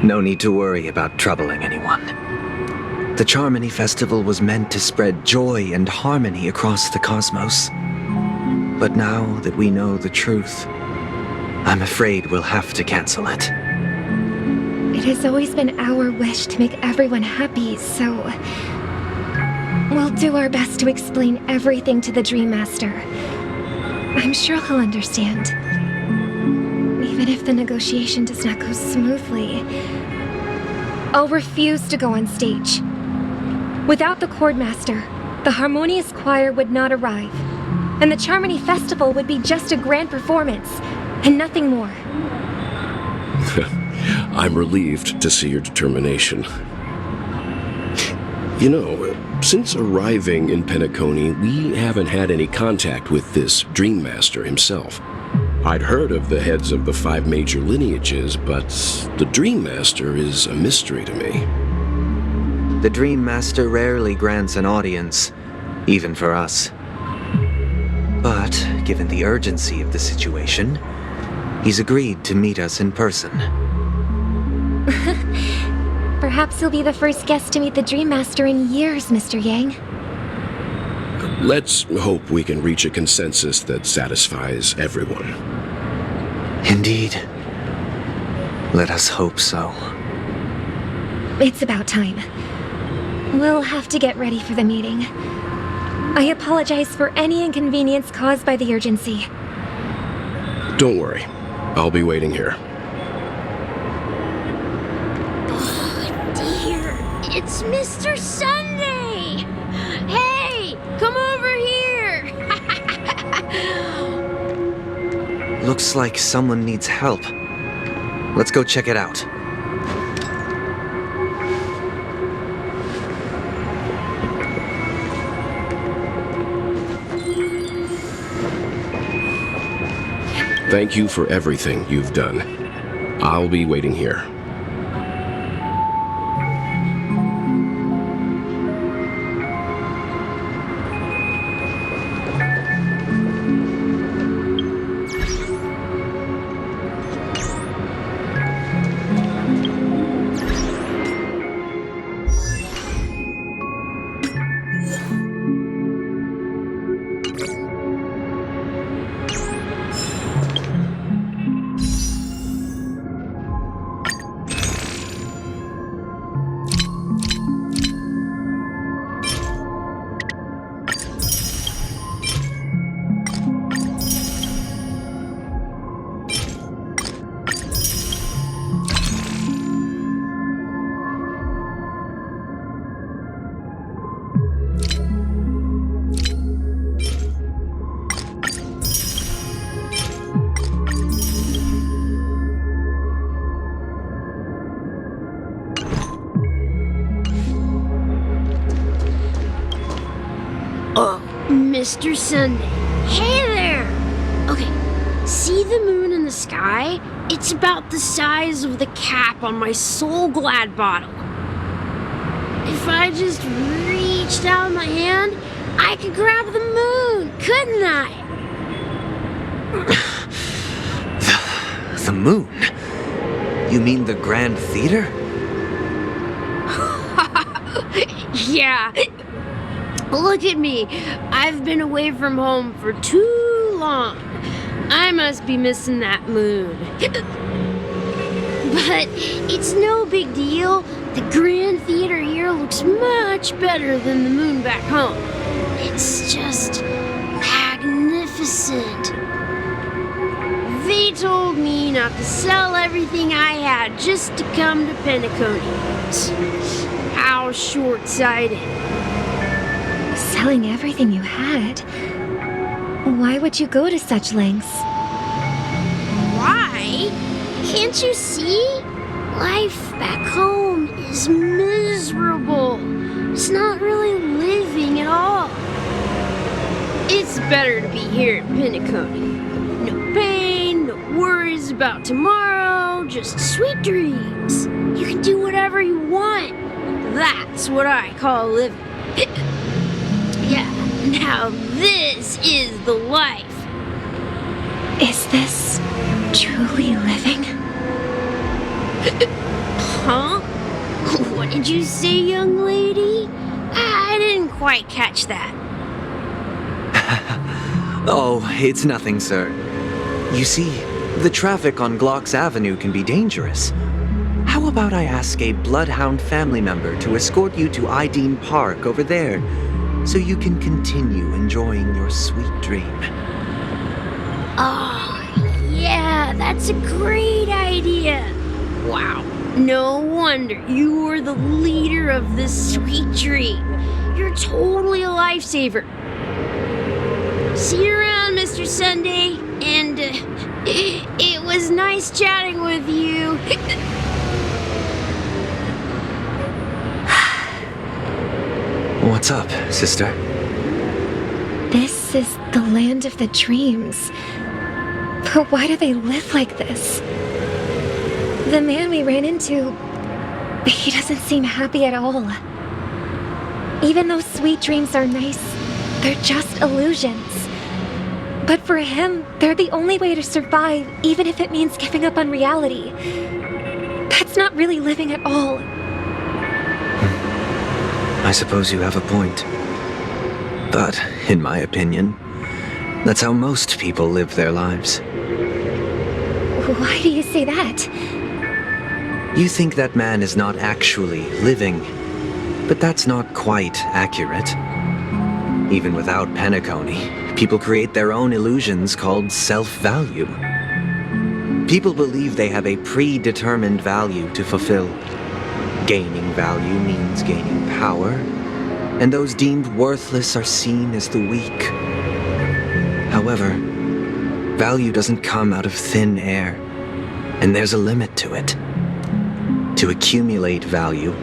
No need to worry about troubling anyone. The Charmony Festival was meant to spread joy and harmony across the cosmos. But now that we know the truth, I'm afraid we'll have to cancel it. It has always been our wish to make everyone happy, so we'll do our best to explain everything to the Dream Master. I'm sure he'll understand. Even if the negotiation does not go smoothly, I'll refuse to go on stage. Without the Chord Master, the Harmonious Choir would not arrive, and the Charmony Festival would be just a grand performance, and nothing more. I'm relieved to see your determination. You know, since arriving in Penacony, we haven't had any contact with this Dream Master himself. I'd heard of the heads of the 5 major lineages, but the Dream Master is a mystery to me. The Dream Master rarely grants an audience, even for us. But, given the urgency of the situation, he's agreed to meet us in person. Perhaps you'll be the first guest to meet the Dream Master in years, Mr. Yang. Let's hope we can reach a consensus that satisfies everyone. Indeed. Let us hope so. It's about time. We'll have to get ready for the meeting. I apologize for any inconvenience caused by the urgency. Don't worry. I'll be waiting here. It's Mr. Sunday! Hey, come over here! Looks like someone needs help. Let's go check it out. Thank you for everything you've done. I'll be waiting here. Mr. Sunday. Hey there! Okay, see the moon in the sky? It's about the size of the cap on my Soul Glad bottle. If I just reached out my hand, I could grab the moon, couldn't I? The moon? You mean the Grand Theater? Yeah. Look at me. I've been away from home for too long. I must be missing that moon. But it's no big deal. The Grand Theater here looks much better than the moon back home. It's just magnificent. They told me not to sell everything I had just to come to Penacony. How short-sighted. Selling everything you had? Why would you go to such lengths? Why? Can't you see? Life back home is miserable. better to be here in Pinnaconny. No pain, no worries about tomorrow, just sweet dreams. You can do whatever you want. That's what I call living. Yeah, now this is the life. Is this truly living? Huh? What did you say, young lady? I didn't quite catch that. Oh, it's nothing, sir. You see, the traffic on Glocks Avenue can be dangerous. How about I ask a Bloodhound family member to escort you to Ideen Park over there, so you can continue enjoying your sweet dream? Oh, yeah, that's a great idea. Wow, no wonder you were the leader of this sweet dream. You're totally a lifesaver. See you around, Mr. Sunday, and it was nice chatting with you. What's up, sister? This is the land of the dreams. But why do they live like this? The man we ran into, he doesn't seem happy at all. Even though sweet dreams are nice, they're just illusions. But for him, they're the only way to survive, even if it means giving up on reality. That's not really living at all. I suppose you have a point. But, in my opinion, that's how most people live their lives. Why do you say that? You think that man is not actually living, but that's not quite accurate. Even without Penacony, people create their own illusions called self-value. People believe they have a predetermined value to fulfill. Gaining value means gaining power, and those deemed worthless are seen as the weak. However, value doesn't come out of thin air, and there's a limit to it. To accumulate value,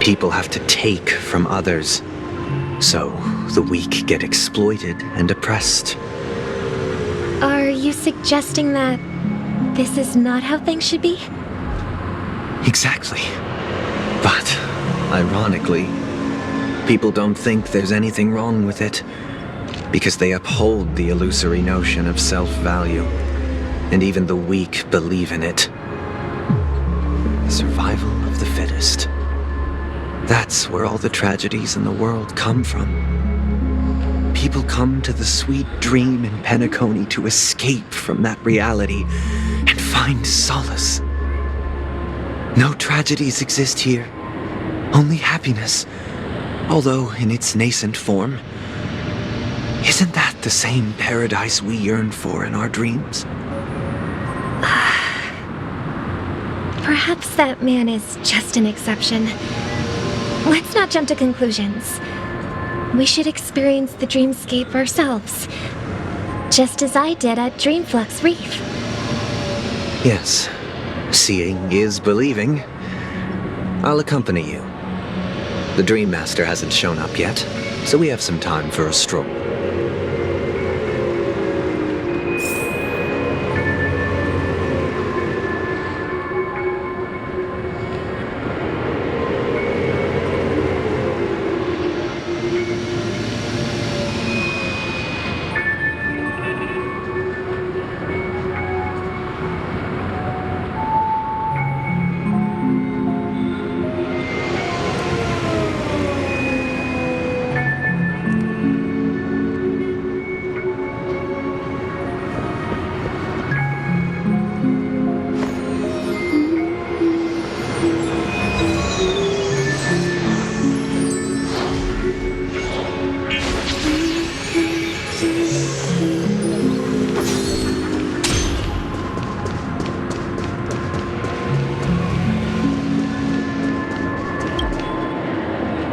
people have to take from others. So, the weak get exploited and oppressed. Are you suggesting that this is not how things should be? Exactly. But, ironically, people don't think there's anything wrong with it, because they uphold the illusory notion of self-value, and even the weak believe in it. The survival of the fittest. That's where all the tragedies in the world come from. People come to the sweet dream in Penacony to escape from that reality and find solace. No tragedies exist here, only happiness, although in its nascent form. Isn't that the same paradise we yearn for in our dreams? Perhaps that man is just an exception. Let's not jump to conclusions. We should experience the dreamscape ourselves, just as I did at Dreamflux Reef. Yes, seeing is believing. I'll accompany you. The Dream Master hasn't shown up yet, so we have some time for a stroll.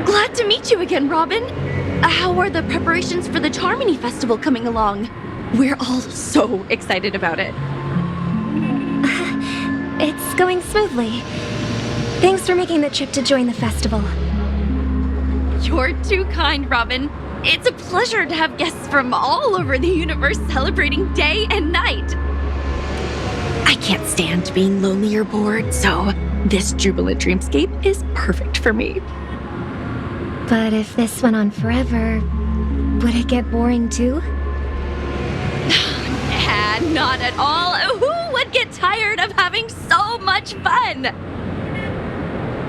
Glad to meet you again, Robin. How are the preparations for the Charmony Festival coming along? We're all so excited about it. It's going smoothly. Thanks for making the trip to join the festival. You're too kind, Robin. It's a pleasure to have guests from all over the universe celebrating day and night. I can't stand being lonely or bored, so this jubilant dreamscape is perfect for me. But if this went on forever, would it get boring too? Nah, not at all. Who would get tired of having so much fun?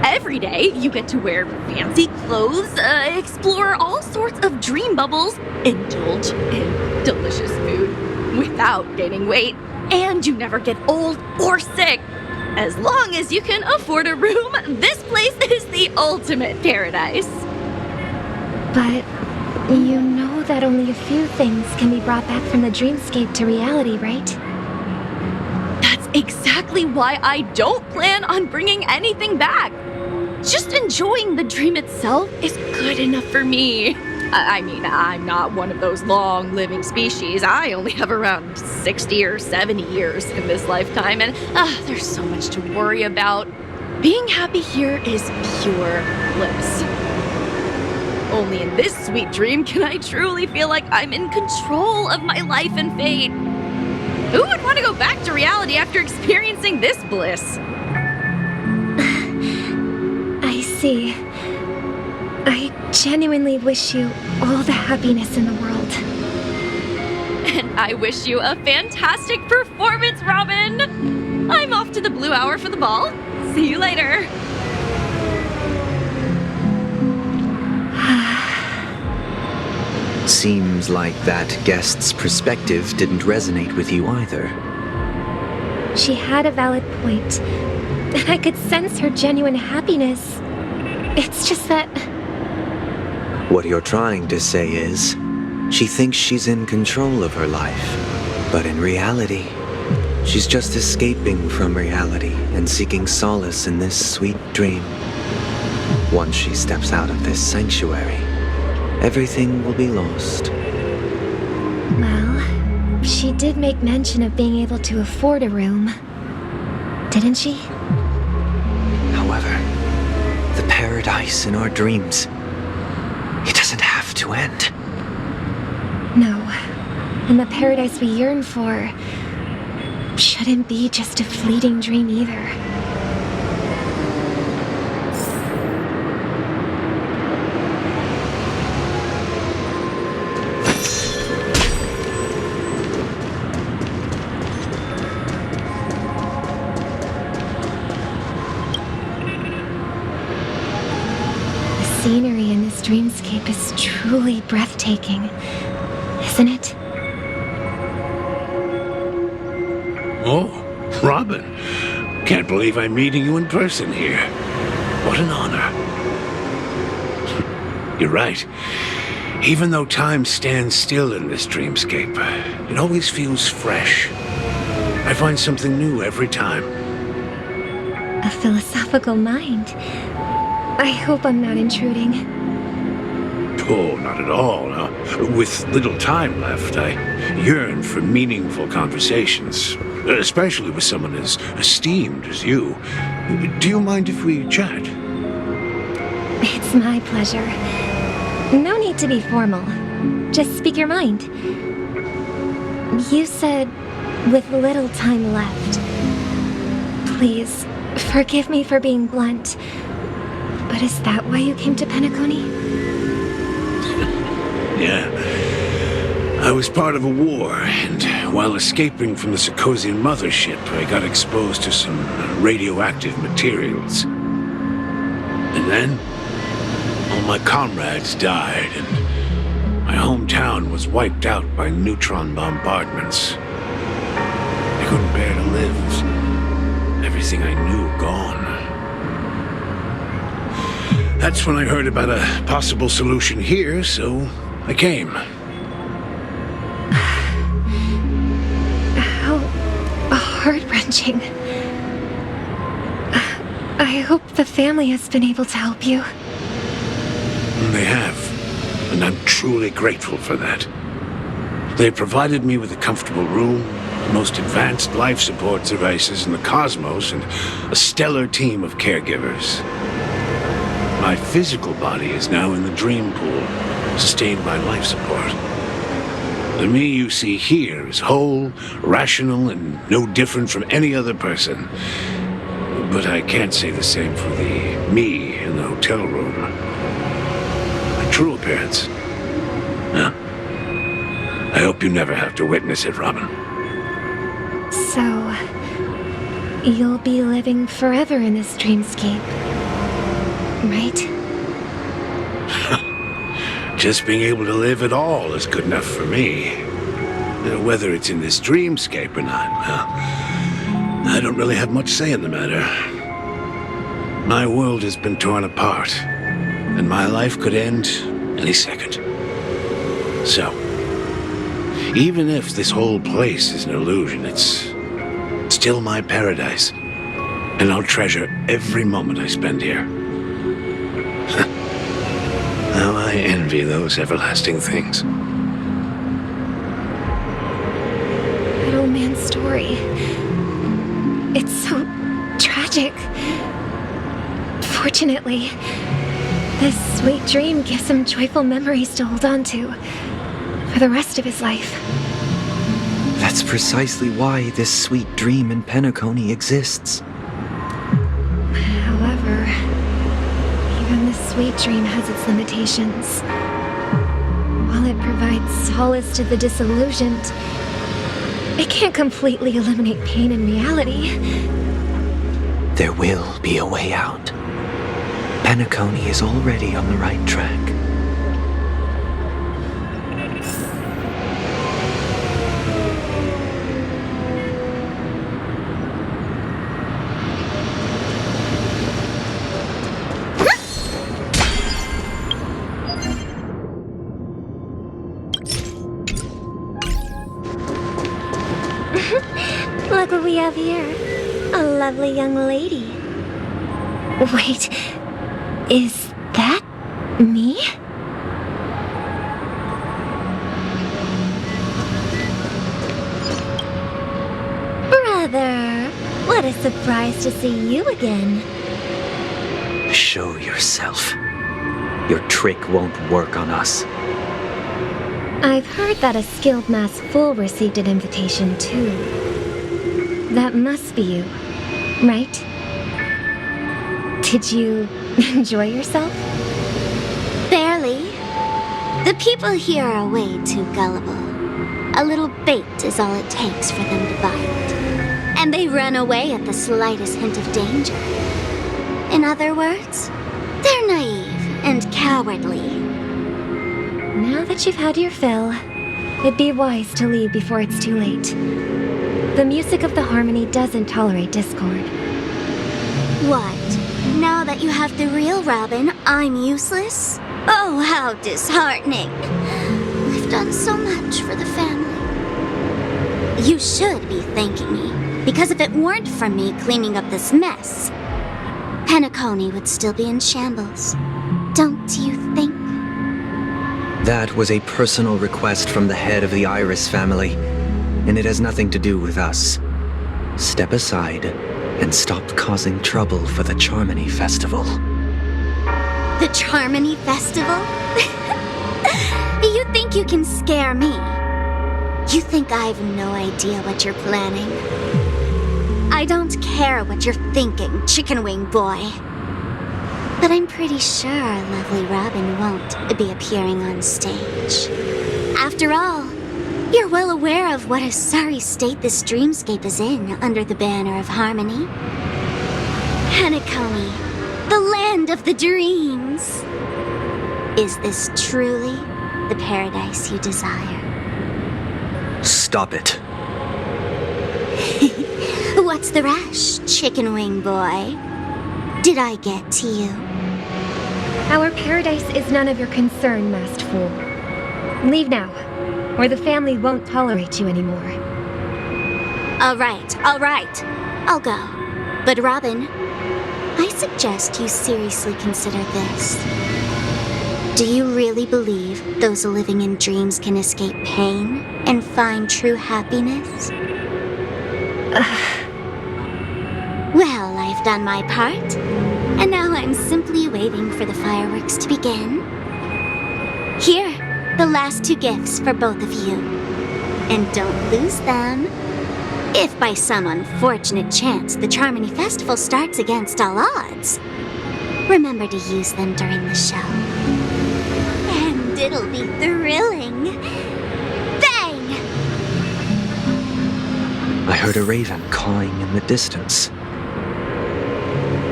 Every day, you get to wear fancy clothes, explore all sorts of dream bubbles, indulge in delicious food without gaining weight, and you never get old or sick. As long as you can afford a room, this place is the ultimate paradise. But you know that only a few things can be brought back from the dreamscape to reality, right? That's exactly why I don't plan on bringing anything back. Just enjoying the dream itself is good enough for me. I mean, I'm not one of those long-living species. I only have around 60 or 70 years in this lifetime, and there's so much to worry about. Being happy here is pure bliss. Only in this sweet dream can I truly feel like I'm in control of my life and fate. Who would want to go back to reality after experiencing this bliss? I see. I genuinely wish you all the happiness in the world. And I wish you a fantastic performance, Robin! I'm off to the Blue Hour for the ball. See you later. Seems like that guest's perspective didn't resonate with you either. She had a valid point. And I could sense her genuine happiness. It's just that... What you're trying to say is, she thinks she's in control of her life. But in reality, she's just escaping from reality and seeking solace in this sweet dream. Once she steps out of this sanctuary, everything will be lost. Well, she did make mention of being able to afford a room. Didn't she? However, the paradise in our dreams, it doesn't have to end. No. And the paradise we yearn for shouldn't be just a fleeting dream either. The scenery in this dreamscape is truly breathtaking, isn't it? Oh, Robin. Can't believe I'm meeting you in person here. What an honor. You're right. Even though time stands still in this dreamscape, it always feels fresh. I find something new every time. A philosophical mind. I hope I'm not intruding. Oh, not at all. No. With little time left, I yearn for meaningful conversations, especially with someone as esteemed as you. Do you mind if we chat? It's my pleasure. No need to be formal. Just speak your mind. You said, with little time left. Please, forgive me for being blunt. But is that why you came to Penacony? Yeah. I was part of a war, and while escaping from the Sarkosian mothership, I got exposed to some radioactive materials. And then, all my comrades died, and my hometown was wiped out by neutron bombardments. I couldn't bear to live. Everything I knew gone. That's when I heard about a possible solution here, so I came. How heart-wrenching. I hope the family has been able to help you. They have, and I'm truly grateful for that. They provided me with a comfortable room, the most advanced life support devices in the cosmos, and a stellar team of caregivers. My physical body is now in the dream pool, sustained by life support. The me you see here is whole, rational, and no different from any other person. But I can't say the same for the me in the hotel room. My true appearance. Huh? I hope you never have to witness it, Robin. So, you'll be living forever in this dreamscape, right? Just being able to live at all is good enough for me. Whether it's in this dreamscape or not, well, I don't really have much say in the matter. My world has been torn apart, and my life could end any second. So, even if this whole place is an illusion, it's still my paradise, and I'll treasure every moment I spend here. How I envy those everlasting things. That old man's story. It's so tragic. Fortunately, this sweet dream gives him joyful memories to hold on to for the rest of his life. That's precisely why this sweet dream in Penacony exists. However, even this sweet dream has its limitations. While it provides solace to the disillusioned, it can't completely eliminate pain in reality. There will be a way out. Penacony is already on the right track. Look what we have here. A lovely young lady. Wait, is that me? Brother, what a surprise to see you again. Show yourself. Your trick won't work on us. I've heard that a skilled masked fool received an invitation too. That must be you, right? Did you enjoy yourself? Barely. The people here are way too gullible. A little bait is all it takes for them to bite. And they run away at the slightest hint of danger. In other words, they're naive and cowardly. Now that you've had your fill, it'd be wise to leave before it's too late. The music of the harmony doesn't tolerate discord. What? Now that you have the real Robin, I'm useless? Oh, how disheartening. I've done so much for the family. You should be thanking me, because if it weren't for me cleaning up this mess, Penacony would still be in shambles. Don't you think? That was a personal request from the head of the Iris family, and it has nothing to do with us. Step aside and stop causing trouble for the Charmony Festival. The Charmony Festival? You think you can scare me? You think I have no idea what you're planning? I don't care what you're thinking, chicken wing boy. But I'm pretty sure lovely Robin won't be appearing on stage. After all, you're well aware of what a sorry state this dreamscape is in under the banner of harmony. Penacony, the land of the dreams. Is this truly the paradise you desire? Stop it. What's the rush, chicken wing boy? Did I get to you? Our paradise is none of your concern, masked fool. Leave now, or the family won't tolerate you anymore. All right. I'll go. But Robin, I suggest you seriously consider this. Do you really believe those living in dreams can escape pain and find true happiness? Well, I've done my part. And now I'm simply waiting for the fireworks to begin. Here, the last 2 gifts for both of you. And don't lose them. If by some unfortunate chance the Charmony Festival starts against all odds, remember to use them during the show. And it'll be thrilling. Bang! I heard a raven cawing in the distance.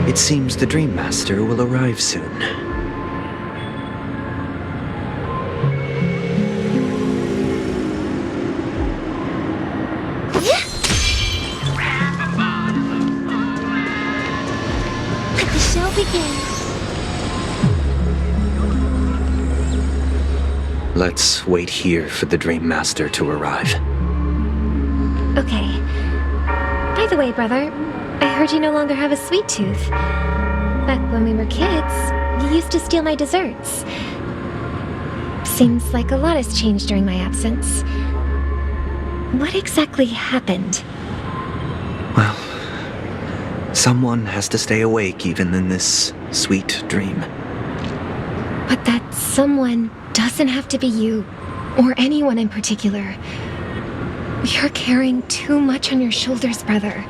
It seems the Dream Master will arrive soon. Let the show begin. Let's wait here for the Dream Master to arrive. Okay. By the way, brother, I heard you no longer have a sweet tooth. Back when we were kids, you used to steal my desserts. Seems like a lot has changed during my absence. What exactly happened? Well, someone has to stay awake even in this sweet dream. But that someone doesn't have to be you, or anyone in particular. You're carrying too much on your shoulders, brother.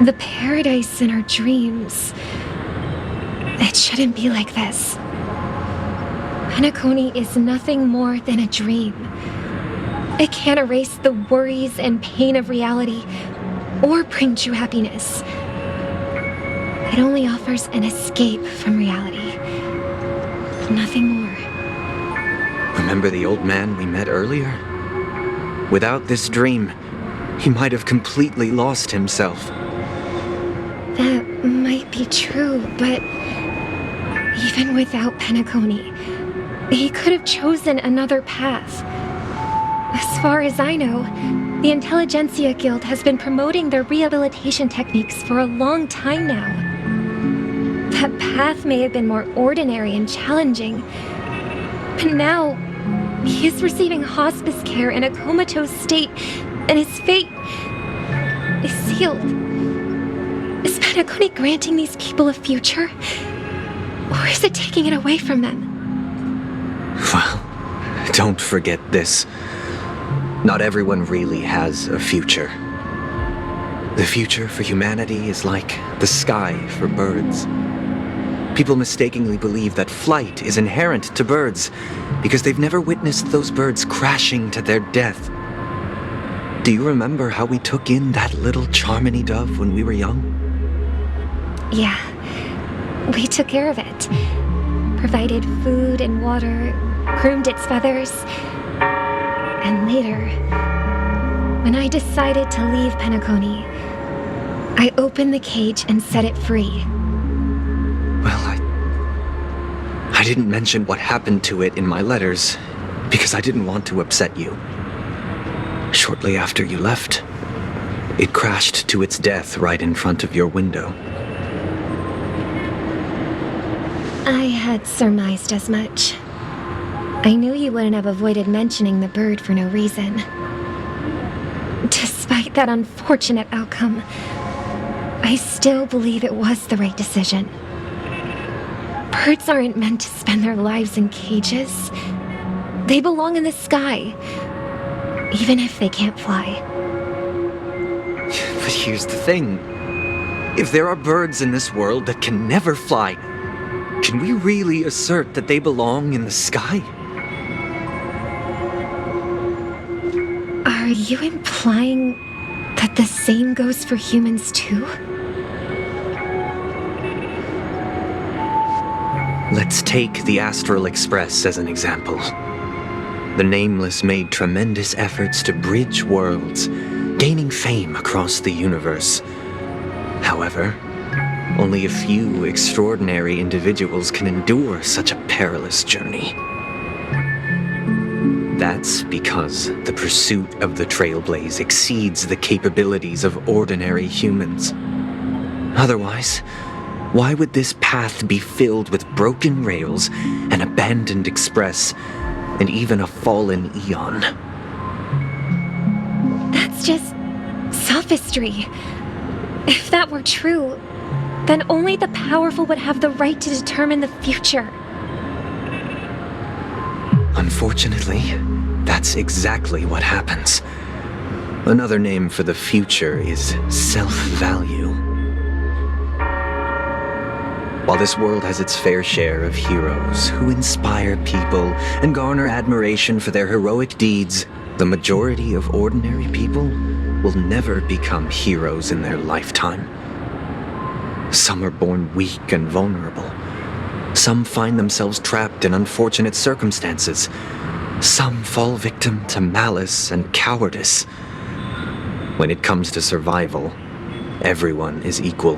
The paradise in our dreams. It shouldn't be like this. Penacony is nothing more than a dream. It can't erase the worries and pain of reality, or bring true happiness. It only offers an escape from reality. Nothing more. Remember the old man we met earlier? Without this dream, he might have completely lost himself. That might be true, but even without Penacony, he could have chosen another path. As far as I know, the Intelligentsia Guild has been promoting their rehabilitation techniques for a long time now. That path may have been more ordinary and challenging, but now he is receiving hospice care in a comatose state, and his fate is sealed. Is Penacony granting these people a future? Or is it taking it away from them? Well, don't forget this. Not everyone really has a future. The future for humanity is like the sky for birds. People mistakenly believe that flight is inherent to birds because they've never witnessed those birds crashing to their death. Do you remember how we took in that little Charmony dove when we were young? Yeah, we took care of it. Provided food and water, groomed its feathers. And later, when I decided to leave Penacony, I opened the cage and set it free. Well, I didn't mention what happened to it in my letters because I didn't want to upset you. Shortly after you left, it crashed to its death right in front of your window. I had surmised as much. I knew you wouldn't have avoided mentioning the bird for no reason. Despite that unfortunate outcome, I still believe it was the right decision. Birds aren't meant to spend their lives in cages. They belong in the sky, even if they can't fly. But here's the thing. If there are birds in this world that can never fly, can we really assert that they belong in the sky? Are you implying that the same goes for humans too? Let's take the Astral Express as an example. The Nameless made tremendous efforts to bridge worlds, gaining fame across the universe. However, only a few extraordinary individuals can endure such a perilous journey. That's because the pursuit of the Trailblaze exceeds the capabilities of ordinary humans. Otherwise, why would this path be filled with broken rails, an abandoned express, and even a fallen eon? That's just sophistry. If that were true, then only the powerful would have the right to determine the future. Unfortunately, that's exactly what happens. Another name for the future is self-value. While this world has its fair share of heroes who inspire people and garner admiration for their heroic deeds, the majority of ordinary people will never become heroes in their lifetime. Some are born weak and vulnerable. Some find themselves trapped in unfortunate circumstances. Some fall victim to malice and cowardice. When it comes to survival, everyone is equal.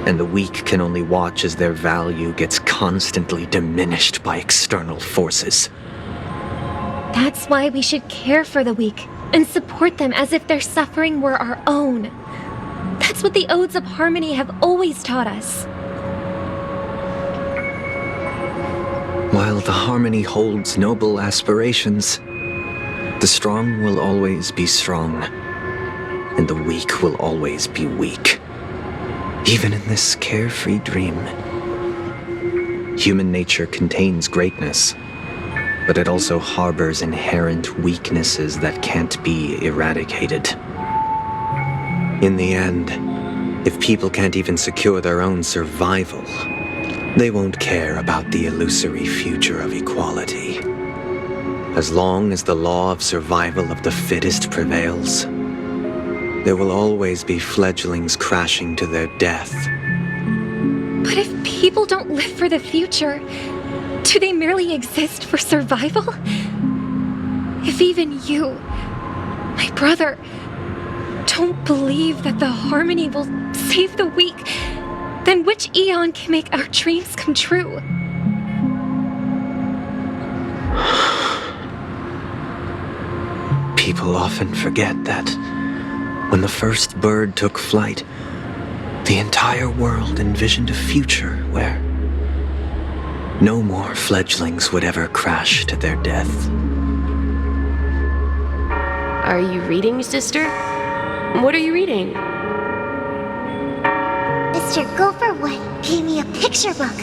And the weak can only watch as their value gets constantly diminished by external forces. That's why we should care for the weak and support them as if their suffering were our own. That's what the Odes of Harmony have always taught us. While the Harmony holds noble aspirations, the strong will always be strong, and the weak will always be weak. Even in this carefree dream, human nature contains greatness, but it also harbors inherent weaknesses that can't be eradicated. In the end, if people can't even secure their own survival, they won't care about the illusory future of equality. As long as the law of survival of the fittest prevails, there will always be fledglings crashing to their death. But if people don't live for the future, do they merely exist for survival? If even you, my brother, don't believe that the Harmony will save the weak, then which eon can make our dreams come true? People often forget that when the first bird took flight, the entire world envisioned a future where no more fledglings would ever crash to their death. Are you reading, sister? What are you reading? Mr. Gopherwood gave me a picture book.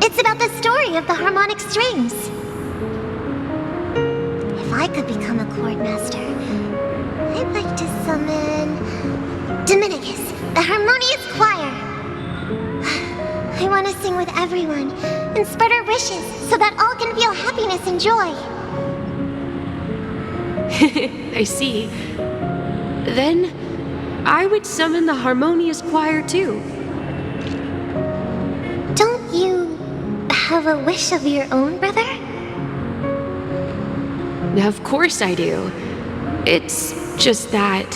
It's about the story of the harmonic strings. If I could become a chord master, I'd like to summon Dominicus, the harmonious choir. I want to sing with everyone and spread our wishes so that all can feel happiness and joy. I see. Then I would summon the harmonious choir too. Don't you have a wish of your own, brother? Of course I do. It's just that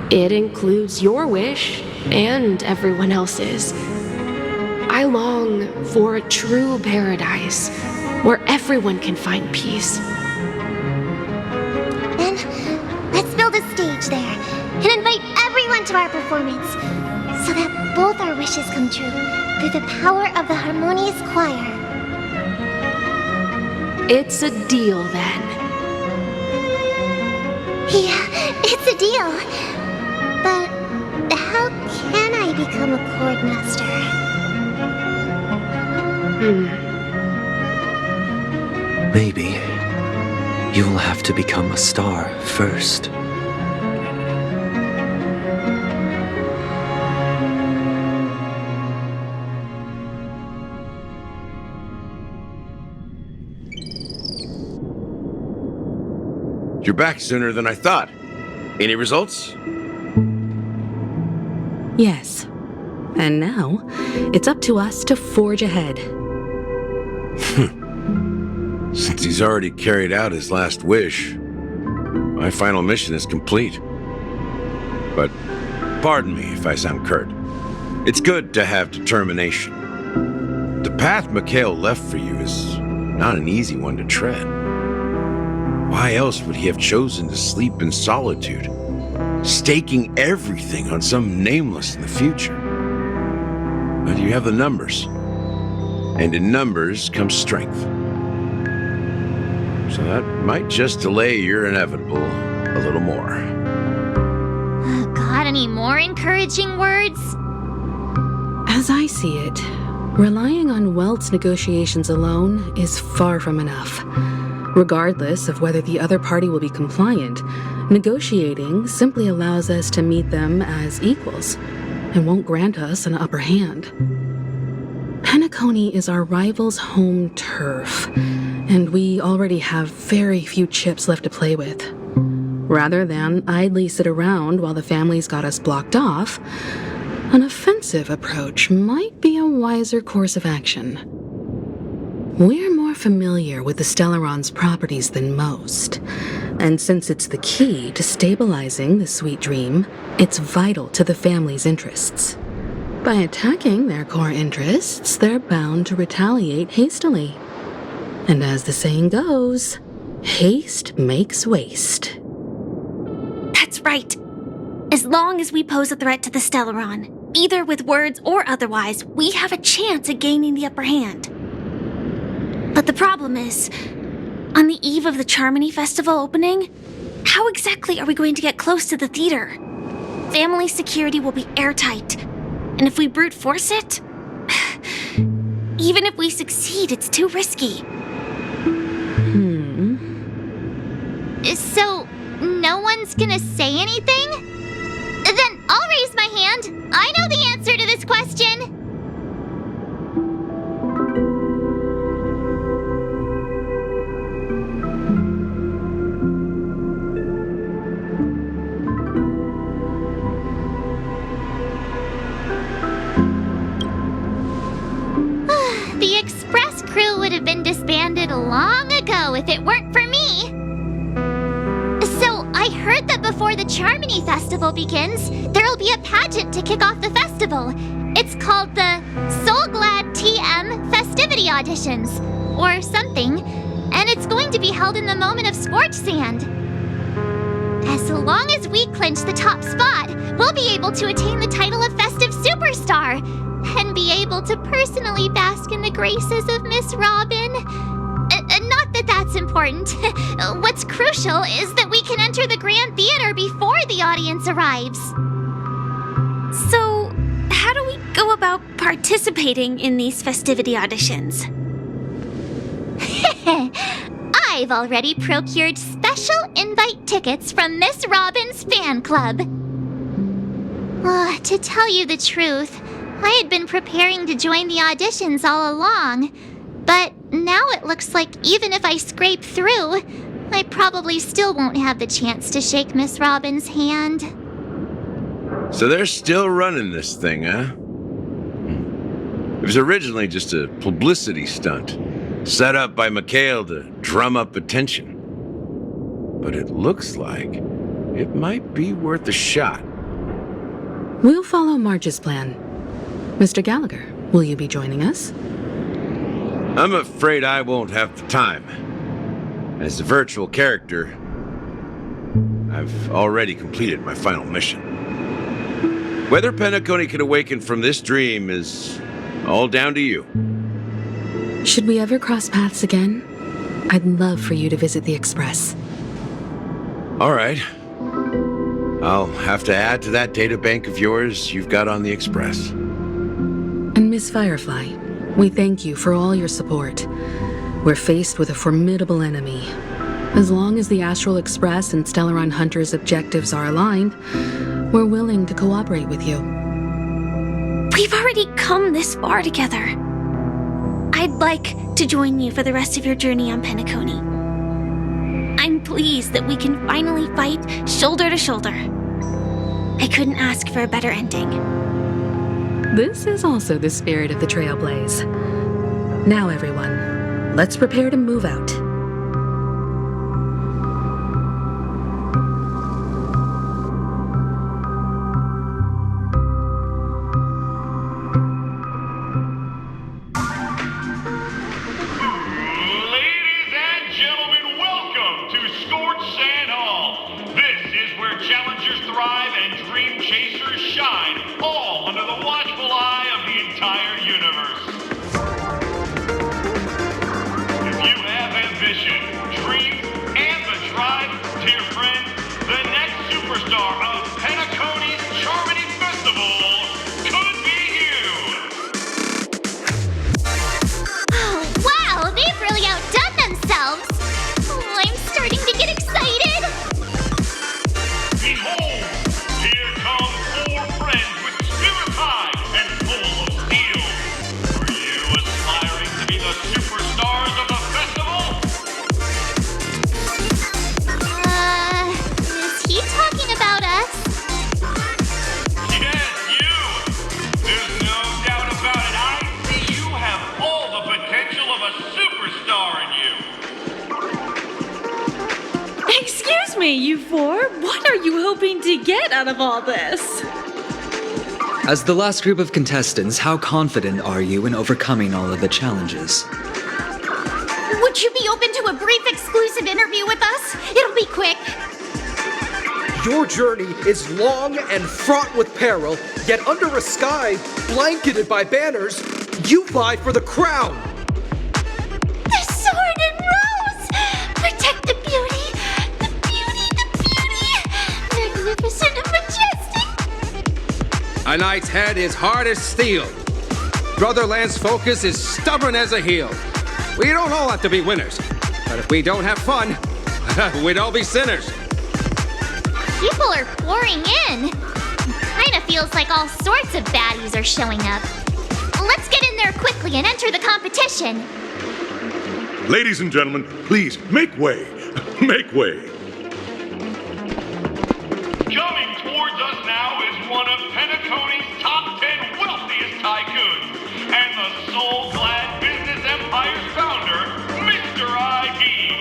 it includes your wish and everyone else's. I long for a true paradise where everyone can find peace. Then let's build a stage there and invite everyone to our performance so that both our wishes come true through the power of the harmonious choir. It's a deal then. Yeah, it's a deal. But how can I become a chord master? Maybe you'll have to become a star first. You're back sooner than I thought. Any results? Yes. And now, it's up to us to forge ahead. Since he's already carried out his last wish, my final mission is complete. But pardon me if I sound curt. It's good to have determination. The path Mikhail left for you is not an easy one to tread. Why else would he have chosen to sleep in solitude, staking everything on some nameless in the future? But you have the numbers, and in numbers comes strength. So that might just delay your inevitable a little more. Got any more encouraging words? As I see it, relying on Welt's negotiations alone is far from enough. Regardless of whether the other party will be compliant, negotiating simply allows us to meet them as equals and won't grant us an upper hand. Penacony is our rival's home turf, and we already have very few chips left to play with. Rather than idly sit around while the family's got us blocked off, an offensive approach might be a wiser course of action. We're more familiar with the Stellaron's properties than most, and since it's the key to stabilizing the sweet dream, it's vital to the family's interests. By attacking their core interests, they're bound to retaliate hastily. And as the saying goes, haste makes waste. That's right. As long as we pose a threat to the Stellaron, either with words or otherwise, we have a chance at gaining the upper hand. But the problem is, on the eve of the Charmony Festival opening, how exactly are we going to get close to the theater? Family security will be airtight, and if we brute force it, even if we succeed, it's too risky. So, no one's gonna say anything? Then I'll raise my hand. I know the answer to this question. The Express crew would have been disbanded long ago if it weren't for me. So, I heard that before the Charmony Festival begins, there'll be a pageant to kick off the festival. It's called the Soul Glad TM Festivity Auditions, or something, and it's going to be held in the moment of Scorch Sand. As long as we clinch the top spot, we'll be able to attain the title of Festive Superstar, and be able to personally bask in the graces of Miss Robin. Not that that's important. What's crucial is that we can enter the Grand Theater before the audience arrives. So, how do we go about participating in these festivity auditions? I've already procured special invite tickets from Miss Robin's fan club. To tell you the truth, I had been preparing to join the auditions all along, but now it looks like even if I scrape through, I probably still won't have the chance to shake Miss Robin's hand. So they're still running this thing, huh? It was originally just a publicity stunt, set up by Mikhail to drum up attention. But it looks like it might be worth a shot. We'll follow Marge's plan. Mr. Gallagher, will you be joining us? I'm afraid I won't have the time. As a virtual character, I've already completed my final mission. Whether Penacony can awaken from this dream is all down to you. Should we ever cross paths again? I'd love for you to visit the Express. All right. I'll have to add to that databank of yours you've got on the Express. And Miss Firefly, we thank you for all your support. We're faced with a formidable enemy. As long as the Astral Express and Stellaron Hunter's objectives are aligned, we're willing to cooperate with you. We've already come this far together. I'd like to join you for the rest of your journey on Penacony. I'm pleased that we can finally fight shoulder to shoulder. I couldn't ask for a better ending. This is also the spirit of the Trailblaze. Now, everyone, let's prepare to move out. If you have hoping to get out of all this? As the last group of contestants, how confident are you in overcoming all of the challenges? Would you be open to a brief exclusive interview with us? It'll be quick. Your journey is long and fraught with peril, yet under a sky blanketed by banners, you vie for the crown. The sword and rose! Protect the beauty! The beauty! The beauty! Magnificent and majestic! A knight's head is hard as steel. Brotherland's focus is stubborn as a heel. We don't all have to be winners, but if we don't have fun, we'd all be sinners. People are pouring in. Kinda feels like all sorts of baddies are showing up. Let's get in there quickly and enter the competition. Ladies and gentlemen, please make way. Make way. Coming towards us now is one of Penacony's top 10 wealthiest tycoons and the soul-glad business empire's founder, Mr. Ideed.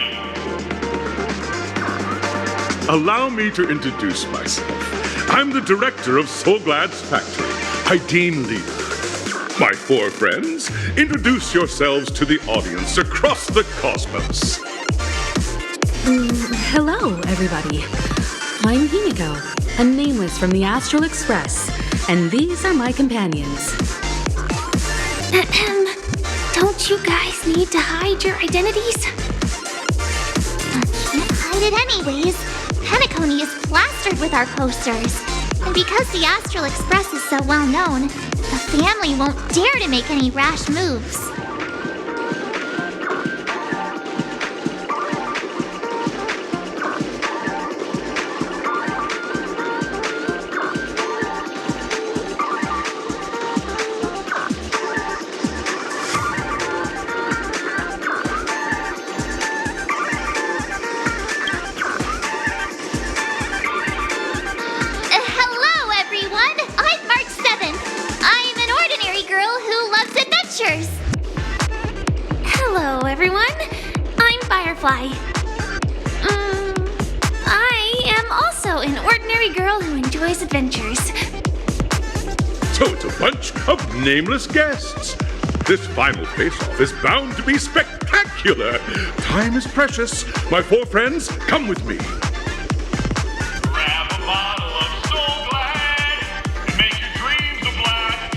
Allow me to introduce myself. I'm the director of Soulglad's factory, Ideed Leader. My four friends, introduce yourselves to the audience across the cosmos. Hello, everybody. I'm Himiko, a nameless from the Astral Express, and these are my companions. Don't you guys need to hide your identities? Can't hide it anyways. Penacony is plastered with our posters. And because the Astral Express is so well known, the family won't dare to make any rash moves. Hello, everyone. I'm Firefly. I am also an ordinary girl who enjoys adventures. So it's a bunch of nameless guests. This final face-off is bound to be spectacular. Time is precious. My four friends, come with me. Grab a bottle of Soul Glad and make your dreams a blast.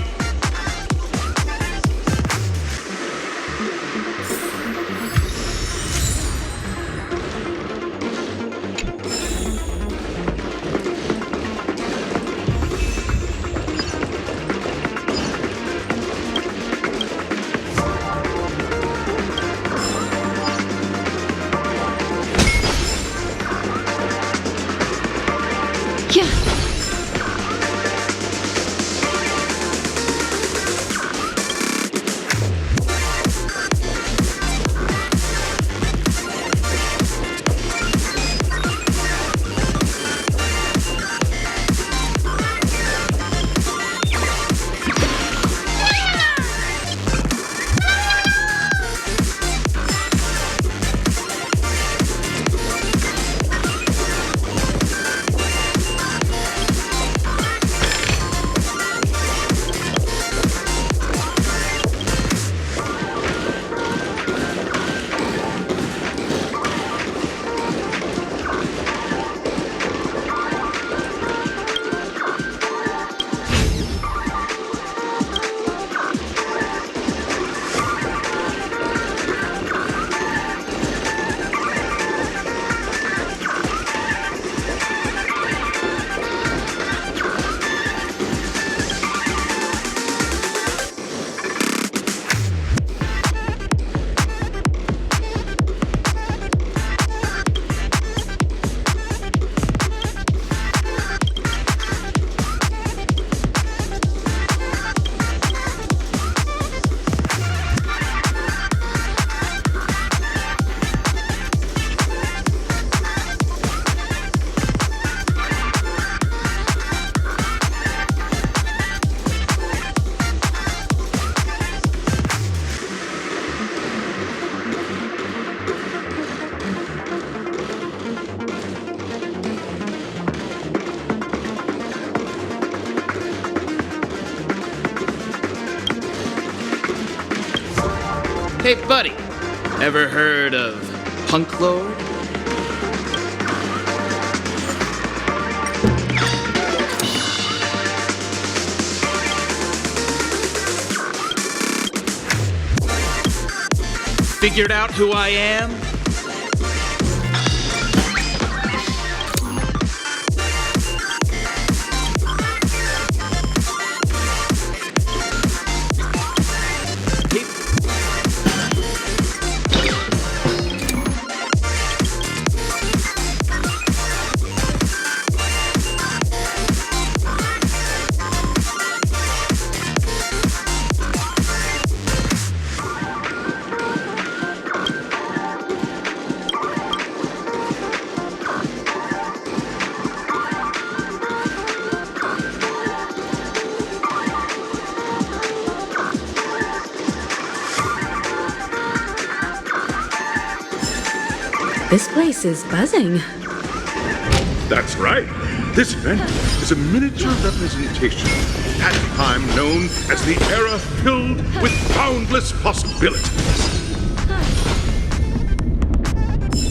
Hey, buddy. Ever heard of Punk Lord? Figured out who I am? This place is buzzing. That's right. This event is a miniature representation of that time known as the era filled with boundless possibilities.